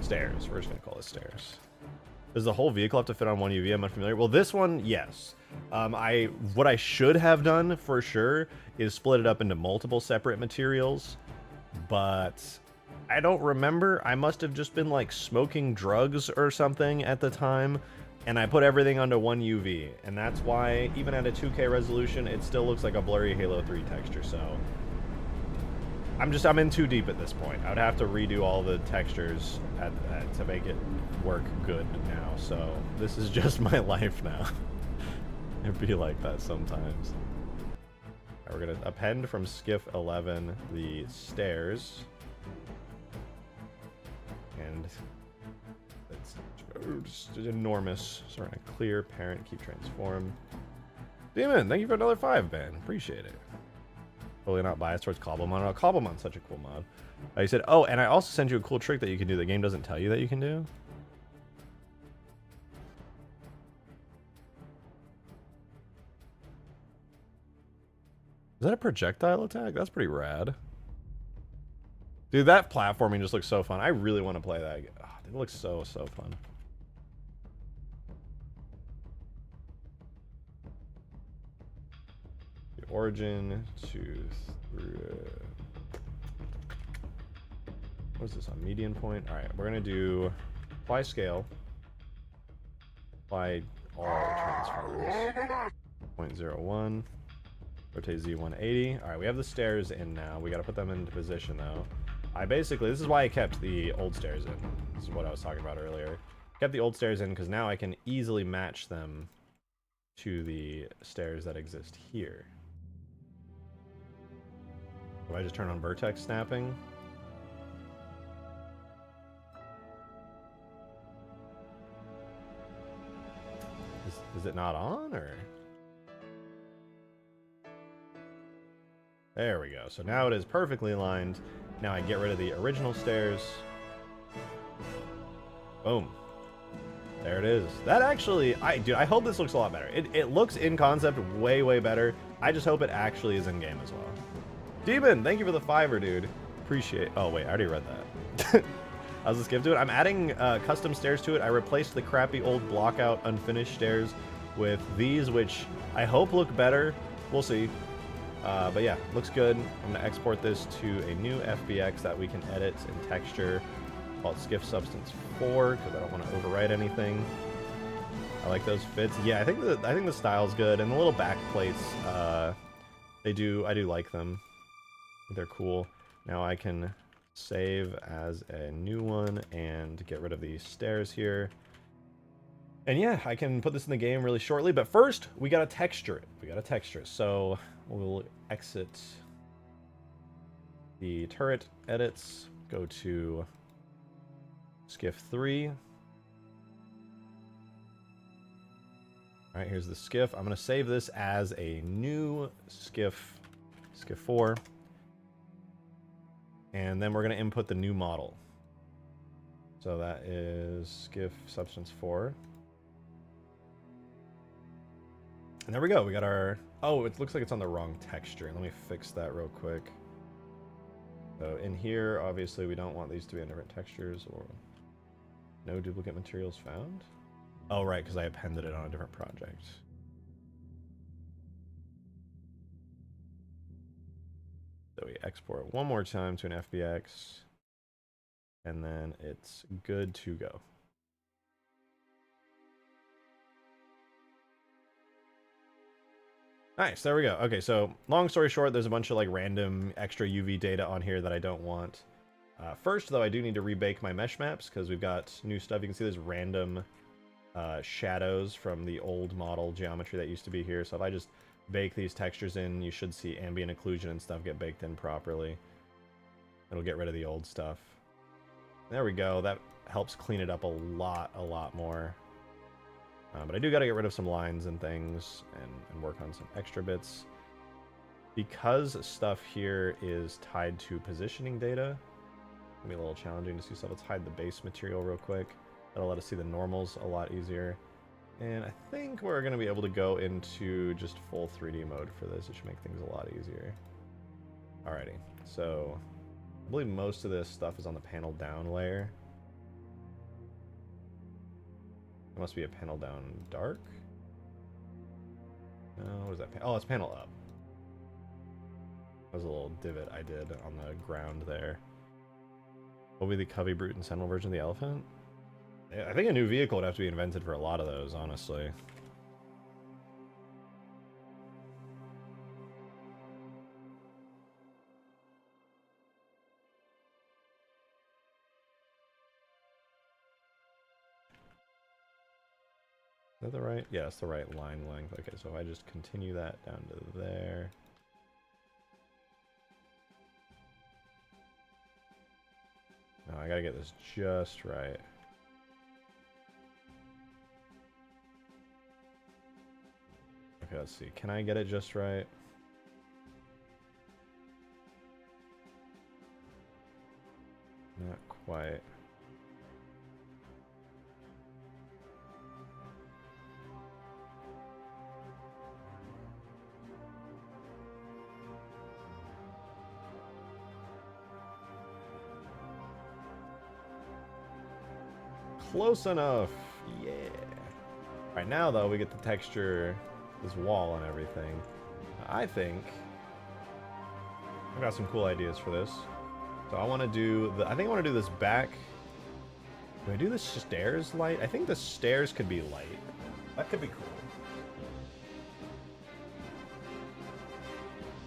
stairs. We're just gonna call this stairs. Does the whole vehicle have to fit on one UV? I'm unfamiliar. Well, this one, yes. What I should have done for sure is split it up into multiple separate materials, but I don't remember. I must have just been like smoking drugs or something at the time, and I put everything onto one UV, and that's why even at a 2K resolution, it still looks like a blurry Halo 3 texture. So I'm in too deep at this point. I would have to redo all the textures to make it work good now. So this is just my life now. It'd be like that sometimes. All right, we're gonna append from Skiff 11 the stairs. And it's just enormous. Sorry, clear, parent, keep transform. Demon, thank you for another 5, man. Appreciate it. Totally not biased towards Cobblemon. Oh, Cobblemon's such a cool mod. He said, oh, and I also sent you a cool trick that you can do the game doesn't tell you that you can do. Is that a projectile attack? That's pretty rad. Dude, that platforming just looks so fun. I really want to play that. Oh, it looks so fun. The origin to through. What is this on median point? All right, we're gonna do apply scale. Apply all transforms. 0.01. Rotate Z 180. All right, we have the stairs in now. We got to put them into position though. This is why I kept the old stairs in. This is what I was talking about earlier. Kept the old stairs in because now I can easily match them to the stairs that exist here. If I just turn on vertex snapping, is it not on, or? There we go. So now it is perfectly aligned. Now I get rid of the original stairs. Boom. There it is. That actually, dude, I hope this looks a lot better. It looks in concept way, way better. I just hope it actually is in game as well. Demon, thank you for the $5, dude. Appreciate. Oh wait, I already read that. How's the skiff do it? I'm adding custom stairs to it. I replaced the crappy old block out unfinished stairs with these, which I hope look better. We'll see. But yeah, looks good. I'm gonna export this to a new FBX that we can edit and texture called Skiff Substance 4 because I don't want to overwrite anything. I like those fits. Yeah, I think the style's good, and the little back plates, I do like them. They're cool. Now I can save as a new one and get rid of these stairs here. And yeah, I can put this in the game really shortly, but first we gotta texture it. So we'll exit the turret edits, go to Skiff 3. All right, here's the skiff. I'm gonna save this as a new skiff, Skiff 4. And then we're gonna input the new model. So that is Skiff Substance 4. And there we go, we got our, oh, it looks like it's on the wrong texture. Let me fix that real quick. So in here, obviously we don't want these to be on different textures, or no duplicate materials found. Oh, right, because I appended it on a different project. So we export one more time to an FBX, and then it's good to go. Nice, there we go. Okay, so long story short, there's a bunch of like random extra UV data on here that I don't want. First, though, I do need to rebake my mesh maps because we've got new stuff. You can see there's random shadows from the old model geometry that used to be here. So if I just bake these textures in, you should see ambient occlusion and stuff get baked in properly. It'll get rid of the old stuff. There we go. That helps clean it up a lot more. But I do got to get rid of some lines and things and work on some extra bits. Because stuff here is tied to positioning data, it's gonna be a little challenging to see stuff. Let's hide the base material real quick. That'll let us see the normals a lot easier. And I think we're going to be able to go into just full 3D mode for this. It should make things a lot easier. Alrighty, so I believe most of this stuff is on the panel down layer. It must be a panel down dark. No, what is that? Oh, it's panel up. That was a little divot I did on the ground there. What will be the Covey Brute and Sentinel version of the elephant? I think a new vehicle would have to be invented for a lot of those, honestly. Is that the right? Yeah, it's the right line length. Okay, so if I just continue that down to there. No, I gotta get this just right. Okay, let's see. Can I get it just right? Not quite. Close enough. Yeah. All right, now though we get the texture, this wall and everything. I think I've got some cool ideas for this. So I want to do the, I think I want to do this back. Do I do the stairs light? I think the stairs could be light. That could be cool.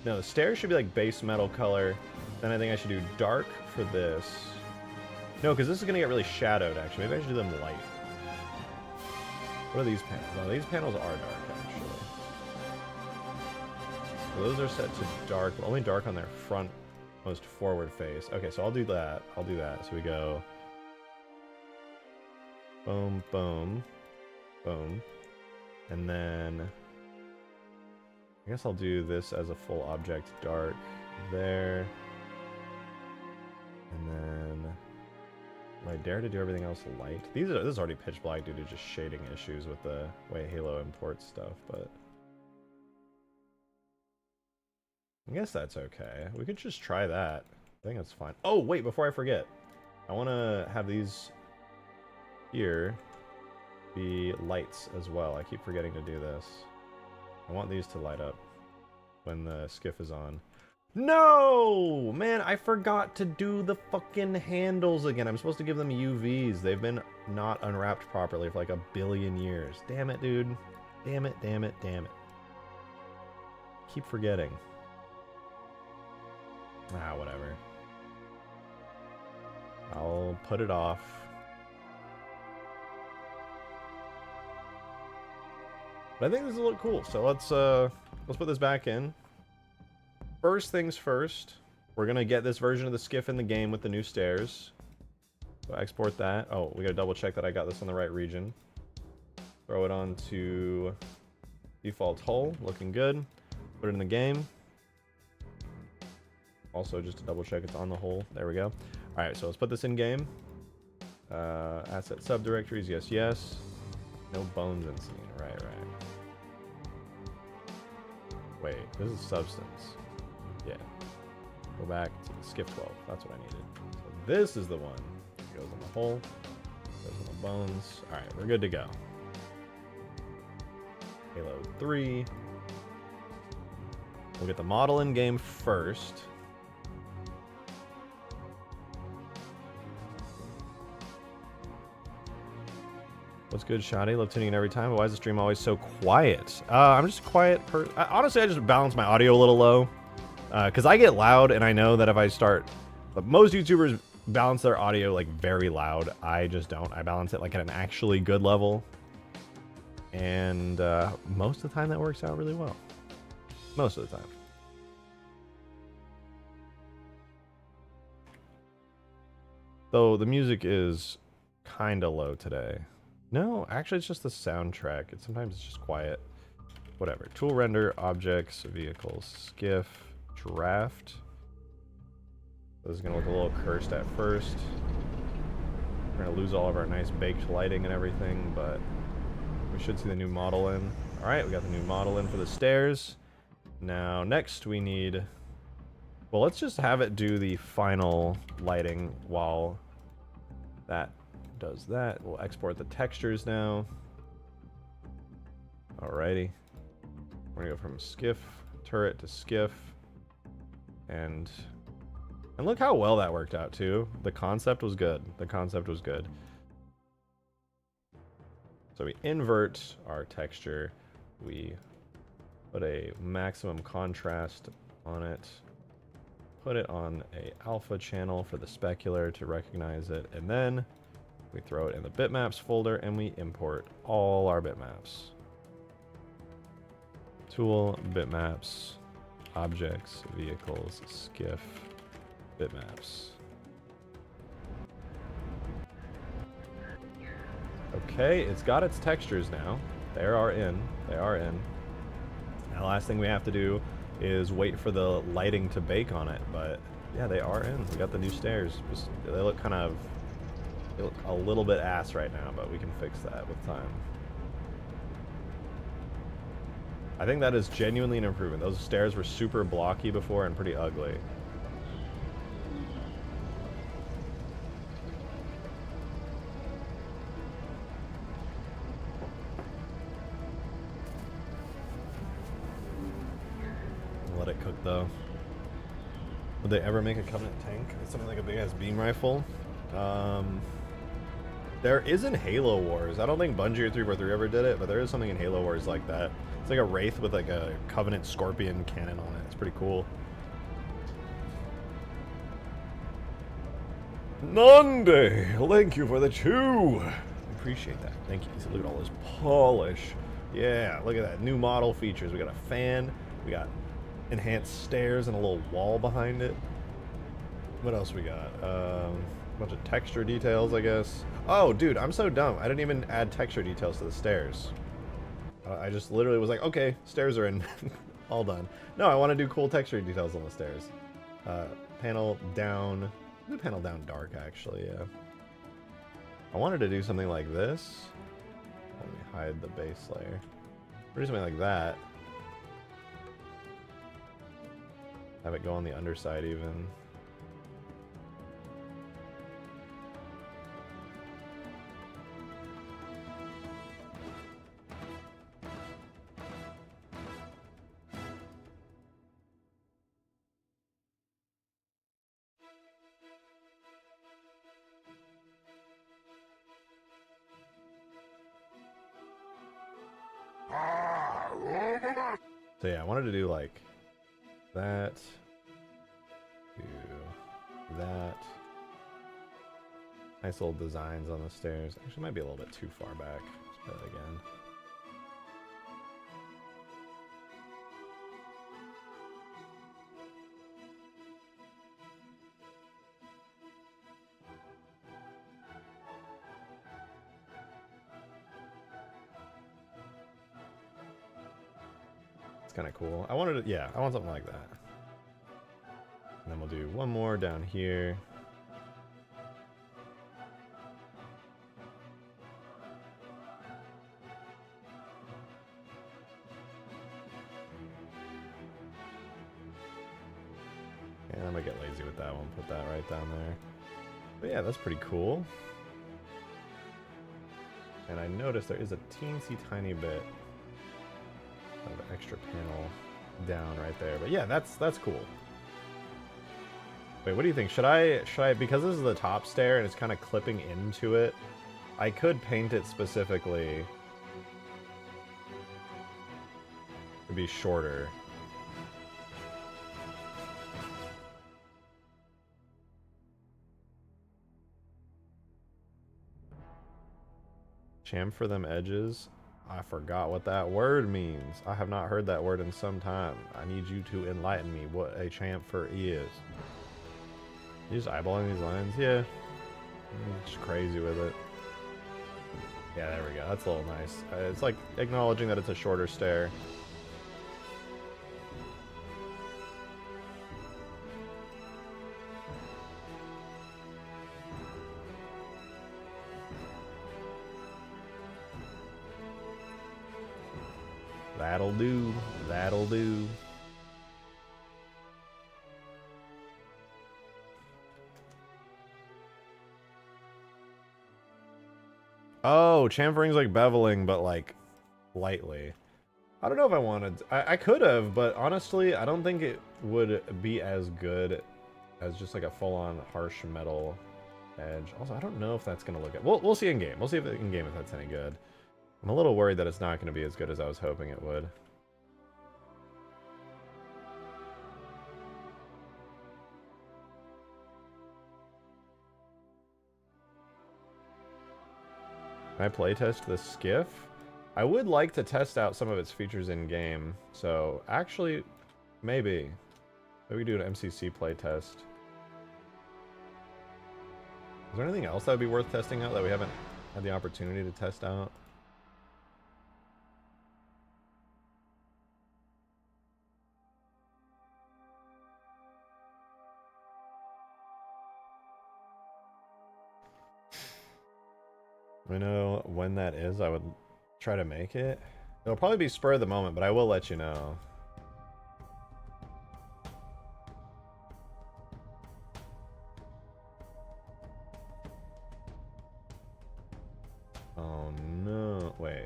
No, the stairs should be like base metal color. Then I think I should do dark for this. No, because this is going to get really shadowed, actually. Maybe I should do them light. What are these panels? No, these panels are dark, actually. actually. So those are set to dark, but only dark on their front, most forward face. Okay, so I'll do that. I'll do that. So we go boom, boom, boom. And then I guess I'll do this as a full object dark there. And then will I dare to do everything else light? This is already pitch black due to just shading issues with the way Halo imports stuff, but I guess that's okay. We could just try that. I think that's fine. Oh, wait, before I forget, I want to have these here be lights as well. I keep forgetting to do this. I want these to light up when the skiff is on. No! Man, I forgot to do the fucking handles again. I'm supposed to give them UVs. They've been not unwrapped properly for like 1 billion years. Damn it, dude. Damn it, damn it, damn it. Keep forgetting. Ah, whatever. I'll put it off. But I think this will look cool. So let's put this back in. First things first, we're gonna get this version of the skiff in the game with the new stairs. So export that. Oh, we gotta double check that I got this on the right region. Throw it onto default hull, looking good. Put it in the game. Also, just to double check it's on the hull. There we go. All right, so let's put this in game. Asset subdirectories, yes, yes. No bones in scene. Right, right. Wait, this is substance. Yeah. Go back to the skiff 12. That's what I needed. So this is the one. Goes on the hull. Goes on the bones. All right, we're good to go. Halo 3. We'll get the model in game first. What's good, Shoddy? Love tuning in every time, but why is the stream always so quiet? I'm just a quiet person. Honestly, I just balance my audio a little low. Because I get loud, and I know that if I start... But most YouTubers balance their audio, like, very loud. I just don't. I balance it, like, at an actually good level. And most of the time, that works out really well. Most of the time. Though the music is kind of low today. No, actually it's just the soundtrack. Sometimes it's just quiet. Whatever. Tool render, objects, vehicles, skiff, draft. This is going to look a little cursed at first. We're going to lose all of our nice baked lighting and everything, but we should see the new model in. Alright, we got the new model in for the stairs. Now, next we need... Well, let's just have it do the final lighting while that does that. We'll export the textures now. Alrighty. We're gonna go from skiff, turret to skiff. And look how well that worked out too. The concept was good. The concept was good. So we invert our texture. We put a maximum contrast on it. Put it on a alpha channel for the specular to recognize it, and then we throw it in the bitmaps folder and we import all our bitmaps. Tool, bitmaps, objects, vehicles, skiff, bitmaps. Okay, it's got its textures now. They are in. They are in. Now, the last thing we have to do is wait for the lighting to bake on it, but yeah, they are in. We got the new stairs. They look kind of... They look a little bit ass right now, but we can fix that with time. I think that is genuinely an improvement. Those stairs were super blocky before and pretty ugly. Let it cook though. Would they ever make a Covenant tank? Something like a big ass beam rifle? There is in Halo Wars. I don't think Bungie or 343 ever did it, but there is something in Halo Wars like that. It's like a Wraith with like a Covenant Scorpion cannon on it. It's pretty cool. Nande, thank you for the 2. Appreciate that. Thank you. Look at all this polish. Yeah, look at that. New model features. We got a fan. We got enhanced stairs and a little wall behind it. What else we got? A bunch of texture details, I guess. Oh, dude, I'm so dumb. I didn't even add texture details to the stairs. I just literally was like, okay, stairs are in. All done. No, I want to do cool texture details on the stairs. Panel down. The panel down dark, actually, yeah. I wanted to do something like this. Let me hide the base layer. Or do something like that. Have it go on the underside even. So yeah, I wanted to do like that, do that. Nice little designs on the stairs. Actually, might be a little bit too far back. Let's try that again. Kind of cool. I wanted to, yeah, I want something like that. And then we'll do one more down here. And I'm gonna get lazy with that one, put that right down there. But yeah, that's pretty cool. And I noticed there is a teensy tiny bit of extra panel down right there, but yeah, that's cool. Wait, what do you think? Should I because this is the top stair and it's kind of clipping into it, I could paint it specifically to be shorter. Chamfer them edges. I forgot what that word means. I have not heard that word in some time. I need you to enlighten me what a chamfer is. You just eyeballing these lines? Yeah. I'm just crazy with it. Yeah, there we go. That's a little nice. It's like acknowledging that it's a shorter stair. That'll do. That'll do. Oh, chamfering's like beveling, but like lightly. I don't know if I wanted. I could have, but honestly, I don't think it would be as good as just like a full-on harsh metal edge. Also, I don't know if that's gonna look good. We'll see in game. We'll see if in game if that's any good. I'm a little worried that it's not going to be as good as I was hoping it would. Can I playtest the skiff? I would like to test out some of its features in game. So actually, maybe we do an MCC playtest. Is there anything else that would be worth testing out that we haven't had the opportunity to test out? I know when that is, I would try to make it. It'll probably be spur of the moment, but I will let you know. Oh no, wait.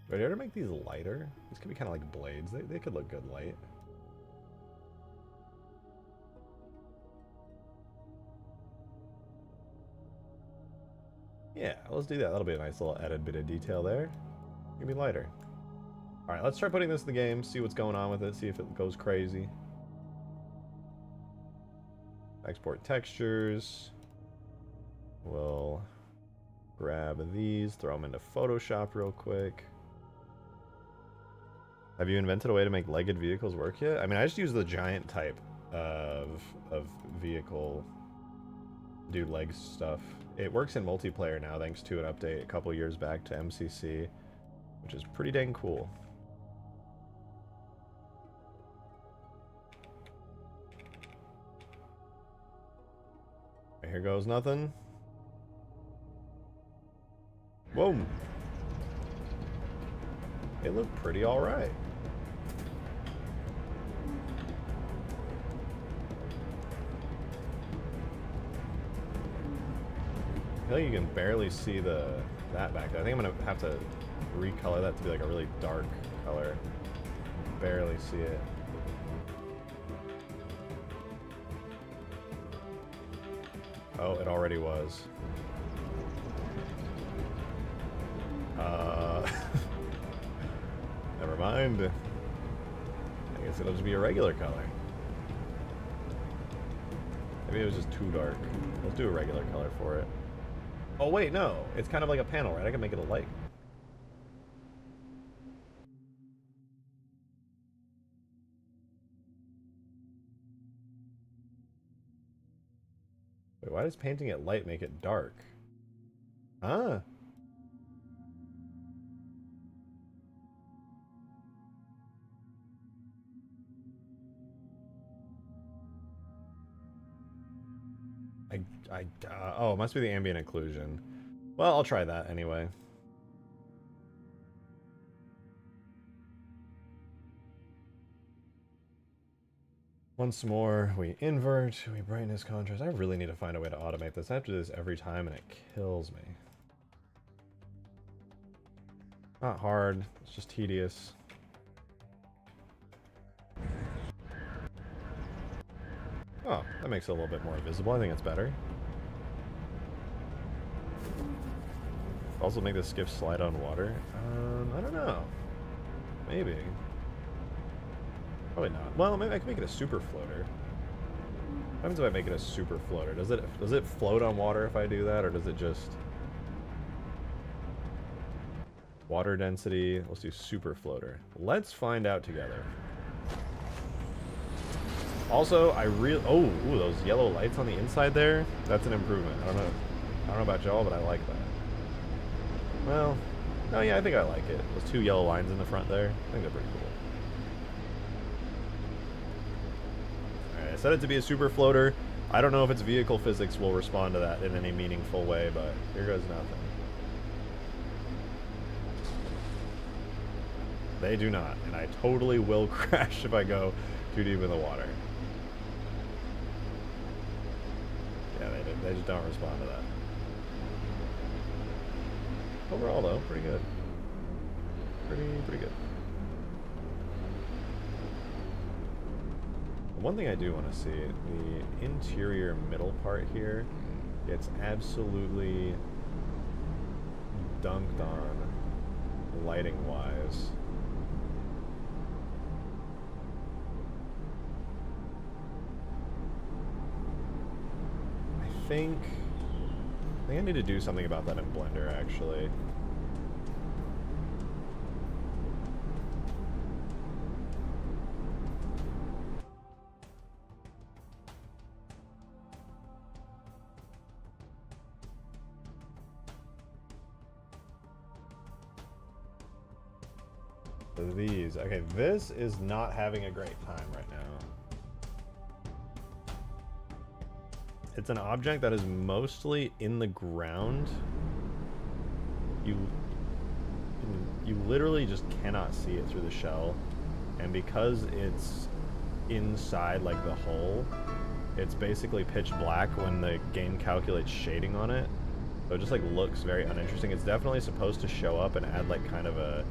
Would you ever make these lighter? These could be kind of like blades. They could look good light. Yeah, let's do that. That'll be a nice little added bit of detail there. Give me lighter. Alright, let's try putting this in the game, see what's going on with it, see if it goes crazy. Export textures. We'll grab these, throw them into Photoshop real quick. Have you invented a way to make legged vehicles work yet? I mean, I just use the giant type of vehicle do leg stuff. It works in multiplayer now thanks to an update a couple years back to MCC, which is pretty dang cool. Here goes nothing. Whoa. It looked pretty alright. I feel like you can barely see that back there. I think I'm gonna have to recolor that to be like a really dark color. Barely see it. Oh, it already was. Never mind. I guess it'll just be a regular color. Maybe it was just too dark. Let's do a regular color for it. Oh wait, no. It's kind of like a panel, right? I can make it a light. Wait, why does painting it light make it dark? Ah. Oh, it must be the ambient occlusion. Well, I'll try that anyway. Once more, we invert, we brightness contrast. I really need to find a way to automate this. I have to do this every time and it kills me. Not hard, it's just tedious. Oh, that makes it a little bit more visible. I think it's better. Also make the skiff slide on water? I don't know. Maybe. Probably not. Well, maybe I can make it a super floater. What happens if I make it a super floater? Does it float on water if I do that, or does it just... Water density, let's do super floater. Let's find out together. Also, ooh, those yellow lights on the inside there, that's an improvement. I don't know about y'all, but I like that. Well, oh yeah, I think I like it. Those two yellow lines in the front there, I think they're pretty cool. Alright, I set it to be a super floater. I don't know if its vehicle physics will respond to that in any meaningful way, but here goes nothing. They do not, and I totally will crash if I go too deep in the water. Yeah, they just don't respond to that. Overall, though, pretty good. Pretty good. One thing I do want to see, the interior middle part here gets absolutely dunked on lighting-wise. I think I need to do something about that in Blender, actually. These. Okay, this is not having a great time right now. It's an object that is mostly in the ground. You literally just cannot see it through the shell, and because it's inside like the hull, it's basically pitch black when the game calculates shading on it. So it just like looks very uninteresting. It's definitely supposed to show up and add like kind of a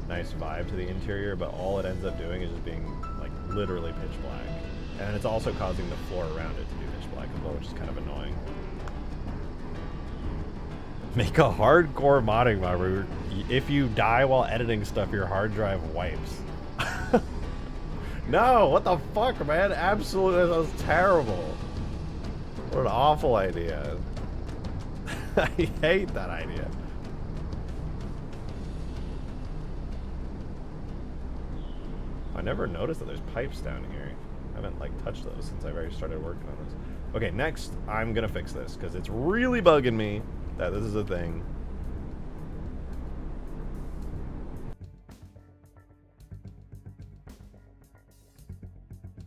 nice vibe to the interior, but all it ends up doing is just being like literally pitch black. And it's also causing the floor around it to be pitch black as well, which is kind of annoying. Make a hardcore modding mod where if you die while editing stuff, your hard drive wipes. No, what the fuck, man? Absolutely, that was terrible. What an awful idea. I hate that idea. I never noticed that there's pipes down here. I haven't like touched those since I've already started working on this. Okay, next I'm gonna fix this because it's really bugging me that this is a thing.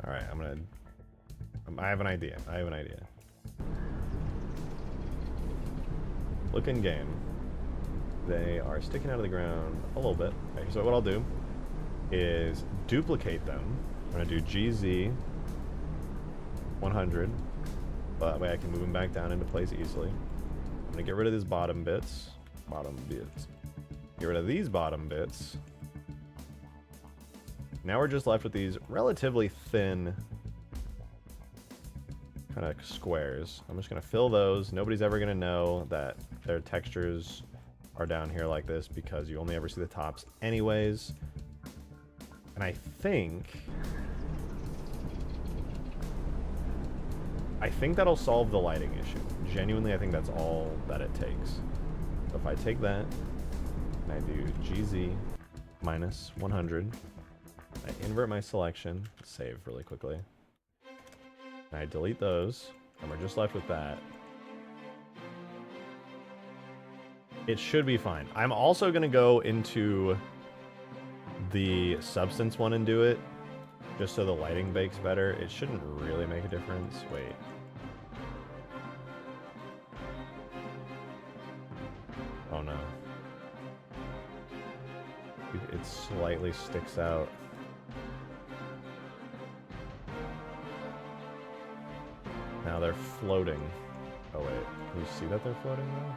Alright, I have an idea. Look in game. They are sticking out of the ground a little bit. Okay, so what I'll do is duplicate them. I'm gonna do GZ 100, but that way I can move them back down into place easily. I'm gonna get rid of these bottom bits. Get rid of these bottom bits. Now we're just left with these relatively thin kind of squares. I'm just gonna fill those. Nobody's ever gonna know that their textures are down here like this because you only ever see the tops anyways. And I think that'll solve the lighting issue. Genuinely, I think that's all that it takes. So if I take that and I do GZ minus 100, I invert my selection, save really quickly, and I delete those, and we're just left with that. It should be fine. I'm also going to go into the substance one and do it, just so the lighting bakes better. It shouldn't really make a difference. Wait. Oh no. It slightly sticks out. Now they're floating. Oh wait, can you see that they're floating now?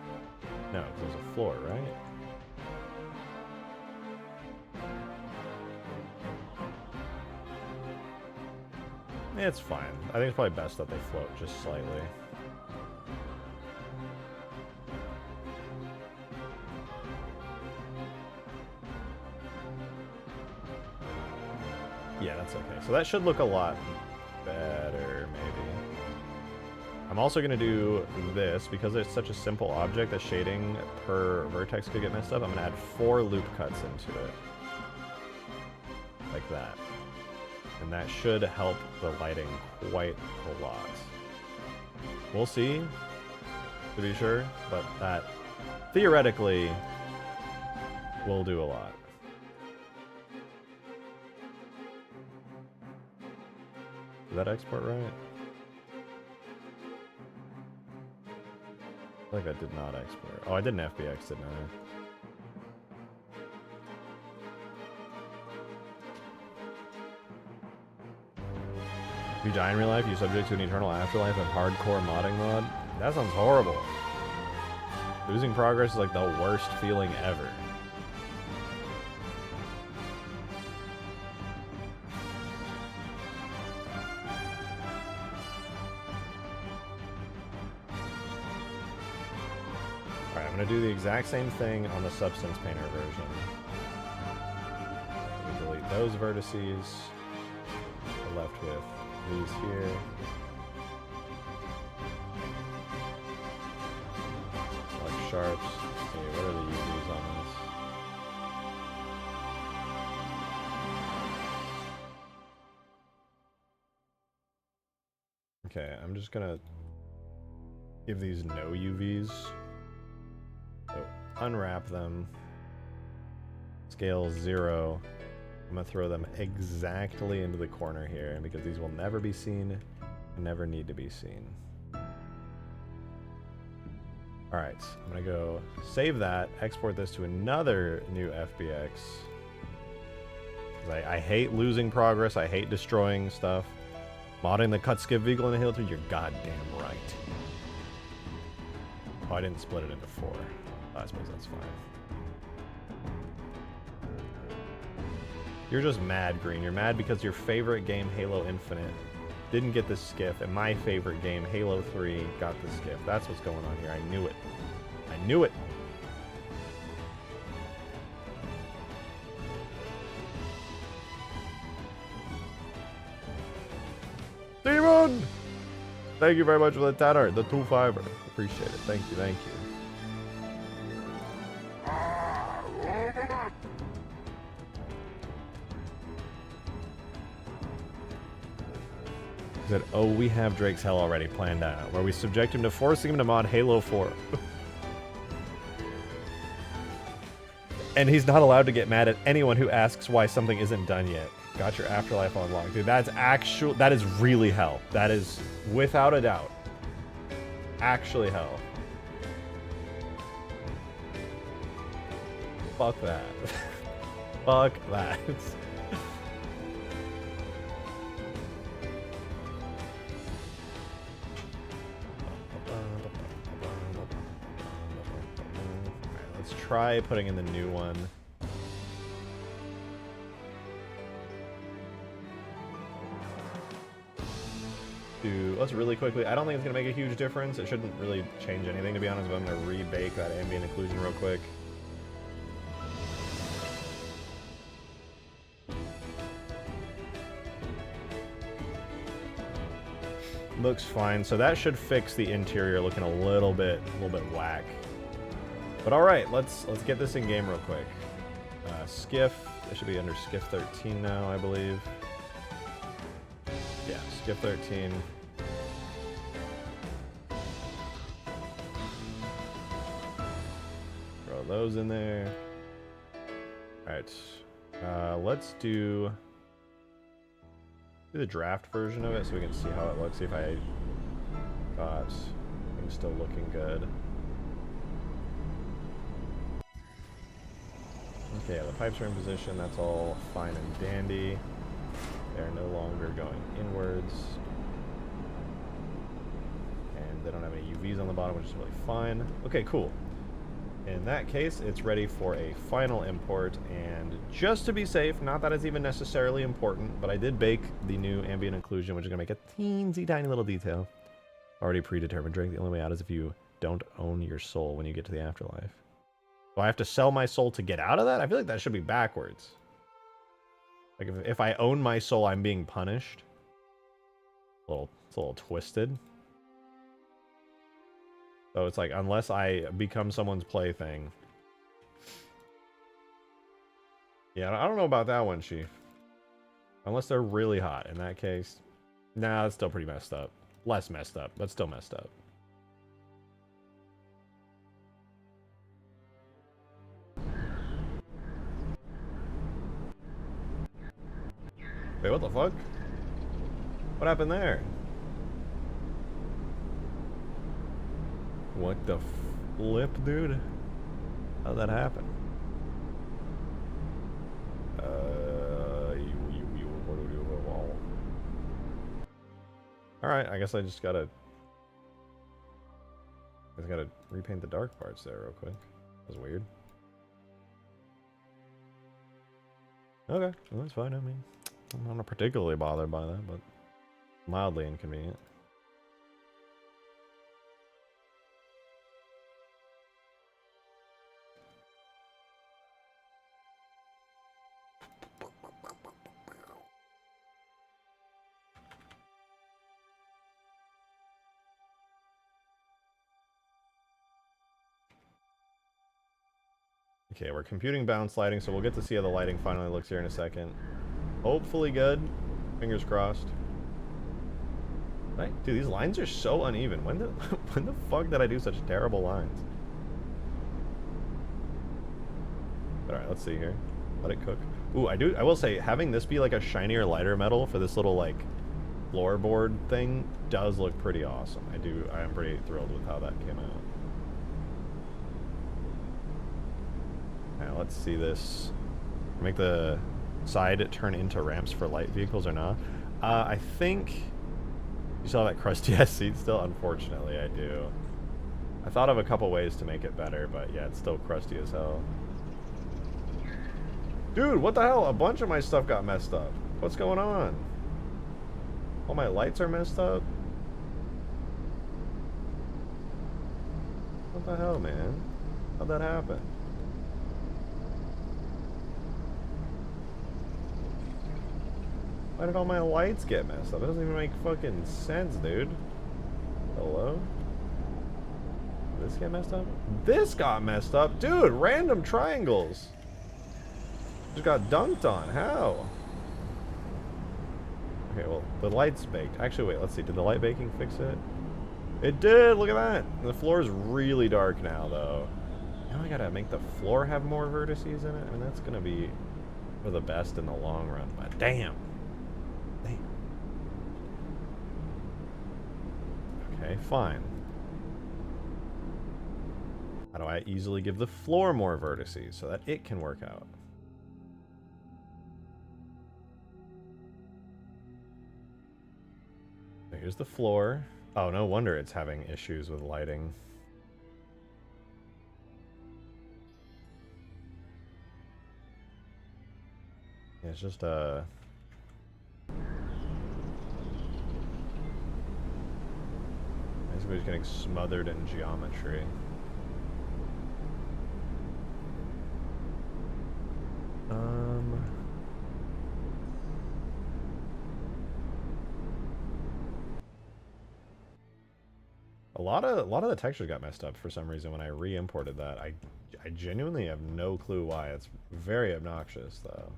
No, because there's a floor, right? It's fine. I think it's probably best that they float just slightly. Yeah, that's okay. So that should look a lot better, maybe. I'm also going to do this, because it's such a simple object, the shading per vertex could get messed up. I'm going to add 4 loop cuts into it. Like that. And that should help the lighting quite a lot. We'll see, to be sure, but that theoretically will do a lot. Did that export right? I feel like that did not export. Oh, I did an FBX, didn't I? If you die in real life, you're subject to an eternal afterlife of hardcore modding mod. That sounds horrible. Losing progress is like the worst feeling ever. Alright, I'm going to do the exact same thing on the Substance Painter version. We delete those vertices. We're left with these here. Select sharps. Let's see, what are the UVs on this? Okay, I'm just gonna give these no UVs. So unwrap them. Scale 0. I'm going to throw them exactly into the corner here, because these will never be seen, never need to be seen. Alright, I'm going to go save that, export this to another new FBX. I hate losing progress, I hate destroying stuff. Modding the cut skip vehicle in Halo 3, you're goddamn right. Oh, I didn't split it into 4. Oh, I suppose that's fine. You're just mad, Green. You're mad because your favorite game, Halo Infinite, didn't get the skiff, and my favorite game, Halo 3, got the skiff. That's what's going on here. I knew it. I knew it. Demon! Thank you very much for the tanner, the 2-5er. Appreciate it. Thank you, thank you. He said, oh, we have Drake's Hell already planned out, where we subject him to forcing him to mod Halo 4. And he's not allowed to get mad at anyone who asks why something isn't done yet. Got your afterlife unlocked. Dude, that is really hell. That is, without a doubt, actually hell. Fuck that. Fuck that. Let's try putting in the new one. Let's really quickly, I don't think it's going to make a huge difference. It shouldn't really change anything, to be honest, but I'm going to rebake that ambient occlusion real quick. Looks fine. So that should fix the interior looking a little bit whack. But all right, let's get this in game real quick. Skiff. It should be under Skiff 13 now, I believe. Yeah, Skiff 13. Throw those in there. All right. Let's do the draft version of it so we can see how it looks. See if I got things still looking good. Okay, the pipes are in position. That's all fine and dandy. They're no longer going inwards. And they don't have any UVs on the bottom, which is really fine. Okay, cool. In that case, it's ready for a final import, and just to be safe, not that it's even necessarily important, but I did bake the new ambient occlusion, which is going to make a teensy tiny little detail. Already predetermined drink. The only way out is if you don't own your soul when you get to the afterlife. Do I have to sell my soul to get out of that? I feel like that should be backwards. Like if I own my soul, I'm being punished. It's a little twisted. So it's like, unless I become someone's plaything. Yeah, I don't know about that one, Chief. Unless they're really hot. In that case, nah, that's still pretty messed up. Less messed up, but still messed up. Wait, what the fuck? What happened there? What the flip, dude? How'd that happen? Alright, I guess I just gotta repaint the dark parts there real quick. That was weird. Okay, well, that's fine. I mean, I'm not particularly bothered by that, but mildly inconvenient. Okay, we're computing bounce lighting, so we'll get to see how the lighting finally looks here in a second. Hopefully good. Fingers crossed. Right? Dude, these lines are so uneven. When the fuck did I do such terrible lines? Alright, let's see here. Let it cook. Ooh, I will say, having this be like a shinier, lighter metal for this little, like, floorboard thing does look pretty awesome. I am pretty thrilled with how that came out. Now let's see this. Make the side turn into ramps for light vehicles or not? I think you still have that crusty ass seat still. Unfortunately, I do. I thought of a couple ways to make it better, but yeah, it's still crusty as hell. Dude, what the hell? A bunch of my stuff got messed up. What's going on? All my lights are messed up. What What the hell, man? How'd that happen? Why did all my lights get messed up? It doesn't even make fucking sense, dude. Hello? Did this get messed up? This got messed up? Dude, random triangles. Just got dunked on. How? Okay, well, the light's baked. Actually, wait, let's see. Did the light baking fix it? It did! Look at that! The floor is really dark now, though. Now I gotta make the floor have more vertices in it. I mean, that's gonna be for the best in the long run, but damn! Damn. Okay, fine. How do I easily give the floor more vertices so that it can work out? So here's the floor. Oh, no wonder it's having issues with lighting. Yeah, it's just basically just getting smothered in geometry. A lot of the textures got messed up for some reason when I re-imported that. I genuinely have no clue why. It's very obnoxious though.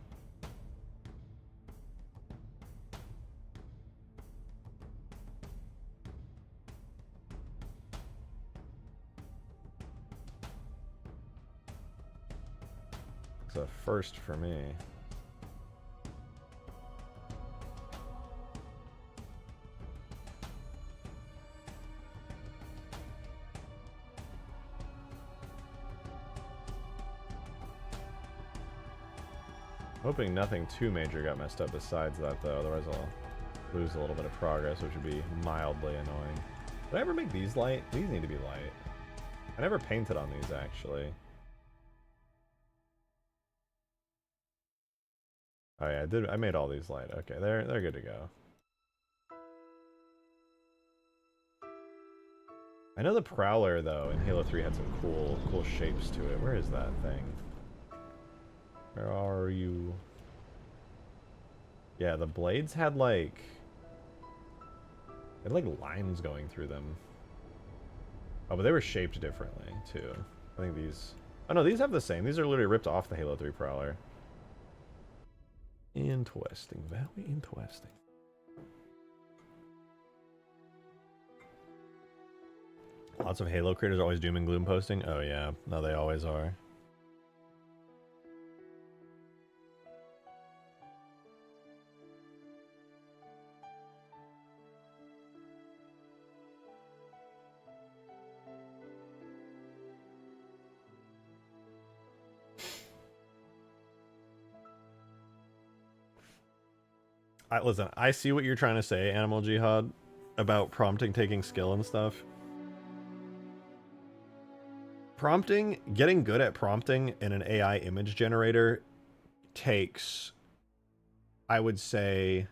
It's a first for me. Hoping nothing too major got messed up besides that, though. Otherwise, I'll lose a little bit of progress, which would be mildly annoying. Did I ever make these light? These need to be light. I never painted on these, actually. Oh yeah, I did. I made all these light. Okay, they're good to go. I know the Prowler, though, in Halo 3 had some cool shapes to it. Where is that thing? Where are you? Yeah, the blades had like lines going through them. Oh, but they were shaped differently too. I think these. Oh no, these have the same. These are literally ripped off the Halo 3 Prowler. Interesting, very interesting. Lots of Halo creators are always doom and gloom posting. Oh yeah, no, they always are. Listen, I see what you're trying to say, Animal Jihad, about prompting taking skill and stuff. Prompting, getting good at prompting in an AI image generator takes, I would say,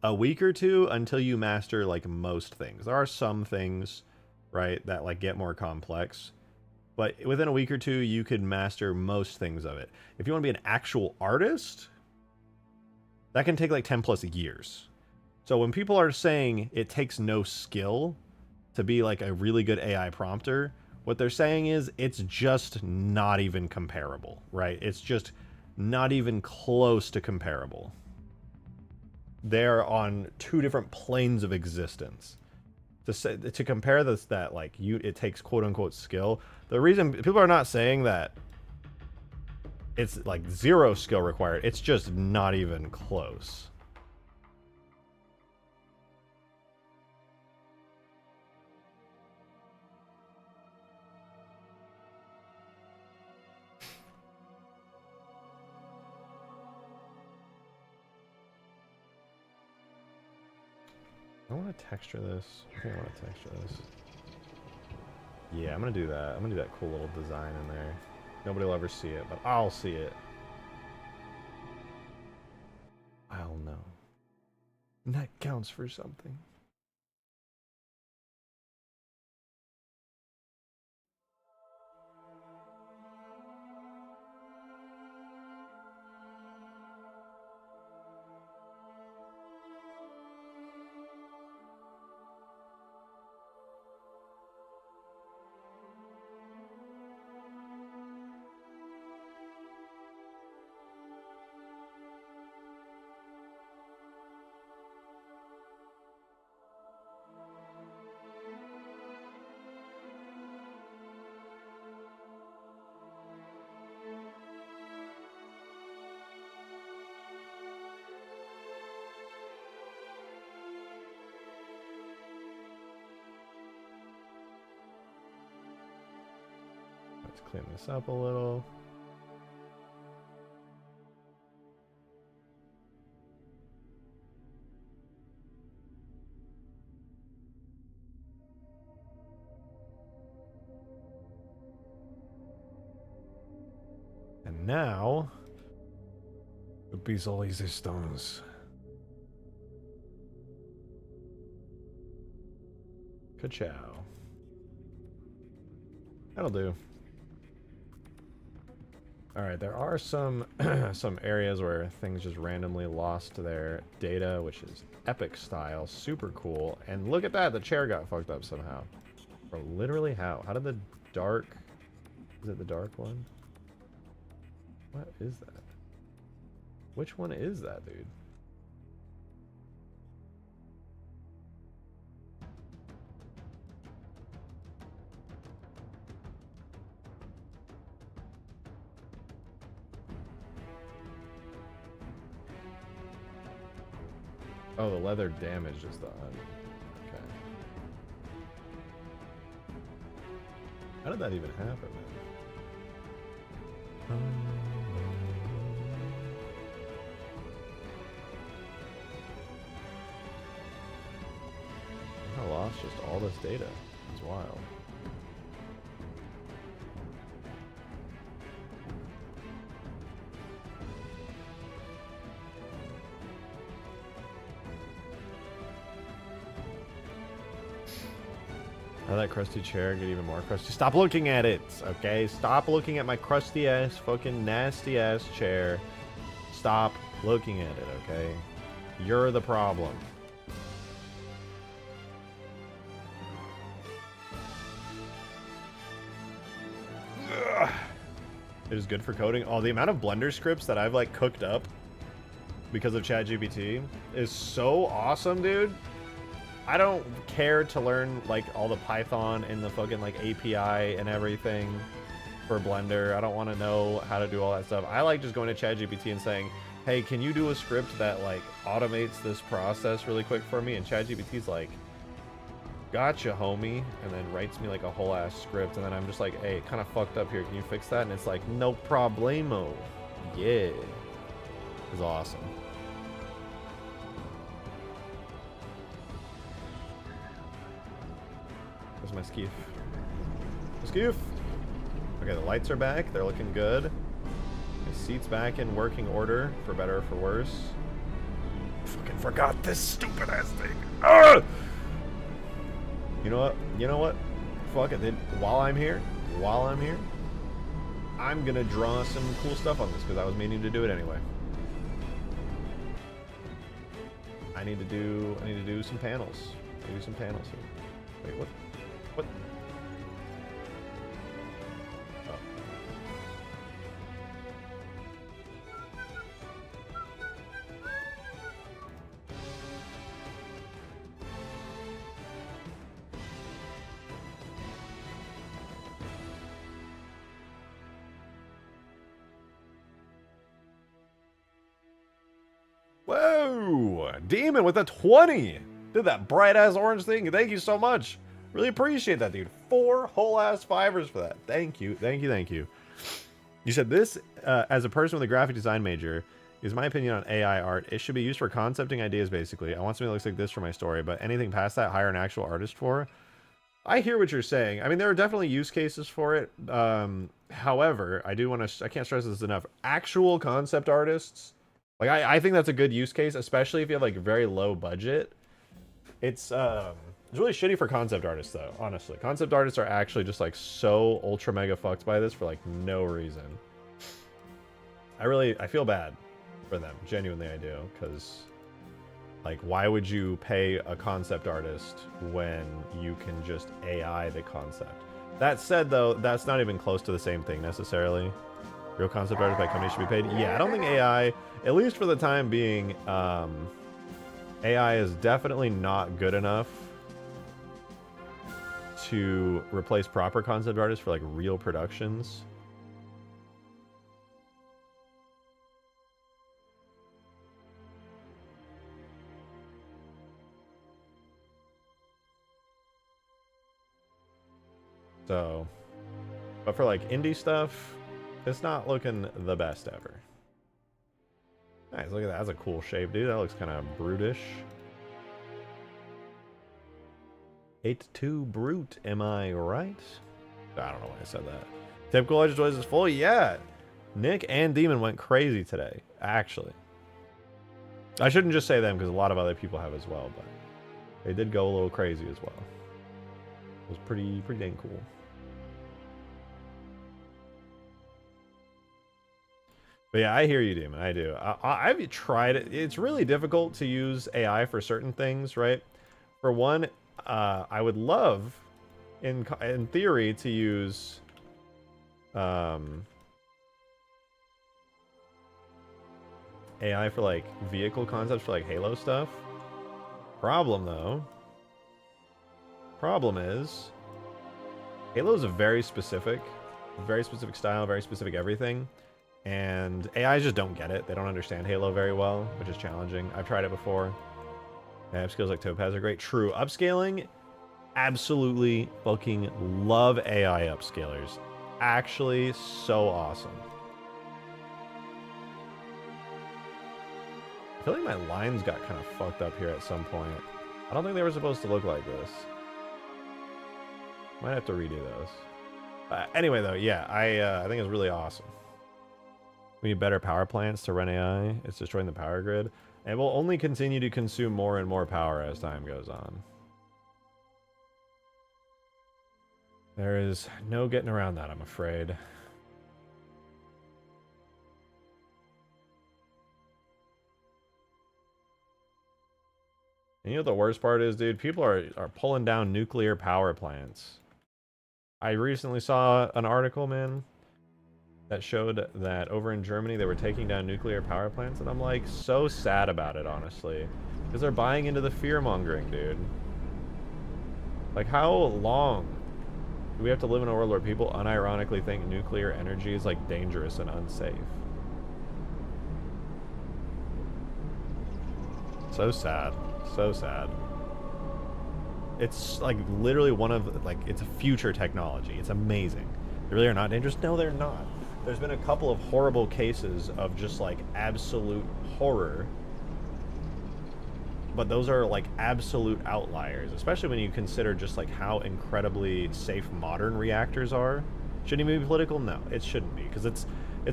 a week or two until you master, like, most things. There are some things, right, that, like, get more complex. But within a week or two, you could master most things of it. If you want to be an actual artist, that can take like 10 plus years. So when people are saying it takes no skill to be like a really good AI prompter, what they're saying is it's just not even comparable, right? It's just not even close to comparable. They're on two different planes of existence. To compare this, that like it takes quote unquote skill. The reason people are not saying that it's like zero skill required, it's just not even close. I want to texture this. I think I want to texture this. Yeah, I'm going to do that. I'm going to do that cool little design in there. Nobody will ever see it, but I'll see it. I'll know. And that counts for something. Let's clean this up a little. And now, visualizations. Ka-chow. That'll do. Alright, there are some some areas where things just randomly lost their data, which is epic style, super cool. And look at that, the chair got fucked up somehow. Bro, literally how? How did the dark... Is it the dark one? What is that? Which one is that, dude? Oh, the leather damage is the okay. How did that even happen, man? I lost just all this data. It's wild. How that crusty chair get even more crusty? Stop looking at it, okay? Stop looking at my crusty ass, fucking nasty ass chair. Stop looking at it, okay? You're the problem. Ugh. It is good for coding. Oh, the amount of Blender scripts that I've like cooked up because of ChatGPT is so awesome, dude. I don't care to learn like all the Python and the fucking like API and everything for Blender. I don't want to know how to do all that stuff. I like just going to ChatGPT and saying, hey, can you do a script that like automates this process really quick for me? And ChatGPT's like, gotcha, homie. And then writes me like a whole ass script. And then I'm just like, hey, it kind of fucked up here. Can you fix that? And it's like, no problemo. Yeah. It's awesome. Where's my skiff? The skiff! Okay, the lights are back. They're looking good. My seat's back in working order, for better or for worse. Fucking forgot this stupid ass thing. Ah! You know what? You know what? Fuck it. Then while I'm here, I'm gonna draw some cool stuff on this because I was meaning to do it anyway. I need to do some panels. I need to do some panels here. Wait, what? What? Oh. Whoa! Demon with a 20! Did that bright ass orange thing. Thank you so much. Really appreciate that, dude. 4 whole ass fivers for that. Thank you. Thank you. Thank you. You said this, as a person with a graphic design major, is my opinion on AI art. It should be used for concepting ideas, basically. I want something that looks like this for my story, but anything past that, hire an actual artist for. I hear what you're saying. I mean, there are definitely use cases for it. However, I do want to, I can't stress this enough. Actual concept artists, like, I think that's a good use case, especially if you have, like, very low budget. It's really shitty for concept artists, though, honestly. Concept artists are actually just, like, so ultra mega fucked by this for, like, no reason. I feel bad for them. Genuinely, I do. Because, like, why would you pay a concept artist when you can just AI the concept? That said, though, that's not even close to the same thing, necessarily. Real concept artists by company should be paid. Yeah, I don't think AI, at least for the time being, AI is definitely not good enough to replace proper concept artists for like real productions. So But for like indie stuff, it's not looking the best ever. Nice, look at that. That's a cool shape, dude. That looks kind of brutish. 8-2 brute, am I right? I don't know why I said that. Typical Legends Toys is full. Yeah. Nick and Demon went crazy today, actually. I shouldn't just say them because a lot of other people have as well, but they did go a little crazy as well. It was pretty dang cool. But yeah, I hear you, Demon. I do. I've tried it. It's really difficult to use AI for certain things, right? For one, I would love, in theory, to use AI for like vehicle concepts for like Halo stuff. Problem is, Halo is a very specific style, very specific everything. And AIs just don't get it. They don't understand Halo very well, which is challenging. I've tried it before. Yeah, upscales like Topaz are great. True. Upscaling, absolutely fucking love AI upscalers. Actually, so awesome. I feel like my lines got kind of fucked up here at some point. I don't think they were supposed to look like this. Might have to redo those. Anyway, though, yeah, I think it's really awesome. We need better power plants to run AI. It's destroying the power grid. And will only continue to consume more and more power as time goes on. There is no getting around that, I'm afraid. And you know what the worst part is, dude? People are pulling down nuclear power plants. I recently saw an article, man, that showed that over in Germany they were taking down nuclear power plants, and I'm like so sad about it, honestly, because they're buying into the fear-mongering, dude. Like, how long do we have to live in a world where people unironically think nuclear energy is like dangerous and unsafe? So sad. So sad. It's like literally one of, like, it's a future technology. It's amazing. They really are not dangerous? No, they're not. There's been a couple of horrible cases of just like absolute horror, but those are like absolute outliers, especially when you consider just like how incredibly safe modern reactors are. Shouldn't even be political? No, it shouldn't be, because it's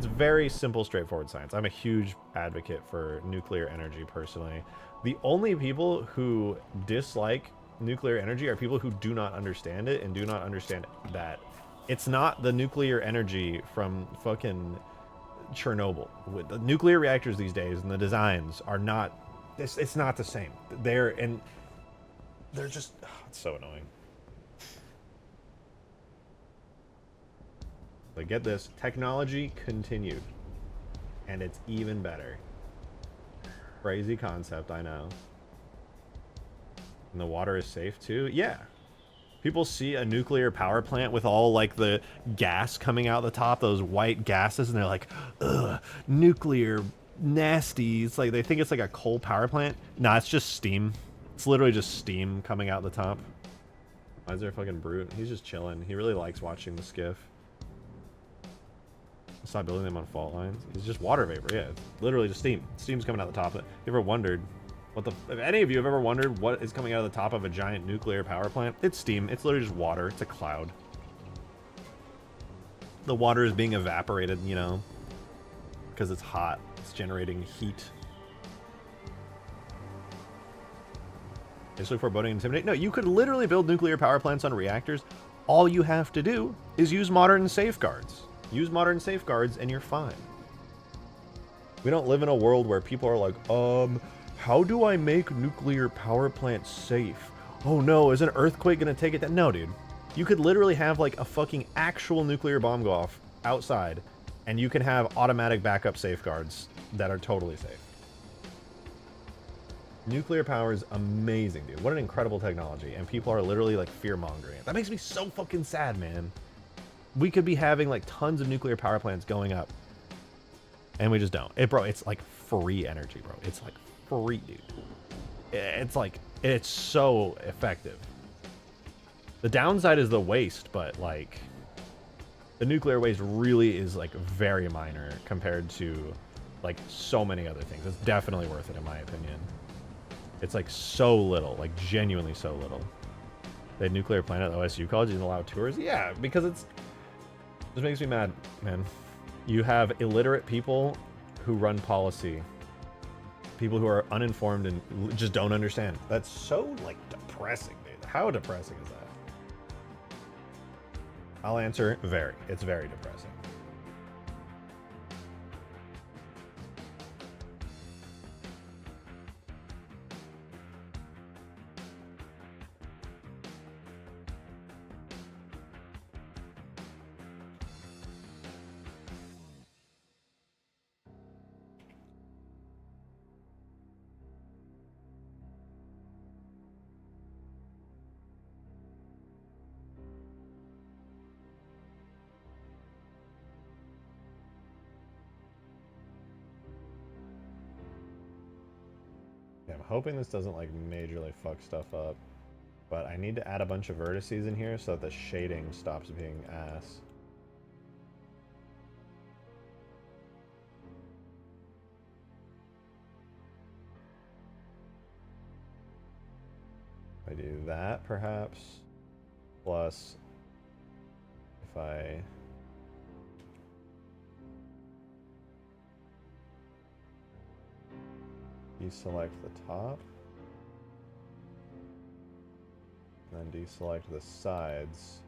very simple, straightforward science. I'm a huge advocate for nuclear energy personally. The only people who dislike nuclear energy are people who do not understand it and do not understand that it's not the nuclear energy from fucking Chernobyl. With the nuclear reactors these days and the designs are not, it's not the same. They're just, oh, it's so annoying. But get this, technology continued, and it's even better. Crazy concept, I know. And the water is safe too? Yeah. People see a nuclear power plant with all like the gas coming out the top, those white gases, and they're like, ugh, nuclear, nasty. It's like, they think it's like a coal power plant. Nah, it's just steam. It's literally just steam coming out the top. Why is there a fucking brute? He's just chilling. He really likes watching the skiff. Stop building them on fault lines. It's just water vapor, yeah. It's literally just steam. Steam's coming out the top. You ever wondered what the... If any of you have ever wondered what is coming out of the top of a giant nuclear power plant, it's steam. It's literally just water. It's a cloud. The water is being evaporated, you know, because it's hot. It's generating heat. It's so foreboding and intimidate. No, you could literally build nuclear power plants on reactors. All you have to do is use modern safeguards. Use modern safeguards and you're fine. We don't live in a world where people are like, how do I make nuclear power plants safe? Oh no, is an earthquake gonna take it down? No, dude. You could literally have like a fucking actual nuclear bomb go off outside, and you can have automatic backup safeguards that are totally safe. Nuclear power is amazing, dude. What an incredible technology. And people are literally like fear-mongering it. That makes me so fucking sad, man. We could be having like tons of nuclear power plants going up, and we just don't. Bro, it's like free energy, bro. It's like free, dude. It's like, it's so effective. The downside is the waste, but like, The nuclear waste really is like very minor compared to like so many other things. It's definitely worth it in my opinion. It's like so little, like genuinely so little. They had nuclear plant at OSU college and allow tours? Yeah, because it's just makes me mad, man. You have illiterate people who run policy. People who are uninformed and just don't understand. That's so like depressing, dude. How depressing is that? I'll answer very. It's very depressing. I'm hoping this doesn't like majorly fuck stuff up, but I need to add a bunch of vertices in here so that the shading stops being ass. If I do that perhaps, plus if I deselect the top, and then deselect the sides.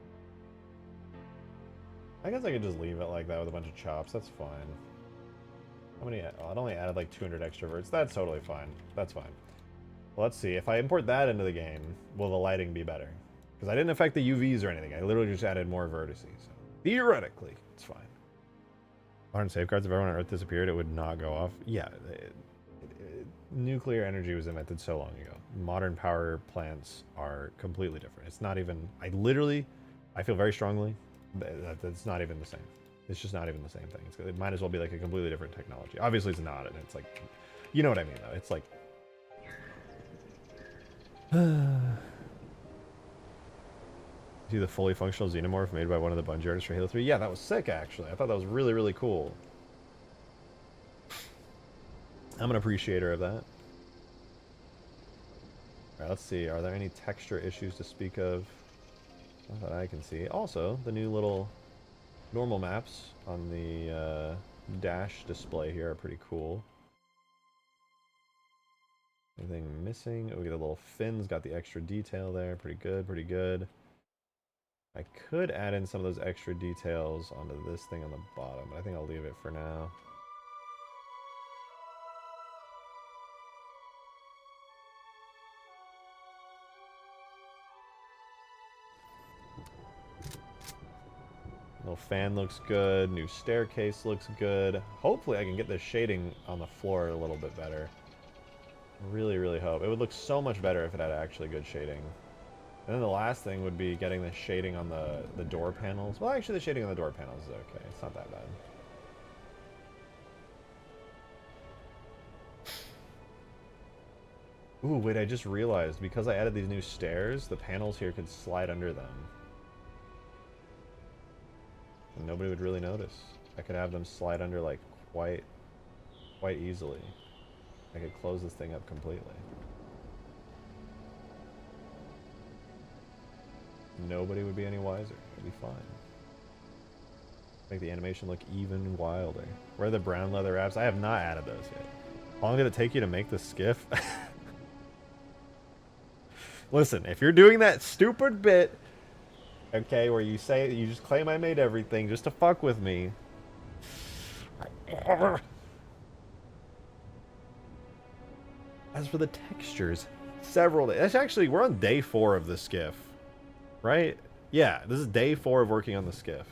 I guess I could just leave it like that with a bunch of chops. That's fine. How many? Oh, it only added like 200 extroverts. That's totally fine. That's fine. Well, let's see. If I import that into the game, will the lighting be better? Because I didn't affect the UVs or anything. I literally just added more vertices. So theoretically, it's fine. Modern safeguards. If everyone on Earth disappeared, it would not go off. Yeah. Nuclear energy was invented so long ago. Modern power plants are completely different. It's not even, I feel very strongly that it's not even the same. It's just not even the same thing. It might as well be like a completely different technology. Obviously it's not, and it's like, you know what I mean though. It's like, see the fully functional xenomorph made by one of the Bungie artists for Halo 3? Yeah, that was sick actually. I thought that was really, really cool. I'm an appreciator of that. Alright, let's see. Are there any texture issues to speak of? Not that I can see. Also, the new little normal maps on the dash display here are pretty cool. Anything missing? Oh, we get the little fins, got the extra detail there. Pretty good, pretty good. I could add in some of those extra details onto this thing on the bottom, but I think I'll leave it for now. Little fan looks good. New staircase looks good. Hopefully I can get this shading on the floor a little bit better. Really, really hope. It would look so much better if it had actually good shading. And then the last thing would be getting the shading on the door panels. Well, actually the shading on the door panels is okay. It's not that bad. Ooh, wait, I just realized because I added these new stairs, the panels here could slide under them. And nobody would really notice. I could have them slide under like quite easily. I could close this thing up completely. Nobody would be any wiser. It'd be fine. Make the animation look even wilder. Where are the brown leather wraps? I have not added those yet. How long did it take you to make the skiff? Listen, if you're doing that stupid bit, okay, where you say, you just claim I made everything just to fuck with me. As for the textures, several days. That's actually, we're on day 4 of the skiff. Right? Yeah, this is day 4 of working on the skiff.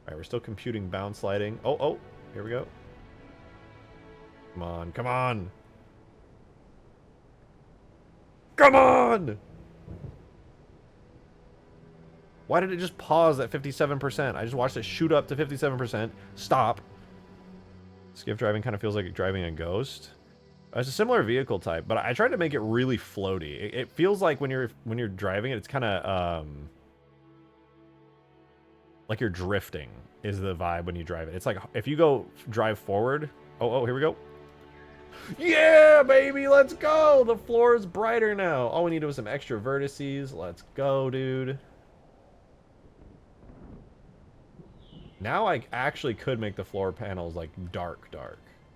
Alright, we're still computing bounce lighting. Oh, here we go. Come on, come on! Come on! Why did it just pause at 57%? I just watched it shoot up to 57%, stop. Skiff driving kind of feels like driving a Ghost. It's a similar vehicle type, but I tried to make it really floaty. It feels like when you're driving it, it's kind of Like you're drifting is the vibe when you drive it. It's like if you go drive forward. Oh, here we go. Yeah, baby, let's go. The floor is brighter now. All we need was some extra vertices. Let's go, dude. Now I actually could make the floor panels like dark,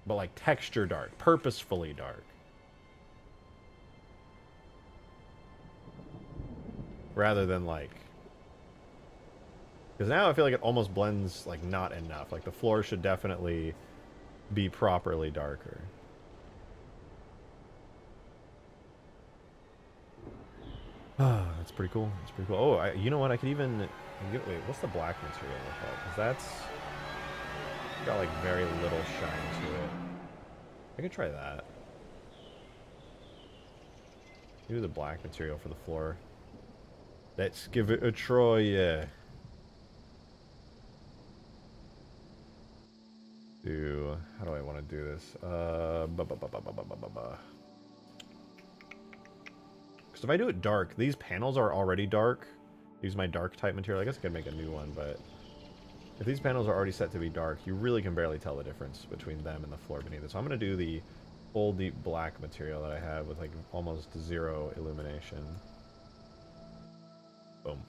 but like texture dark, purposefully dark. Rather than like, because now I feel like it almost blends like not enough. Like the floor should definitely be properly darker. That's pretty cool. That's pretty cool. Oh, you know what? I could even wait. What's the black material look like? Because that's got like very little shine to it. I could try that. Do the black material for the floor. Let's give it a try. Yeah. How do I want to do this? Because if I do it dark, these panels are already dark. Use my dark type material. I guess I could make a new one, but if these panels are already set to be dark, you really can barely tell the difference between them and the floor beneath it. So I'm going to do the full deep black material that I have with like almost zero illumination. Boom.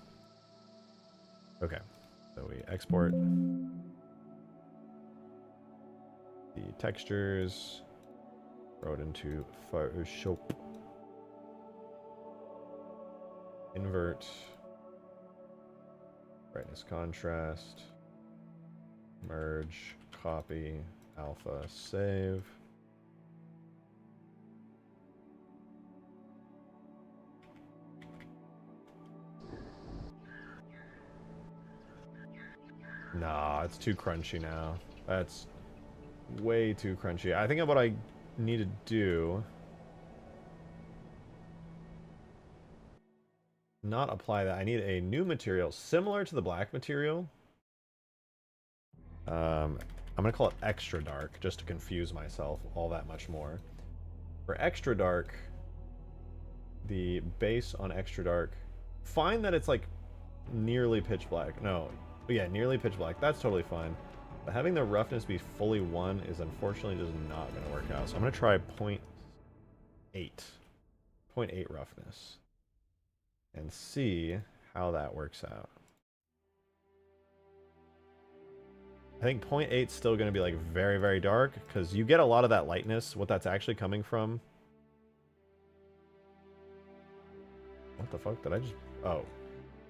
Okay. So we export the textures, throw it into Photoshop. Invert, brightness contrast, merge, copy, alpha, save. Nah, it's too crunchy now. That's way too crunchy. I think what I need to do, not apply that. I need a new material similar to the black material. I'm gonna call it extra dark just to confuse myself all that much more. For extra dark, the base on extra dark, find that it's like nearly pitch black. No, yeah, nearly pitch black. That's totally fine. But having the roughness be fully 1 is unfortunately just not gonna work out. So I'm gonna try 0.8 roughness and see how that works out. I think 0.8 is still going to be like very, very dark because you get a lot of that lightness. What that's actually coming from. What the fuck did I just... Oh.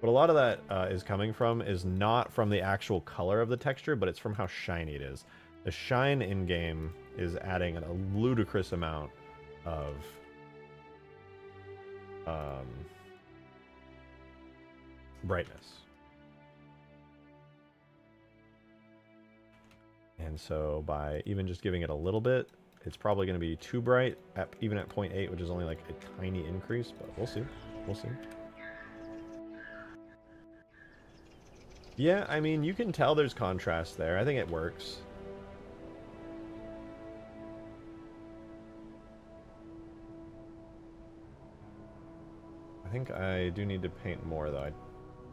What a lot of that is coming from is not from the actual color of the texture, but it's from how shiny it is. The shine in-game is adding a ludicrous amount of... brightness. And so by even just giving it a little bit, it's probably going to be too bright, even at 0.8, which is only like a tiny increase, but we'll see. We'll see. Yeah, I mean, you can tell there's contrast there. I think it works. I think I do need to paint more, though. I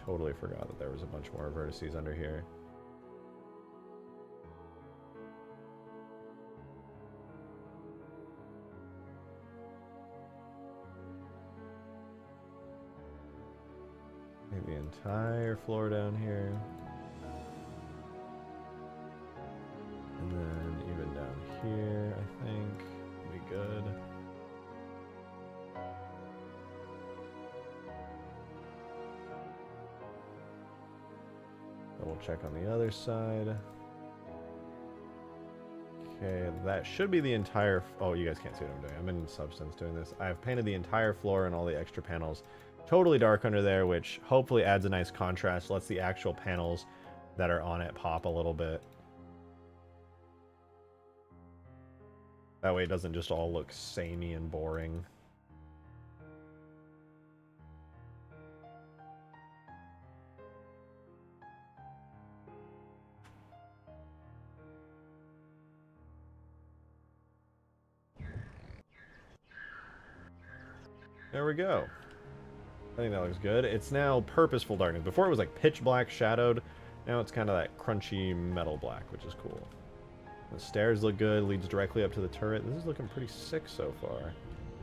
totally forgot that there was a bunch more vertices under here. Maybe the entire floor down here. And then even down here, I think, will be good. Double check on the other side. Okay, that should be the entire... Oh, you guys can't see what I'm doing. I'm in Substance doing this. I've painted the entire floor and all the extra panels totally dark under there, which hopefully adds a nice contrast, lets the actual panels that are on it pop a little bit. That way it doesn't just all look samey and boring. There we go. I think that looks good. It's now purposeful darkness. Before it was like pitch black shadowed. Now it's kind of that crunchy metal black, which is cool. The stairs look good, leads directly up to the turret. This is looking pretty sick so far.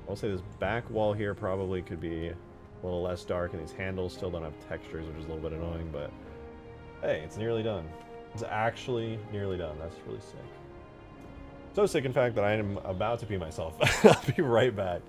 I'll say this back wall here probably could be a little less dark, and these handles still don't have textures, which is a little bit annoying, but hey, it's nearly done. It's actually nearly done. That's really sick. So sick, in fact, that I am about to pee myself. I'll be right back.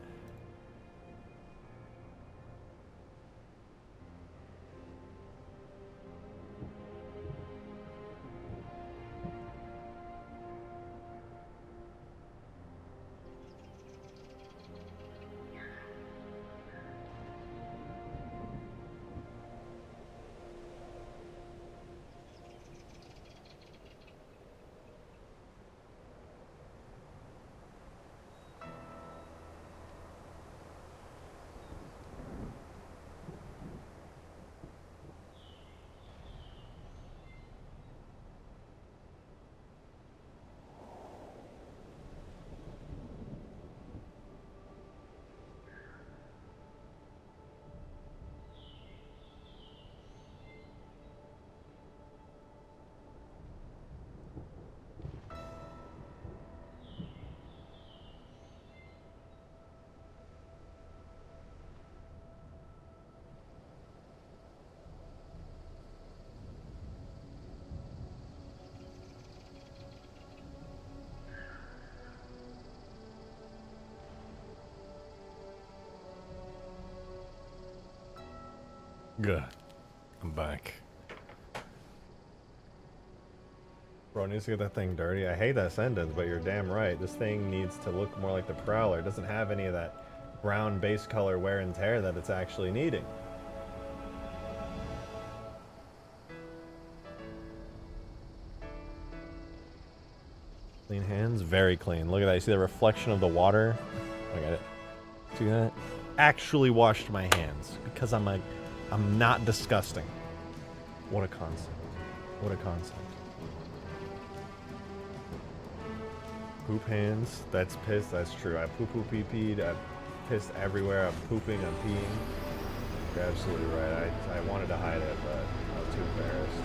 Good. I'm back. Bro, needs to get that thing dirty. I hate that sentence, but you're damn right. This thing needs to look more like the Prowler. It doesn't have any of that brown base color wear and tear that it's actually needing. Clean hands, very clean. Look at that. You see the reflection of the water? Look at it. See that? Actually washed my hands because I'm not disgusting. What a concept. What a concept. Poop hands. That's piss. That's true. I poo-poo pee-peed. I've pissed everywhere. I'm pooping. I'm peeing. You're absolutely right. I wanted to hide it, but I was too embarrassed.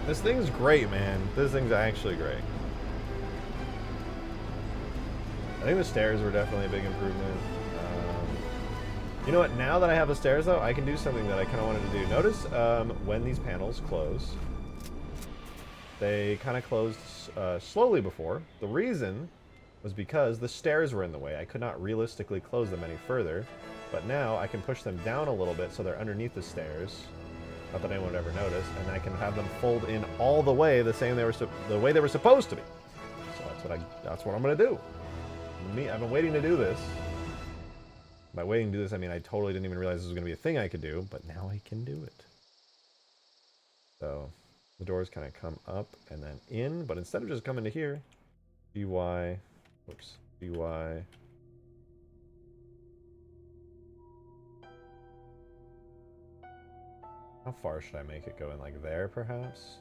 This thing's great, man. This thing's actually great. I think the stairs were definitely a big improvement. You know what? Now that I have the stairs, though, I can do something that I kind of wanted to do. Notice when these panels close, they kind of closed slowly before. The reason was because the stairs were in the way. I could not realistically close them any further. But now I can push them down a little bit so they're underneath the stairs. Not that anyone would ever notice. And I can have them fold in all the way the way they were supposed to be. So that's what I'm going to do. I've been waiting to do this. By waiting to do this, I mean I totally didn't even realize this was going to be a thing I could do, but now I can do it. So the doors kind of come up and then in, but instead of just coming to here, GY, whoops, GY. How far should I make it go in? Like there, perhaps?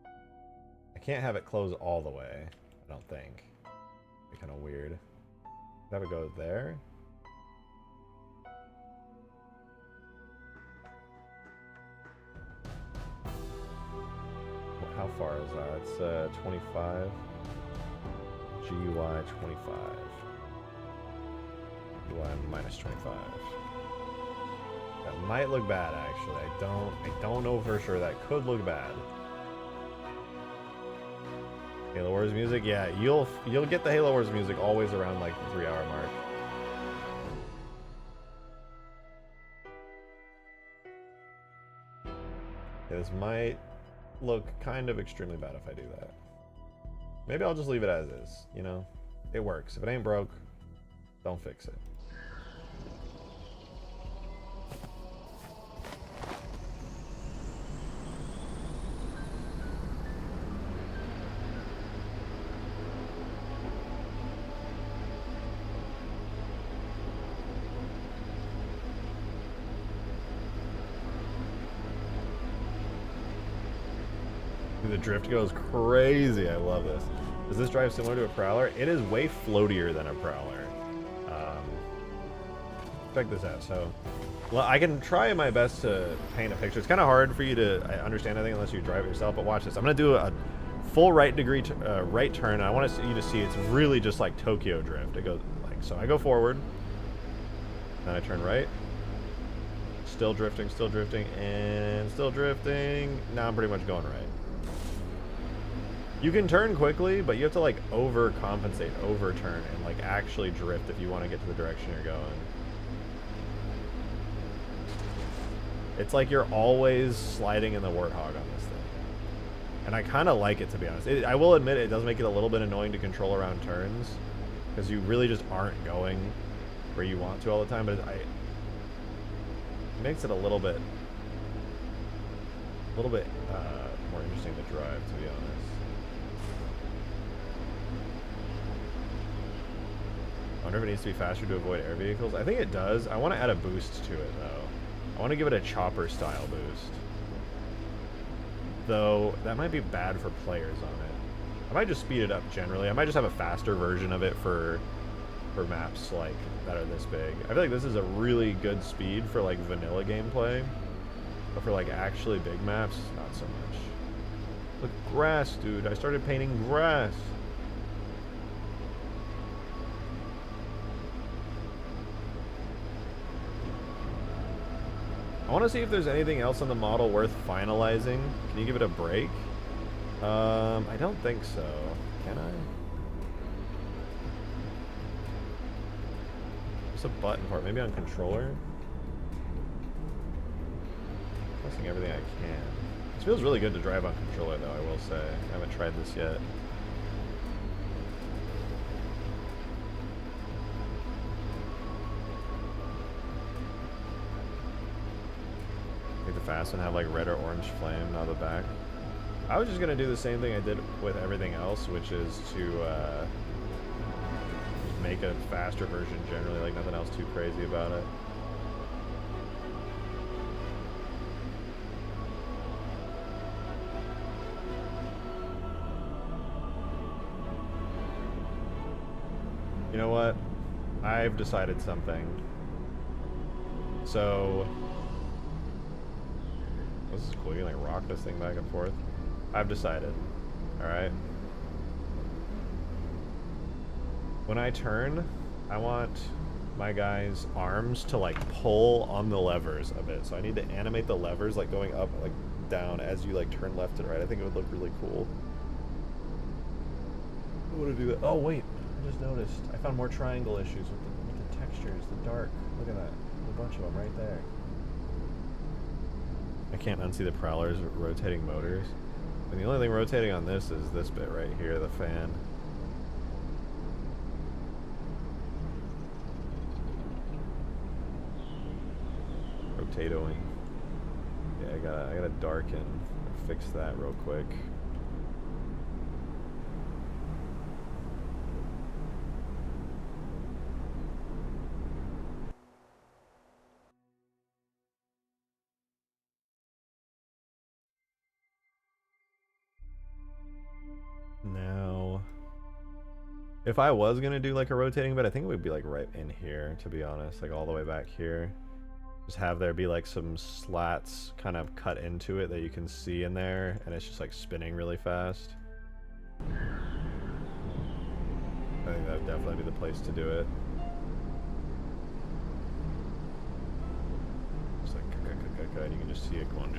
I can't have it close all the way, I don't think. It'd be kind of weird. Have it go there? How far is that? It's 25. GUI 25. GUI minus 25. That might look bad, actually. I don't know for sure. That could look bad. Halo Wars music, yeah, you'll get the Halo Wars music always around like the 3-hour mark. Yeah, this might look kind of extremely bad if I do that. Maybe I'll just leave it as is, you know? It works. If it ain't broke, don't fix it. The drift goes crazy. I love this. Does this drive similar to a Prowler? It is way floatier than a Prowler. Check this out. So Well, I can try my best to paint a picture. It's kind of hard for you to understand anything unless you drive it yourself, but watch this. I'm going to do a full right turn, and I want you to see it's really just like Tokyo Drift. It goes like, so I go forward, then I turn right, still drifting, and still drifting. Now I'm pretty much going right. You can turn quickly, but you have to like overcompensate, overturn, and like actually drift if you want to get to the direction you're going. It's like you're always sliding in the Warthog on this thing. And I kind of like it, to be honest. I will admit it does make it a little bit annoying to control around turns, because you really just aren't going where you want to all the time, but it makes it a little bit more interesting to drive, to be honest. I wonder if it needs to be faster to avoid air vehicles. I think it does. I want to add a boost to it, though. I want to give it a chopper style boost. Though, that might be bad for players on it. I might just speed it up generally. I might just have a faster version of it for maps like that are this big. I feel like this is a really good speed for like vanilla gameplay. But for like actually big maps, not so much. Look, grass, dude. I started painting grass. I want to see if there's anything else on the model worth finalizing. Can you give it a break? I don't think so. Can I? What's a button for it? Maybe on controller? Pressing everything I can. This feels really good to drive on controller, though, I will say. I haven't tried this yet. The fast one have like red or orange flame on the back. I was just gonna do the same thing I did with everything else, which is to make a faster version generally, like nothing else too crazy about it. You know what? I've decided something. So this is cool. You can like rock this thing back and forth. I've decided. Alright. When I turn, I want my guy's arms to like pull on the levers a bit. So I need to animate the levers like going up, like down as you like turn left and right. I think it would look really cool. I want to do that. Oh wait, I just noticed. I found more triangle issues with the textures, the dark. Look at that. There's a bunch of them right there. I can't unsee the Prowler's rotating motors. And the only thing rotating on this is this bit right here, the fan. Rotatoing. Yeah, I gotta darken, fix that real quick. Now, if I was gonna do like a rotating bit, I think it would be like right in here, to be honest, like all the way back here. Just have there be like some slats kind of cut into it that you can see in there, and it's just like spinning really fast. I think that would definitely be the place to do it. Just like, and you can just see it going.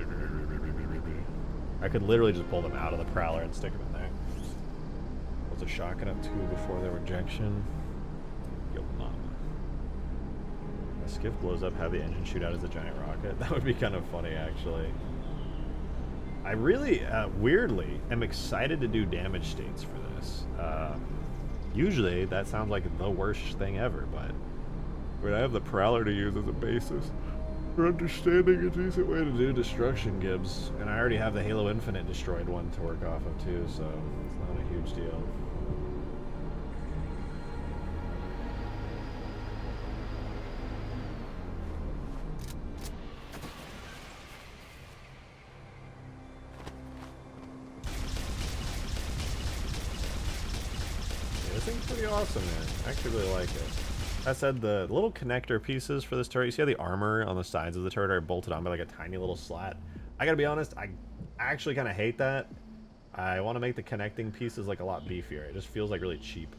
I could literally just pull them out of the Prowler and stick them in there. Was a shotgun up too before the rejection? Yo, mama. A skiff blows up, have the engine shoot out as a giant rocket. That would be kind of funny, actually. I really, weirdly, am excited to do damage states for this. Usually, that sounds like the worst thing ever, but when I have the Prowler to use as a basis for understanding a decent way to do destruction gibs, and I already have the Halo Infinite destroyed one to work off of too, so it's not a huge deal. Yeah, this thing's pretty awesome, man. I actually really like it. That said, the little connector pieces for this turret, you see how the armor on the sides of the turret are bolted on by like a tiny little slat? I gotta be honest, I actually kind of hate that. I want to make the connecting pieces like a lot beefier. It just feels like really cheap.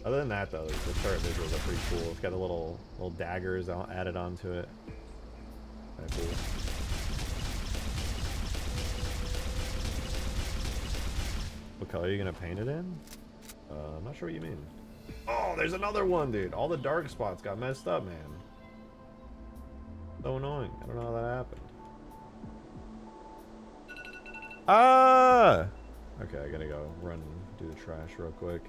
Other than that, though, the turret visuals are pretty cool. It's got the little daggers added onto it. Kind of cool. What color are you gonna paint it in? I'm not sure what you mean. Oh, there's another one, dude. All the dark spots got messed up, man. So annoying. I don't know how that happened. Ah! Okay, I gotta go run and do the trash real quick.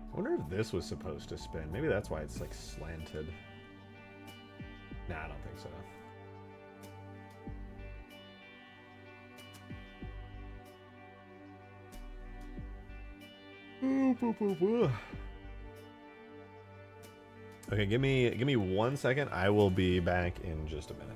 I wonder if this was supposed to spin. Maybe that's why it's like slanted. Nah, I don't think so. Okay, give me 1 second. I will be back in just a minute.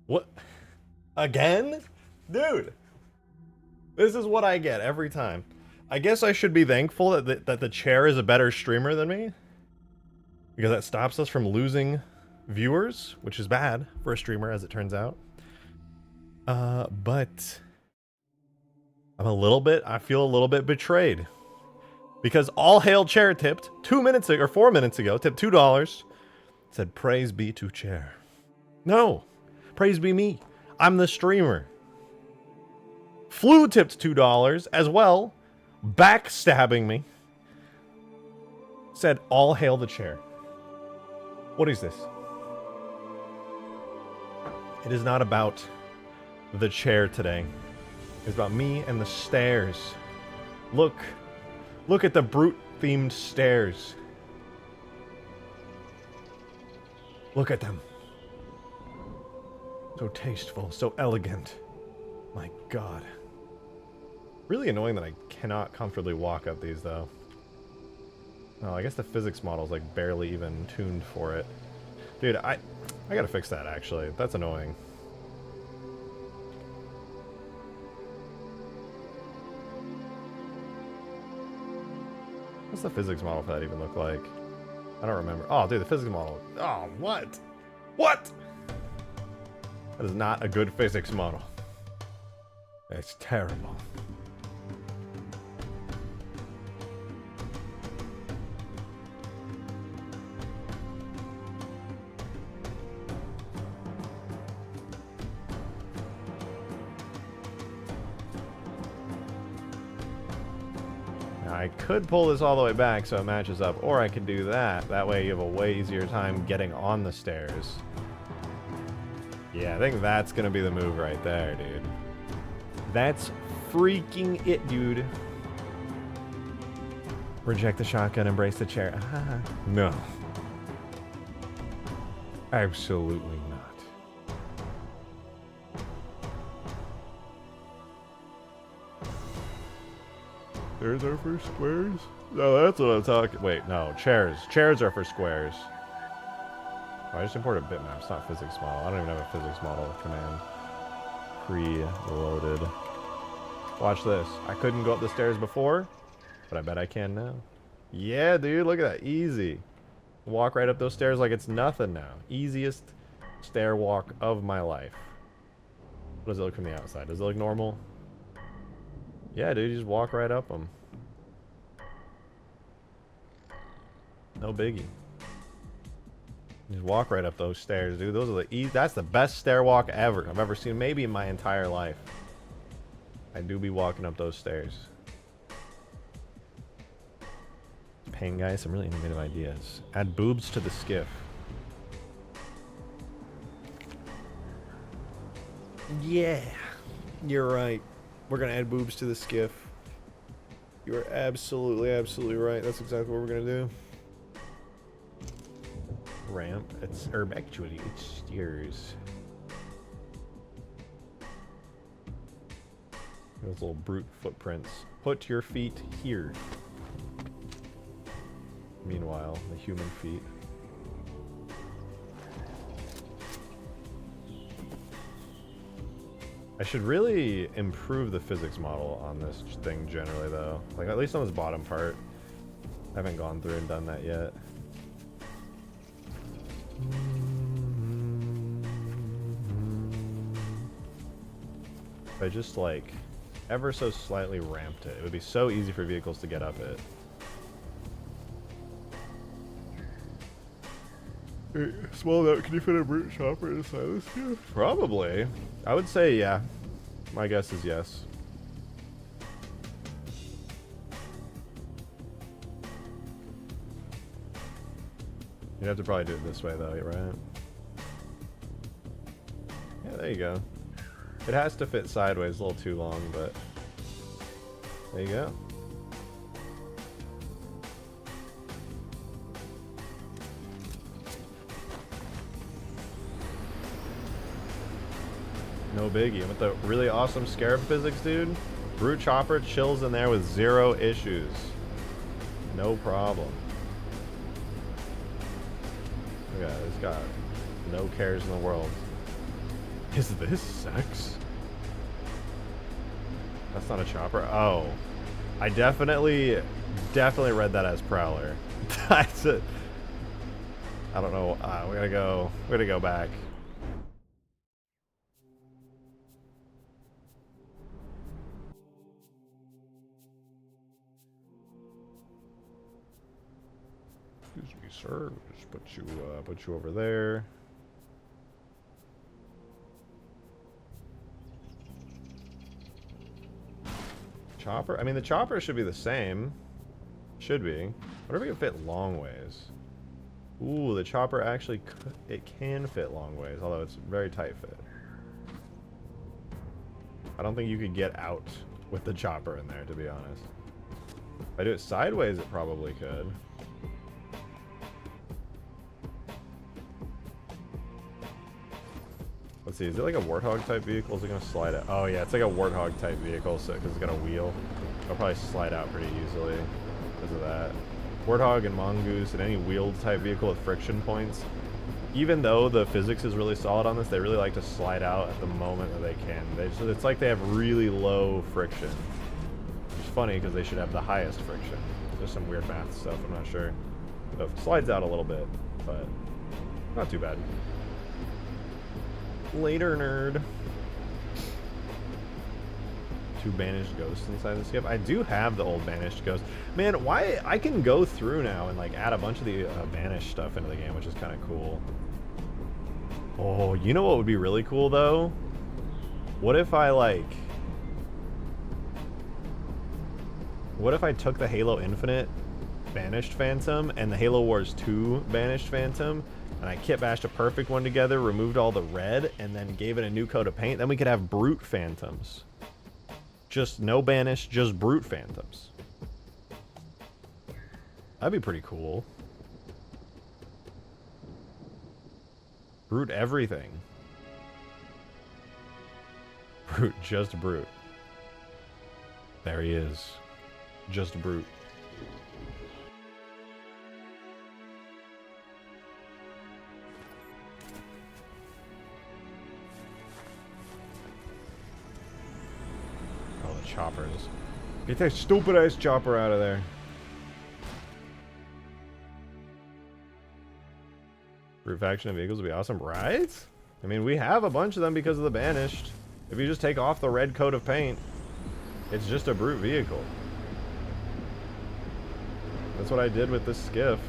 What? Again? Dude. This is what I get every time. I guess I should be thankful that the chair is a better streamer than me. Because that stops us from losing viewers, which is bad for a streamer, as it turns out. But I feel a little bit betrayed. Because All Hail Chair tipped 2 minutes ago, or 4 minutes ago, tipped $2, said, praise be to chair. No, praise be me. I'm the streamer. Flu tipped $2 as well, backstabbing me. Said, all hail the chair. What is this? It is not about the chair today. It's about me and the stairs. Look at the brute-themed stairs. Look at them. So tasteful, so elegant. My God. Really annoying that I cannot comfortably walk up these, though. Oh, I guess the physics model is like barely even tuned for it. Dude, I gotta fix that, actually. That's annoying. What's the physics model for that even look like? I don't remember. Oh, dude, the physics model. Oh, what? What? That is not a good physics model. It's terrible. I could pull this all the way back so it matches up, or I could do that. That way you have a way easier time getting on the stairs. Yeah, I think that's gonna be the move right there, dude. That's freaking it, dude. Reject the shotgun, embrace the chair. Ah, no. Absolutely not. Stairs are for squares? No, that's what I'm talking. Wait, no, chairs. Chairs are for squares. Oh, I just imported bitmap. It's not physics model. I don't even have a physics model command pre-loaded. Watch this. I couldn't go up the stairs before, but I bet I can now. Yeah, dude, look at that. Easy. Walk right up those stairs like it's nothing now. Easiest stair walk of my life. What does it look from the outside? Does it look normal? Yeah, dude, you just walk right up them. No biggie. Just walk right up those stairs, dude. Those are that's the best stair walk ever I've ever seen, maybe in my entire life. I do be walking up those stairs. Paying guys some really innovative ideas. Add boobs to the skiff. Yeah, you're right. We're gonna add boobs to the skiff. You are absolutely, absolutely right. That's exactly what we're gonna do. Ramp. It's actually it's stairs. Those little brute footprints. Put your feet here. Meanwhile, the human feet. I should really improve the physics model on this thing generally, though. Like, at least on this bottom part. I haven't gone through and done that yet. If I just, like, ever so slightly ramped it, it would be so easy for vehicles to get up it. Small note, can you fit a brute chopper inside this here? Probably. I would say yeah. My guess is yes. You'd have to probably do it this way though, right? Yeah, there you go. It has to fit sideways, a little too long, but there you go. No biggie. And with the really awesome Scarab physics, dude, brute chopper chills in there with 0 issues. No problem. Look at it. It's got no cares in the world. Is this sex? That's not a chopper. Oh, I definitely read that as Prowler. That's it. I don't know. We're gonna go back. Excuse me, sir. Just put you over there. Chopper? I mean, the chopper should be the same. Should be. What if we can fit long ways? Ooh, the chopper actually it can fit long ways, although it's very tight fit. I don't think you could get out with the chopper in there, to be honest. If I do it sideways, it probably could. Let's see, is it like a Warthog type vehicle? Is it going to slide out? Oh yeah, it's like a Warthog type vehicle, so because it's got a wheel. It'll probably slide out pretty easily because of that. Warthog and Mongoose and any wheeled type vehicle with friction points, even though the physics is really solid on this, they really like to slide out at the moment that they can. It's like they have really low friction. Which is funny because they should have the highest friction. There's some weird math stuff, I'm not sure. So it slides out a little bit, but not too bad. Later, nerd. 2 banished ghosts inside the skip. I do have the old banished ghost. Man, why I can go through now and like add a bunch of the banished stuff into the game, which is kind of cool. Oh, you know what would be really cool though? What if I took the Halo Infinite banished Phantom and the Halo Wars 2 banished Phantom, and I kit bashed a perfect one together, removed all the red, and then gave it a new coat of paint? Then we could have brute Phantoms. Just no banished, just brute Phantoms. That'd be pretty cool. Brute everything. Brute, just brute. There he is. Just brute. Choppers. Get that stupid ass chopper out of there. Brute faction of vehicles would be awesome, right? I mean, we have a bunch of them because of the banished. If you just take off the red coat of paint, it's just a brute vehicle. That's what I did with this skiff.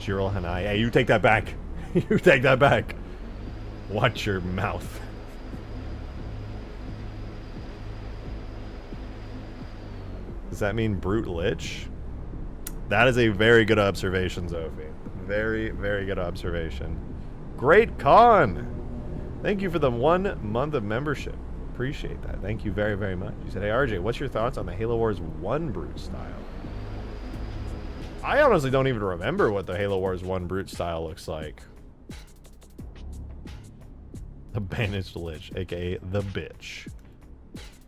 Jiril Hanai. Hey, you take that back. You take that back. Watch your mouth. Does that mean Brute Lich? That is a very good observation, Zophie. Very, very good observation. Great con! Thank you for the 1 month of membership. Appreciate that. Thank you very, very much. You said, hey, RJ, what's your thoughts on the Halo Wars 1 Brute style? I honestly don't even remember what the Halo Wars 1 Brute style looks like. The Banished Lich, aka the bitch.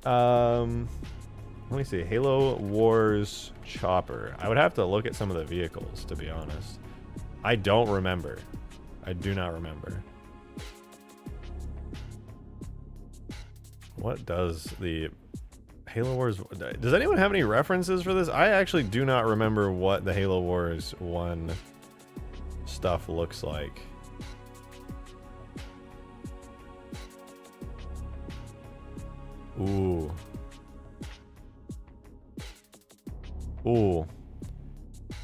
Let me see. Halo Wars Chopper. I would have to look at some of the vehicles, to be honest. I don't remember. I do not remember. What does the Halo Wars... Does anyone have any references for this? I actually do not remember what the Halo Wars 1 stuff looks like. Ooh. Ooh.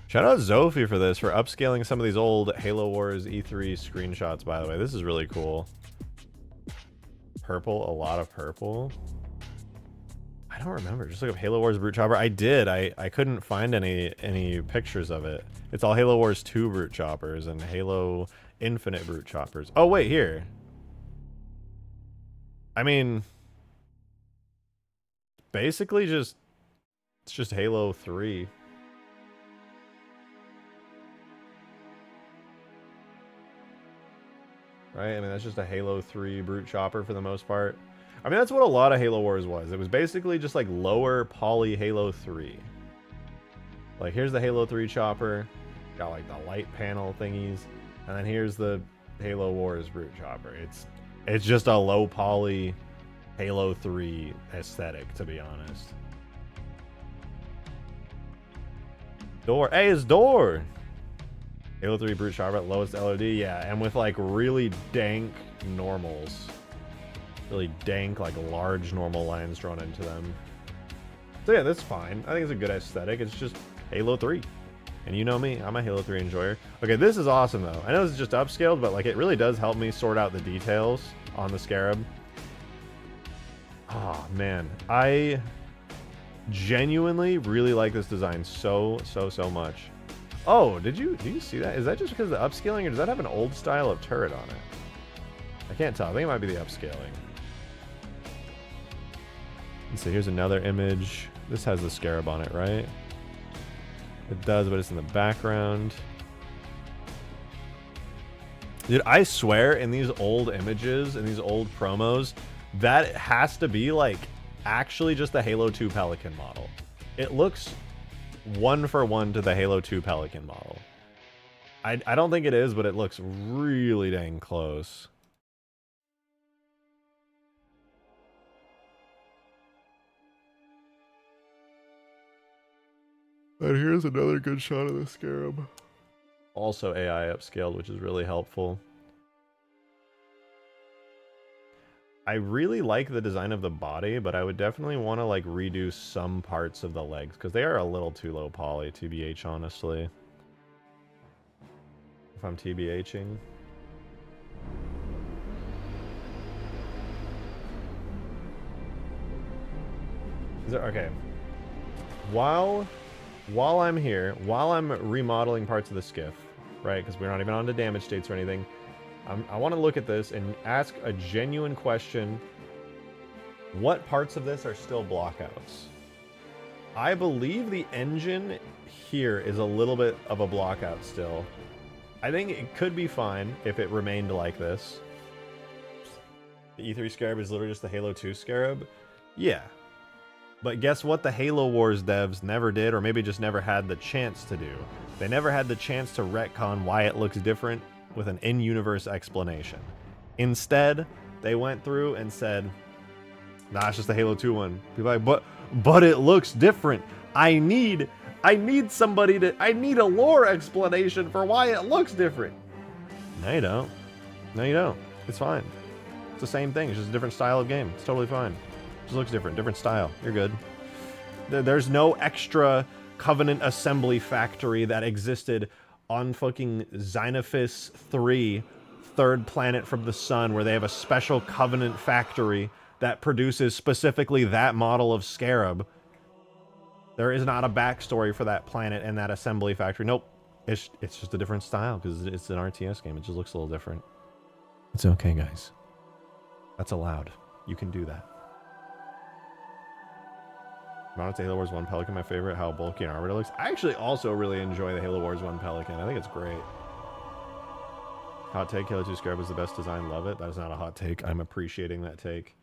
Shout out Zophie for this, for upscaling some of these old Halo Wars E3 screenshots, by the way. This is really cool. Purple, a lot of purple. I don't remember. Just look up Halo Wars Brute Chopper. I did. I couldn't find any pictures of it. It's all Halo Wars 2 Brute Choppers and Halo Infinite Brute Choppers. Oh, wait, here. I mean... Basically just... It's just Halo 3. Right? I mean, that's just a Halo 3 Brute Chopper for the most part. I mean, that's what a lot of Halo Wars was. It was basically just like lower poly Halo 3. Like, here's the Halo 3 Chopper. Got like the light panel thingies. And then here's the Halo Wars Brute Chopper. It's just a low poly Halo 3 aesthetic, to be honest. Door. Hey, it's Door! Halo 3 Brute Chopper at lowest LOD, yeah, and with like really dank normals. Really dank, like large normal lines drawn into them. So yeah, that's fine. I think it's a good aesthetic. It's just Halo 3. And you know me, I'm a Halo 3 enjoyer. Okay, this is awesome though. I know this is just upscaled, but like it really does help me sort out the details on the Scarab. Oh man, I genuinely really like this design so much. Oh, do you see that? Is that just because of the upscaling, or does that have an old style of turret on it? I can't tell. I think it might be the upscaling. Let's see, here's another image. This has the Scarab on it, right? It does, but it's in the background. Dude, I swear in these old images, in these old promos, that has to be like actually just the Halo 2 Pelican model. It looks 1-for-1 to the Halo 2 Pelican model. I don't think it is, but it looks really dang close. And here's another good shot of the Scarab. Also AI upscaled, which is really helpful. I really like the design of the body, but I would definitely want to like redo some parts of the legs because they are a little too low poly, TBH, honestly. If I'm TBHing. Is there, okay. While I'm here, while I'm remodeling parts of the skiff, right? Because we're not even on to damage states or anything. I want to look at this and ask a genuine question. What parts of this are still blockouts? I believe the engine here is a little bit of a blockout still. I think it could be fine if it remained like this. The E3 Scarab is literally just the Halo 2 Scarab. Yeah. But guess what the Halo Wars devs never did, or maybe just never had the chance to do? They never had the chance to retcon why it looks different with an in-universe explanation. Instead, they went through and said, nah, it's just the Halo 2 one. People are like, but it looks different. I need somebody to, I need a lore explanation for why it looks different. No, you don't. No, you don't. It's fine. It's the same thing. It's just a different style of game. It's totally fine. It just looks different. Different style. You're good. There's no extra Covenant assembly factory that existed on fucking Xenophis 3, third planet from the sun, where they have a special Covenant factory that produces specifically that model of Scarab. There is not a backstory for that planet and that assembly factory. Nope. It's just a different style because it's an RTS game. It just looks a little different. It's okay, guys. That's allowed. You can do that. Mounted to Halo Wars 1 Pelican, my favorite. How bulky and armored it looks. I actually also really enjoy the Halo Wars 1 Pelican. I think it's great. Hot take, Halo 2 Scarab is the best design. Love it. That is not a hot take. I'm appreciating that take.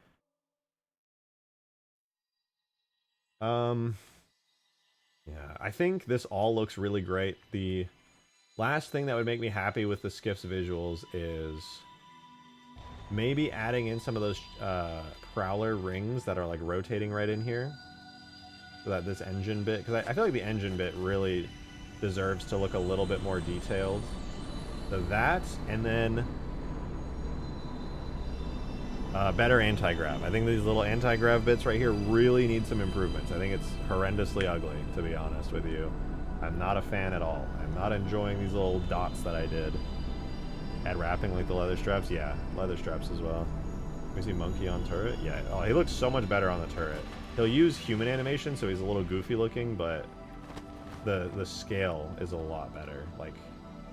Yeah, I think this all looks really great. The last thing that would make me happy with the Skiff's visuals is maybe adding in some of those Prowler rings that are like rotating right in here. So that this engine bit, because I feel like the engine bit really deserves to look a little bit more detailed. So that, and then better anti-grav. I think these little anti-grav bits right here really need some improvements. I think it's horrendously ugly, to be honest with you. I'm not a fan at all. I'm not enjoying these little dots that I did. Add wrapping like the leather straps? Yeah, leather straps as well. We see monkey on turret? Yeah. Oh, he looks so much better on the turret. He'll use human animation, so he's a little goofy looking, but the scale is a lot better. Like,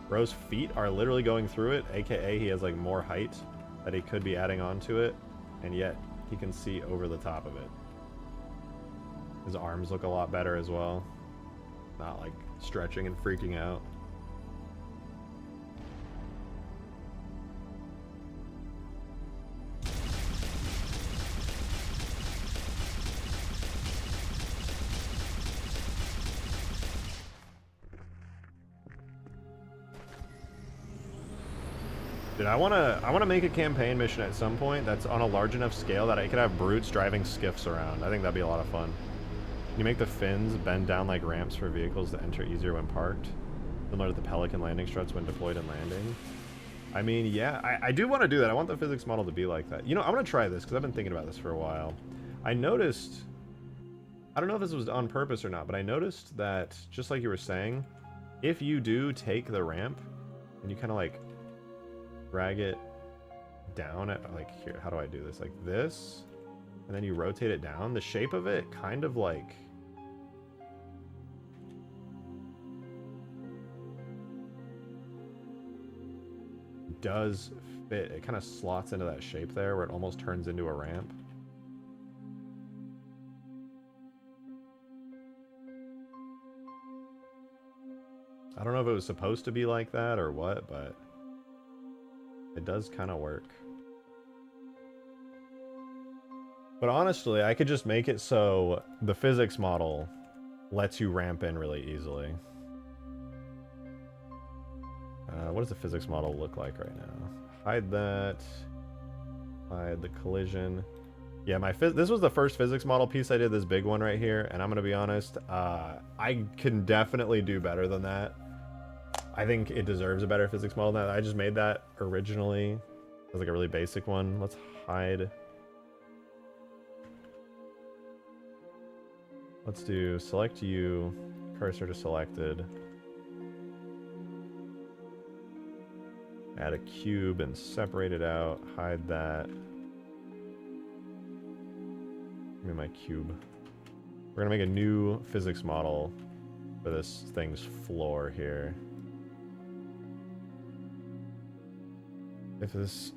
Ro's feet are literally going through it, aka he has like more height that he could be adding on to it, and yet he can see over the top of it. His arms look a lot better as well. Not like stretching and freaking out. Dude, I wanna make a campaign mission at some point that's on a large enough scale that I could have brutes driving skiffs around. I think that'd be a lot of fun. You make the fins bend down like ramps for vehicles to enter easier when parked, similar to the Pelican landing struts when deployed and landing. I mean, yeah, I do want to do that. I want the physics model to be like that. You know, I'm gonna try this because I've been thinking about this for a while. I noticed, I don't know if this was on purpose or not, but I noticed that, just like you were saying, if you do take the ramp and you kind of like drag it down at, like, here, how do I do this? Like this, and then you rotate it down, the shape of it kind of like does fit. It kind of slots into that shape there where it almost turns into a ramp. I don't know if it was supposed to be like that or what, but it does kind of work. But honestly, I could just make it so the physics model lets you ramp in really easily. What does the physics model look like right now? Hide that. Hide the collision. Yeah, this was the first physics model piece I did, this big one right here, and I'm gonna be honest, I can definitely do better than that. I think it deserves a better physics model than that. I just made that originally. It was like a really basic one. Let's hide. Let's do select you, cursor to selected. Add a cube and separate it out. Hide that. Give me my cube. We're gonna make a new physics model for this thing's floor here. If this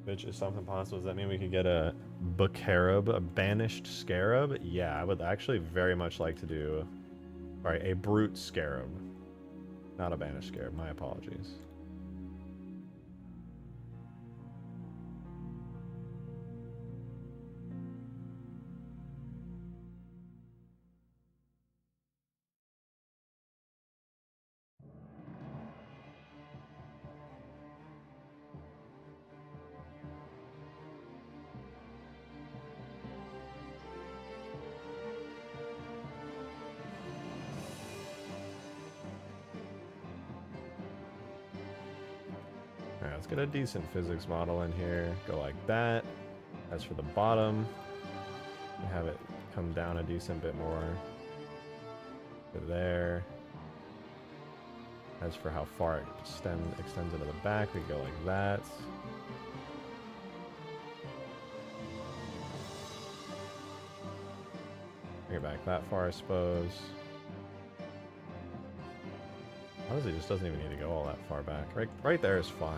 bitch is something possible, does that mean we could get a Scarab, a Banished Scarab? Yeah, I would actually very much like to do, sorry, a Brute Scarab. Not a Banished Scarab, my apologies. Alright, let's get a decent physics model in here. Go like that. As for the bottom, have it come down a decent bit more to there. As for how far it extends into the back, we go like that. Bring it back that far, I suppose. Honestly, it just doesn't even need to go all that far back. Right there is fine.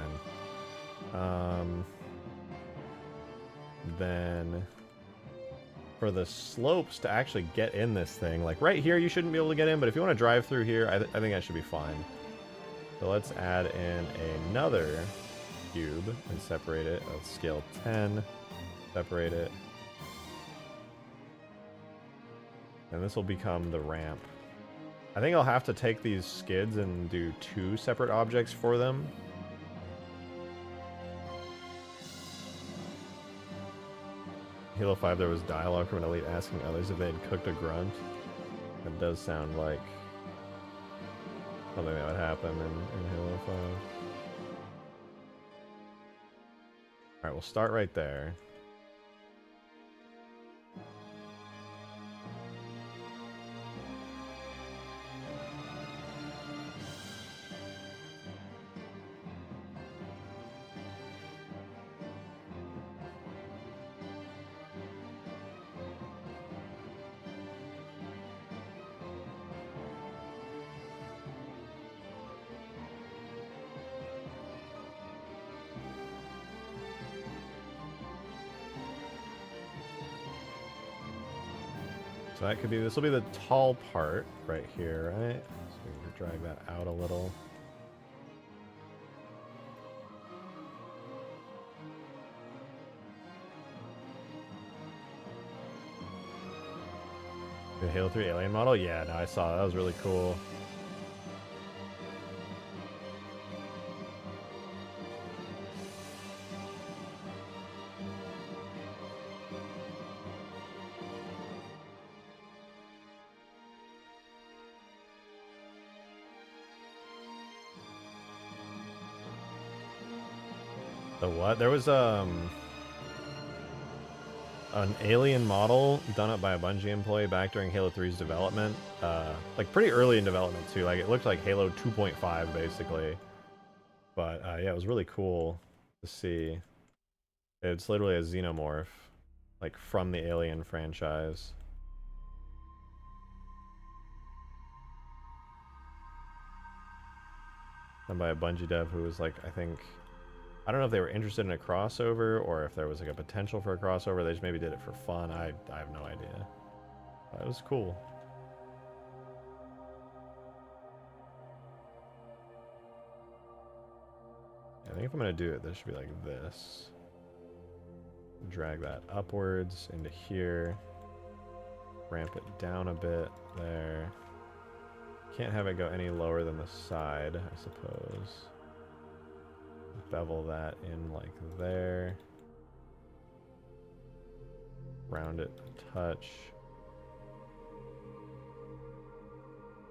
Then for the slopes to actually get in this thing, like right here, you shouldn't be able to get in, but if you want to drive through here, I think that should be fine. So let's add in another cube and separate it. Let's scale 10, separate it. And this will become the ramp. I think I'll have to take these skids and do 2 separate objects for them. Halo 5, there was dialogue from an elite asking others if they had cooked a grunt. That does sound like something that would happen in Halo 5. Alright, we'll start right there. So that could be, this will be the tall part right here, right? So we can drag that out a little. The Halo 3 alien model? Yeah, no, I saw that. That was really cool. The what? There was an alien model done up by a Bungie employee back during Halo 3's development. Like pretty early in development too. Like it looked like Halo 2.5 basically. But yeah, it was really cool to see. It's literally a xenomorph, like from the Alien franchise. Done by a Bungie dev who was like, I think, I don't know if they were interested in a crossover or if there was like a potential for a crossover. They just maybe did it for fun. I have no idea. But it was cool. I think if I'm going to do it, this should be like this. Drag that upwards into here. Ramp it down a bit there. Can't have it go any lower than the side, I suppose. Bevel that in like there. Round it a touch.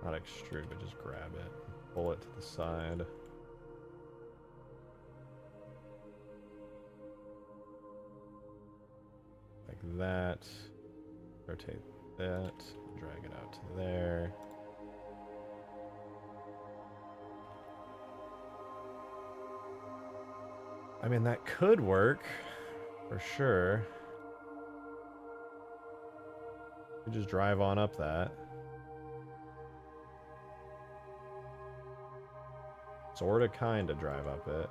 Not extrude, but just grab it. Pull it to the side. Like that. Rotate that. Drag it out to there. I mean, that could work, for sure. You just drive on up that. Sorta, kinda drive up it.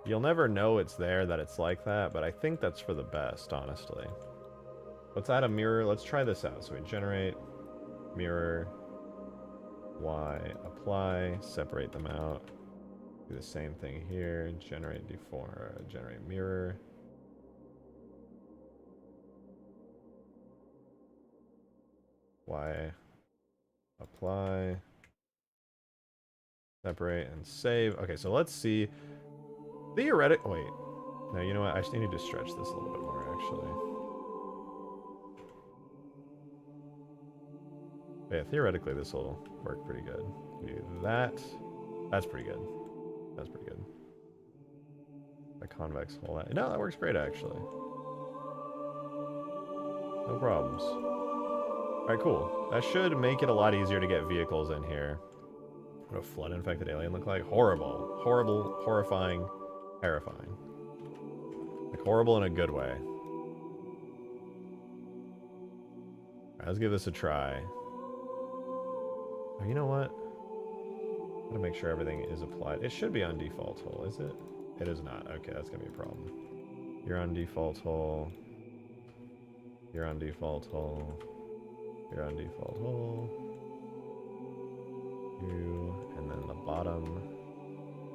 You'll never know it's there, that it's like that, but I think that's for the best, honestly. Let's add a mirror. Let's try this out. So we generate mirror. Y, apply, separate them out. Do the same thing here. Generate deform, generate mirror. Y, apply, separate, and save. Okay, so let's see. Theoretically, wait. No, you know what? I just need to stretch this a little bit more, actually. Yeah, theoretically this will work pretty good. Do that. That's pretty good. That's pretty good. A convex hole. No, that works great actually. No problems. Alright, cool. That should make it a lot easier to get vehicles in here. What a flood-infected alien look like? Horrible. Horrible, horrifying, terrifying. Like, horrible in a good way. Alright, let's give this a try. Oh, you know what? I'm gonna make sure everything is applied. It should be on default hull, is it? It is not. Okay, that's gonna be a problem. You're on default hull. You're on default hull. You're on default hull. You, and then the bottom.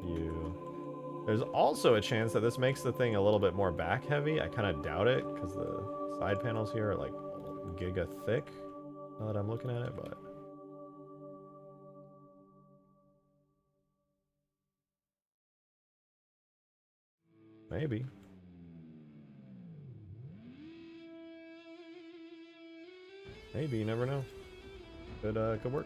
You. There's also a chance that this makes the thing a little bit more back heavy. I kind of doubt it, because the side panels here are like giga thick. Now that I'm looking at it, but. Maybe. Maybe, you never know. Could work.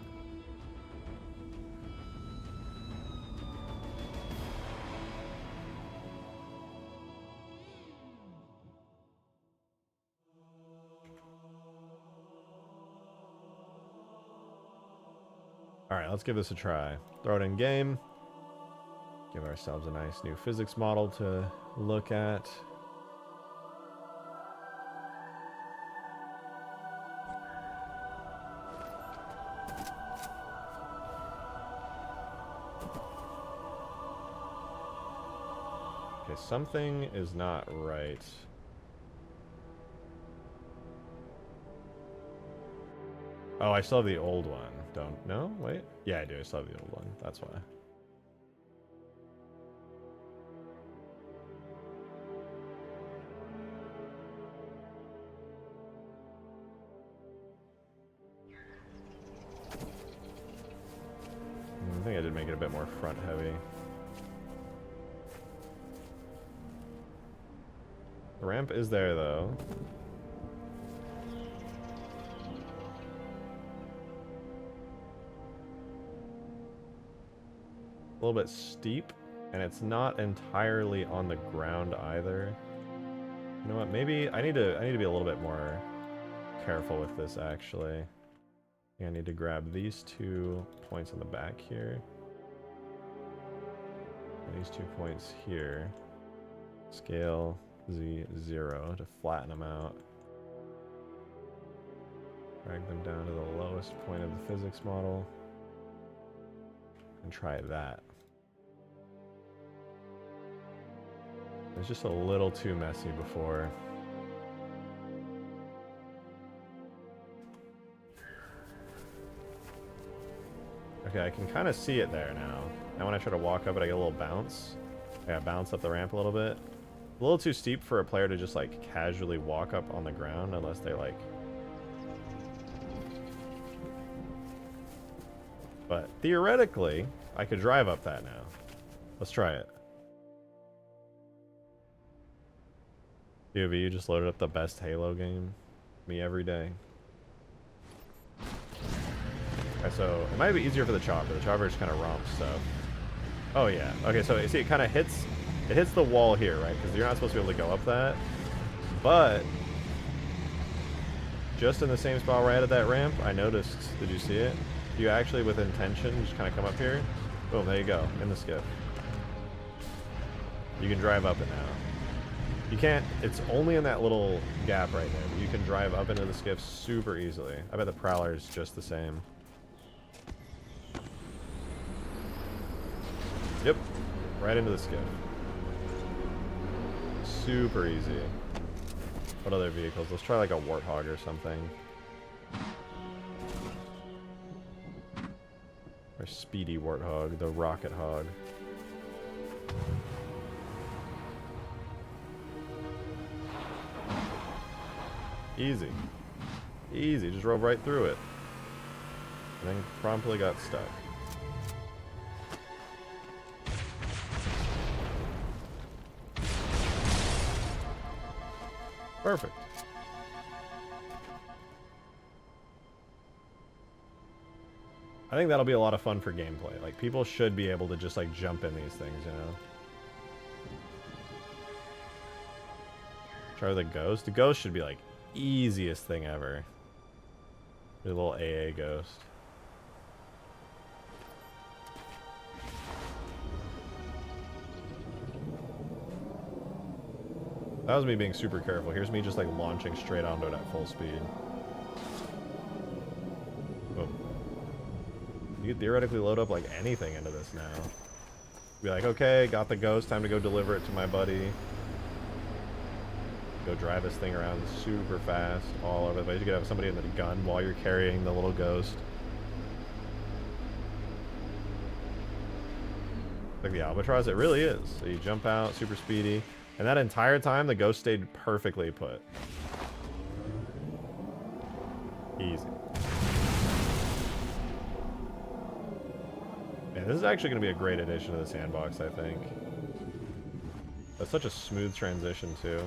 Alright, let's give this a try. Throw it in game. Give ourselves a nice new physics model to look at. Okay, something is not right. Oh, I still have the old one. Don't... No? Wait. Yeah, I do. I still have the old one. That's why. I think I did make it a bit more front heavy. The ramp is there though. A little bit steep, and it's not entirely on the ground either. You know what? Maybe I need to be a little bit more careful with this actually. I need to grab these 2 points on the back here. And these 2 points here. Scale Z0 to flatten them out. Drag them down to the lowest point of the physics model. And try that. It's just a little too messy before. Okay, I can kind of see it there now. Now when I try to walk up it, I get a little bounce. I gotta bounce up the ramp a little bit. A little too steep for a player to just like casually walk up on the ground unless they like... But theoretically, I could drive up that now. Let's try it. POV, you just loaded up the best Halo game. Me every day. Okay, so it might be easier for the chopper. The chopper just kind of romps stuff. Oh yeah. Okay, so you see it kind of hits the wall here, right? Because you're not supposed to be able to go up that. But just in the same spot where I added that ramp, I noticed, did you see it? You actually, with intention, just kind of come up here. Boom, there you go, in the skiff. You can drive up it now. You can't, it's only in that little gap right there, but you can drive up into the skiff super easily. I bet the Prowler is just the same. Yep, right into the skiff. Super easy. What other vehicles? Let's try like a Warthog or something. Or Speedy Warthog, the Rocket Hog. Easy. Easy, just drove right through it. And then promptly got stuck. Perfect. I think that'll be a lot of fun for gameplay. Like, people should be able to just, like, jump in these things, you know? Try the Ghost. The Ghost should be, like, easiest thing ever. A little AA ghost. That was me being super careful. Here's me just like launching straight onto it at full speed. Boom. You could theoretically load up like anything into this now. Be like, okay, got the ghost, time to go deliver it to my buddy. Go drive this thing around super fast all over the place. You could have somebody in the gun while you're carrying the little ghost. Like the Albatross, it really is. So you jump out, super speedy. And that entire time, the ghost stayed perfectly put. Easy. Man, this is actually going to be a great addition to the sandbox, I think. That's such a smooth transition, too.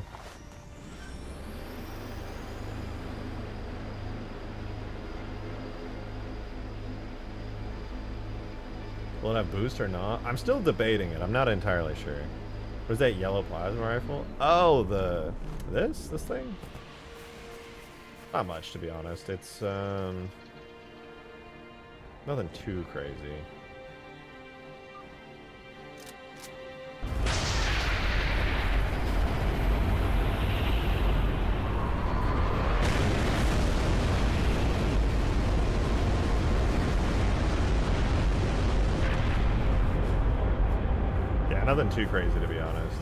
Will it have boost or not? I'm still debating it. I'm not entirely sure. What is that yellow plasma rifle? Oh, this thing? Not much, to be honest. It's nothing too crazy. Yeah, nothing too crazy, to be honest.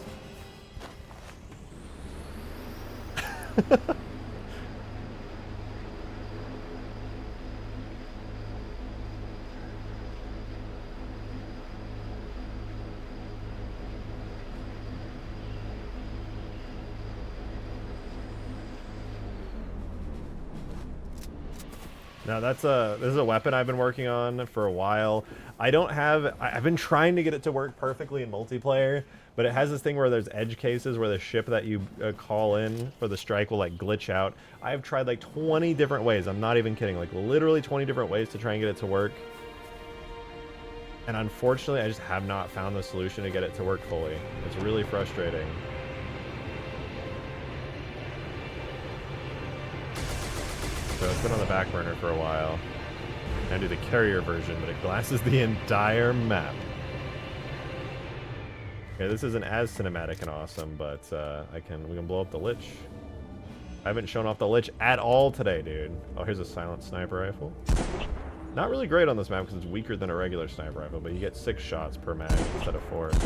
Now this is a weapon I've been working on for a while. I've been trying to get it to work perfectly in multiplayer, but it has this thing where there's edge cases where the ship that you call in for the strike will like glitch out. I've tried like 20 different ways. I'm not even kidding. Like literally 20 different ways to try and get it to work. And unfortunately, I just have not found the solution to get it to work fully. It's really frustrating. So it's been on the back burner for a while. I do the carrier version, but it glasses the entire map. Okay, this isn't as cinematic and awesome, but we can blow up the Lich. I haven't shown off the Lich at all today, dude. Oh, here's a silent sniper rifle. Not really great on this map because it's weaker than a regular sniper rifle, but you get 6 shots per mag instead of 4. Did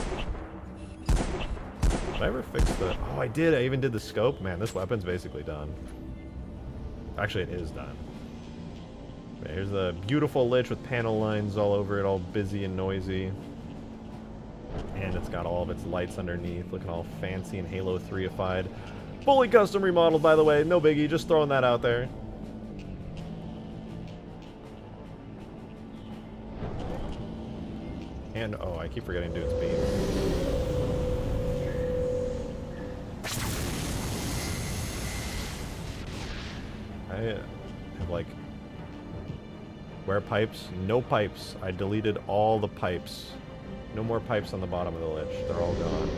I ever fix the... Oh, I did. I even did the scope. Man, this weapon's basically done. Actually, it is done. Okay, here's the beautiful Lich with panel lines all over it, all busy and noisy. And it's got all of its lights underneath, looking all fancy and Halo 3-ified. Fully custom remodeled, by the way. No biggie, just throwing that out there. And, oh, I keep forgetting dude's beam. I have like, where pipes? No pipes. I deleted all the pipes. No more pipes on the bottom of the Lich. They're all gone.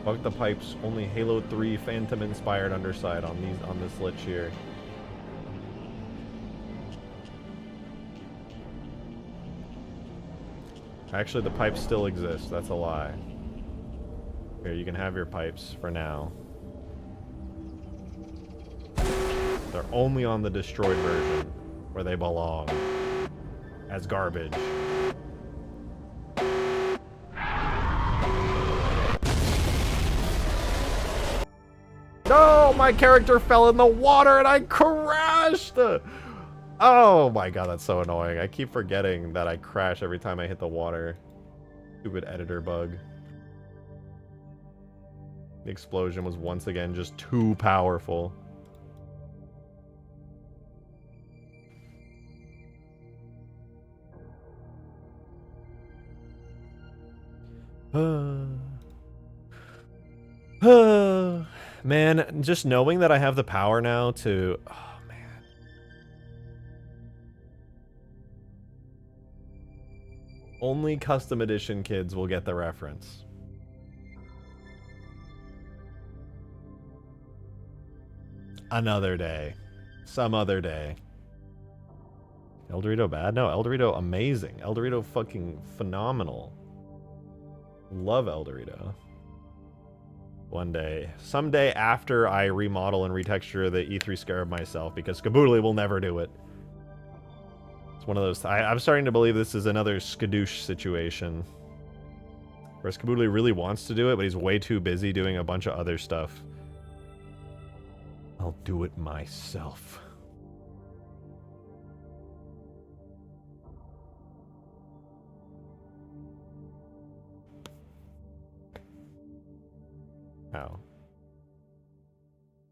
Fuck the pipes. Only Halo 3 Phantom inspired underside on this Lich here. Actually, the pipes still exist. That's a lie. Here, you can have your pipes for now. They're only on the destroyed version, where they belong. As garbage. No! My character fell in the water and I crashed! Oh my god, that's so annoying. I keep forgetting that I crash every time I hit the water. Stupid editor bug. The explosion was once again just too powerful. Man, just knowing that I have the power now to... Oh, man. Only custom edition kids will get the reference. Another day. Some other day. El Dorito bad? No, El Dorito amazing. El Dorito fucking phenomenal. Love El Dorito. One day. Someday after I remodel and retexture the E3 Scarab myself, because Skaboodly will never do it. It's one of those... I'm starting to believe this is another Skadoosh situation. Where Skaboodly really wants to do it, but he's way too busy doing a bunch of other stuff. I'll do it myself. How?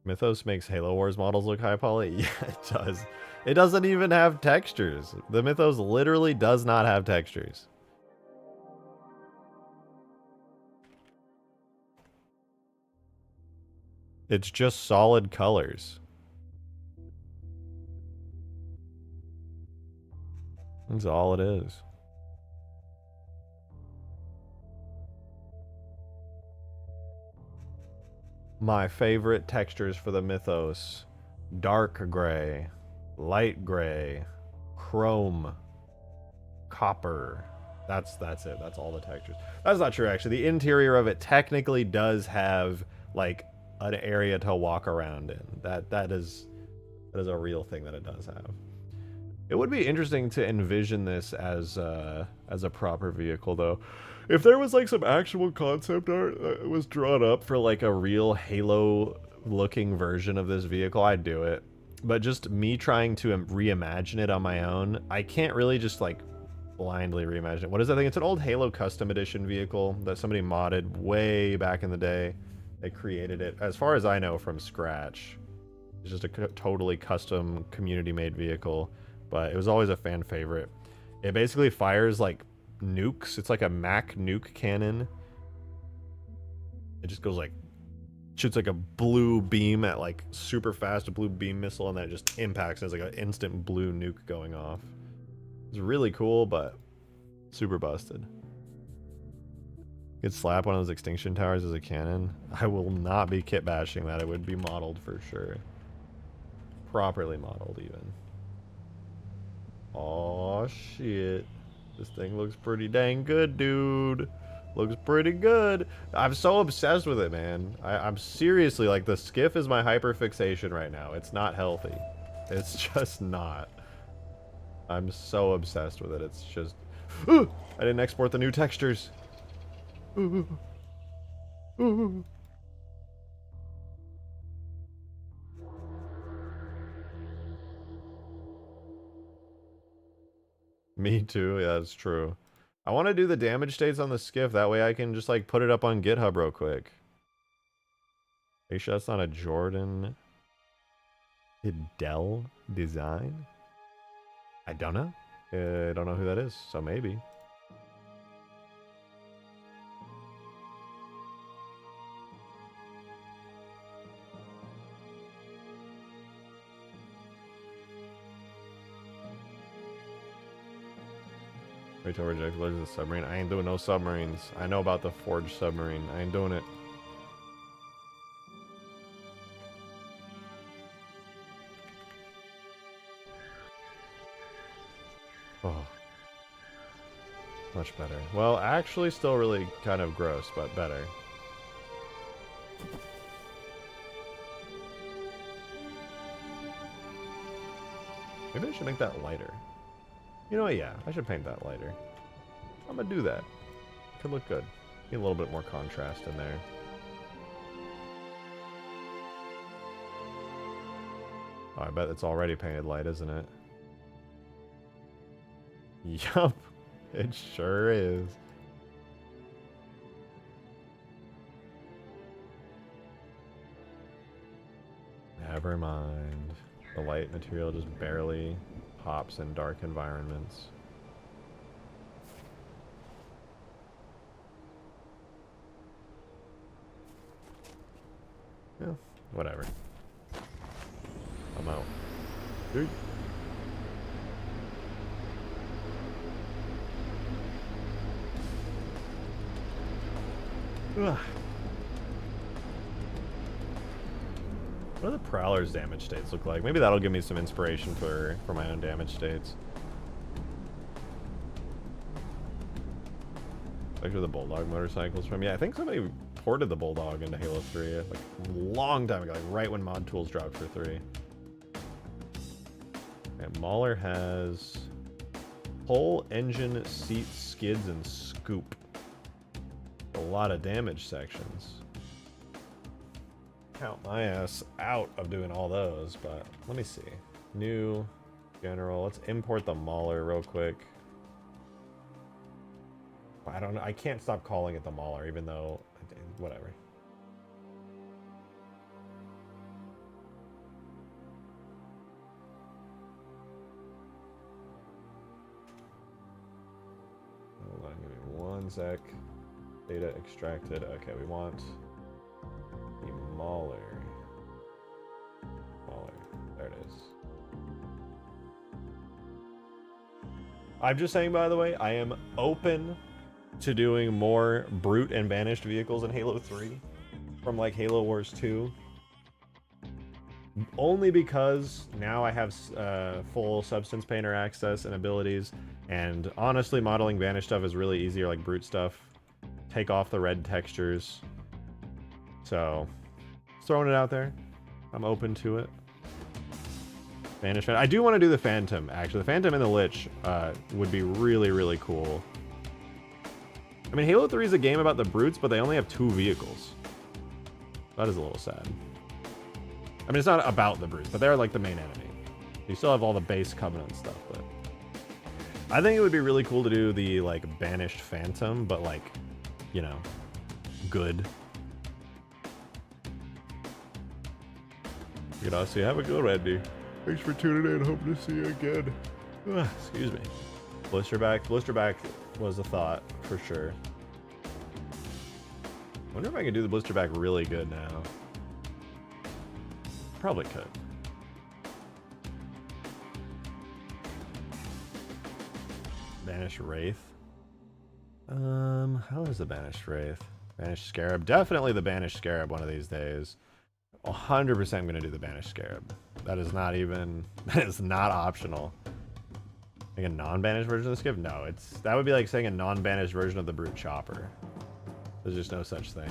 Mythos makes Halo Wars models look high poly? Yeah, it does. It doesn't even have textures. The Mythos literally does not have textures. It's just solid colors. That's all it is. My favorite textures for the Mythos: dark gray, light gray, chrome, copper. That's it. That's all the textures. That's not true, actually. The interior of it technically does have like an area to walk around in. That is a real thing that it does have. It would be interesting to envision this as a proper vehicle, though. If there was like some actual concept art that was drawn up for like a real Halo-looking version of this vehicle, I'd do it. But just me trying to reimagine it on my own, I can't really just like blindly reimagine it. What is that thing? It's an old Halo Custom Edition vehicle that somebody modded way back in the day. They created it, as far as I know, from scratch. It's just a totally custom community-made vehicle, but it was always a fan favorite. It basically fires like nukes. It's like a Mac nuke cannon. It just goes like, shoots like a blue beam at like super fast, a blue beam missile, and then it just impacts. There's like an instant blue nuke going off. It's really cool, but super busted. Could slap one of those extinction towers as a cannon. I will not be kit bashing that. It would be modeled for sure. Properly modeled even. Oh shit. This thing looks pretty dang good, dude. Looks pretty good. I'm so obsessed with it, man. I'm seriously, like, the skiff is my hyperfixation right now. It's not healthy. It's just not. I'm so obsessed with it. It's just... I didn't export the new textures. Me too, yeah, that's true. I want to do the damage states on the skiff, that way I can just like put it up on GitHub real quick. Are you sure that's not a Jordan Hidell design? I don't know. I don't know who that is, so maybe. Wait till reject lures the submarine. I ain't doing no submarines. I know about the forged submarine. I ain't doing it. Oh. Much better. Well, actually still really kind of gross, but better. Maybe I should make that lighter. You know what, yeah, I should paint that lighter. I'm gonna do that. Could look good. Get a little bit more contrast in there. Oh, I bet it's already painted light, isn't it? Yup, it sure is. Never mind. The light material just barely pops in dark environments. Yeah, whatever. I'm out. Dude. Ugh. What do the Prowler's damage states look like? Maybe that'll give me some inspiration for my own damage states. Like where the Bulldog motorcycles from. Yeah, I think somebody ported the Bulldog into Halo 3 like a long time ago, like right when mod tools dropped for 3. Okay, Mauler has hull, engine, seat, skids, and scoop. A lot of damage sections. Count my ass out of doing all those, but let me see. New, general. Let's import the Mauler real quick. I don't know. I can't stop calling it the Mauler, even though, whatever. Hold on, give me one sec. Data extracted. Okay, we want the Mauler. There it is. I'm just saying, by the way, I am open to doing more brute and banished vehicles in Halo 3 from like Halo Wars 2. Only because now I have full substance painter access and abilities, and honestly modeling banished stuff is really easier, like brute stuff. Take off the red textures. So, throwing it out there. I'm open to it. Banished. I do want to do the Phantom, actually. The Phantom and the Lich would be really, really cool. I mean, Halo 3 is a game about the brutes, but they only have 2 vehicles. That is a little sad. I mean, it's not about the brutes, but they're like the main enemy. You still have all the base Covenant stuff, but I think it would be really cool to do the like banished Phantom, but like, you know, good. You know, so you have a good Randy. Thanks for tuning in. Hope to see you again. Excuse me. Blisterback. Blisterback was a thought for sure. Wonder if I can do the Blisterback really good now. Probably could. Banished Wraith. How is the Banished Wraith? Banished Scarab. Definitely the Banished Scarab one of these days. 100% I'm gonna do the Banished Scarab. That is not even, that is not optional. Like a non-banished version of the Skiff? No, that would be like saying a non-banished version of the Brute Chopper. There's just no such thing.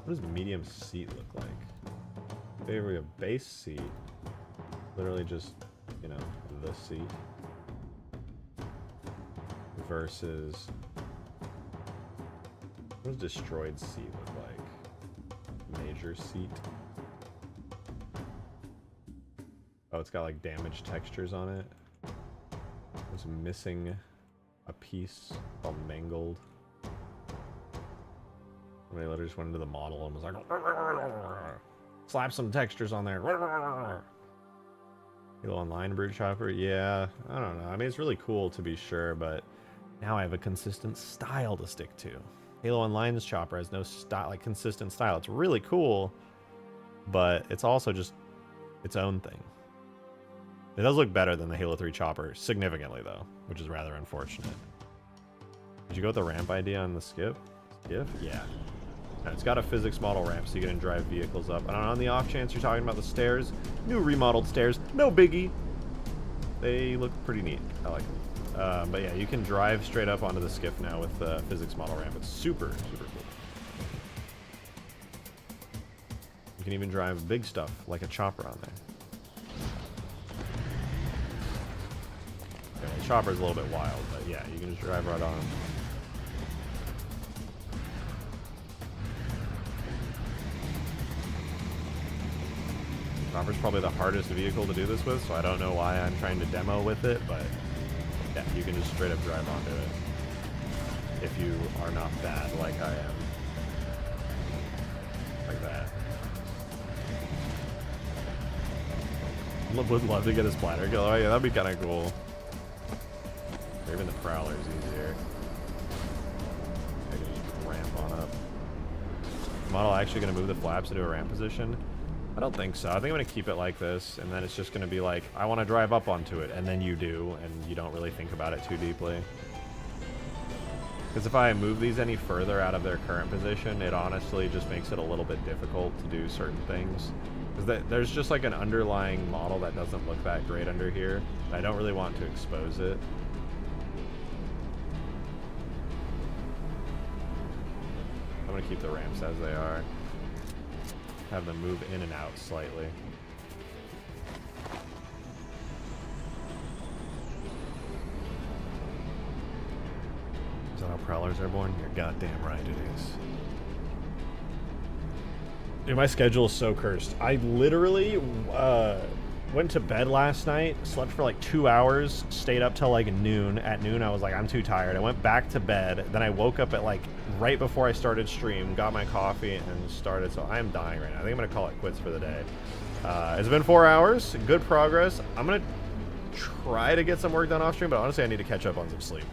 What does medium seat look like? Maybe we have base seat. Literally just, you know, the seat. Versus, what does destroyed seat look like? Major seat. Oh, it's got like damaged textures on it. It's missing a piece, all mangled. They literally just went into the model and was like, slap some textures on there. Halo Online Brute Chopper, yeah, I don't know. I mean, it's really cool to be sure, but now I have a consistent style to stick to. Halo Online's Chopper has no style, like consistent style. It's really cool, but it's also just its own thing. It does look better than the Halo 3 Chopper, significantly though, which is rather unfortunate. Did you go with the ramp idea on the Skiff? Skiff? Yeah. No, it's got a physics model ramp, so you can drive vehicles up. And on the off chance you're talking about the stairs, new remodeled stairs, no biggie. They look pretty neat. I like them. But yeah, you can drive straight up onto the Skiff now with the physics model ramp. It's super, super cool. You can even drive big stuff, like a chopper on there. Okay, the chopper's a little bit wild, but yeah, you can just drive right on. Chopper's probably the hardest vehicle to do this with, so I don't know why I'm trying to demo with it, but yeah, you can just straight up drive onto it. If you are not bad like I am. Like that. Would love to get a splatter kill. Oh yeah, that'd be kind of cool. Or even the Prowler's easier. I can just ramp on up. Is the model actually going to move the flaps into a ramp position? I don't think so. I think I'm going to keep it like this, and then it's just going to be like, I want to drive up onto it, and then you do, and you don't really think about it too deeply. Because if I move these any further out of their current position, it honestly just makes it a little bit difficult to do certain things. Because there's just like an underlying model that doesn't look that great under here. I don't really want to expose it. I'm going to keep the ramps as they are. Have them move in and out slightly. Is that how prowlers are born? You're goddamn right it is. Dude, my schedule is so cursed. I literally went to bed last night, slept for like 2 hours, stayed up till like noon. At noon, I was like, I'm too tired. I went back to bed. Then I woke up at like right before I started stream, got my coffee, and started. So I'm dying right now. I think I'm going to call it quits for the day. It's been 4 hours. Good progress. I'm going to try to get some work done off stream, but honestly, I need to catch up on some sleep.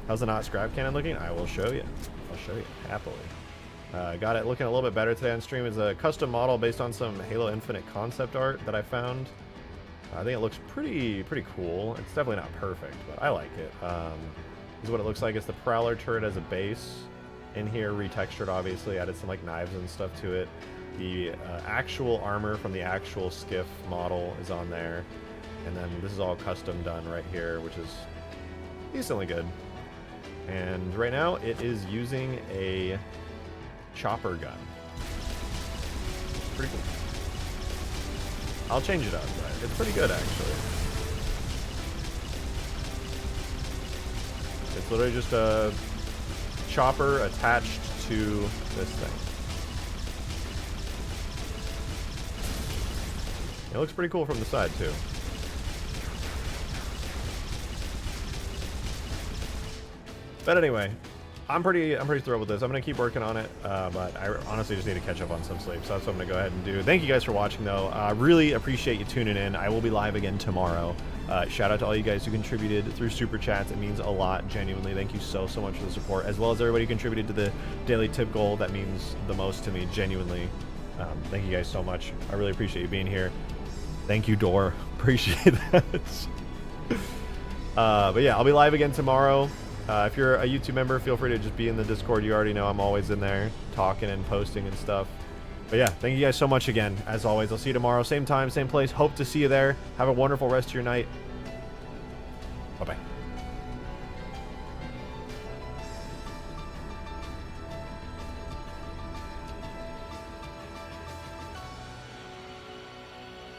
How's the not Scarab cannon looking? I will show you. I'll show you happily. Got it looking a little bit better today on stream. It's a custom model based on some Halo Infinite concept art that I found. I think it looks pretty cool. It's definitely not perfect, but I like it. This is what it looks like. It's the Prowler turret as a base. In here, retextured obviously, added some like knives and stuff to it. The actual armor from the actual skiff model is on there. And then this is all custom done right here, which is decently good. And right now it is using a chopper gun. Pretty cool. I'll change it up, but it's pretty good actually. It's literally just a chopper attached to this thing. It looks pretty cool from the side too. But anyway, I'm pretty thrilled with this. I'm gonna keep working on it, but I honestly just need to catch up on some sleep. So that's what I'm gonna go ahead and do. Thank you guys for watching, though. Really appreciate you tuning in. I will be live again tomorrow. Shout out to all you guys who contributed through super chats. It means a lot, genuinely. Thank you so much for the support, as well as everybody who contributed to the daily tip goal. That means the most to me, genuinely. Thank you guys so much. I really appreciate you being here. Thank you, Door. Appreciate that. But yeah, I'll be live again tomorrow. If you're a YouTube member, feel free to just be in the Discord. You already know I'm always in there talking and posting and stuff. But yeah, thank you guys so much again. As always, I'll see you tomorrow. Same time, same place. Hope to see you there. Have a wonderful rest of your night. Bye-bye.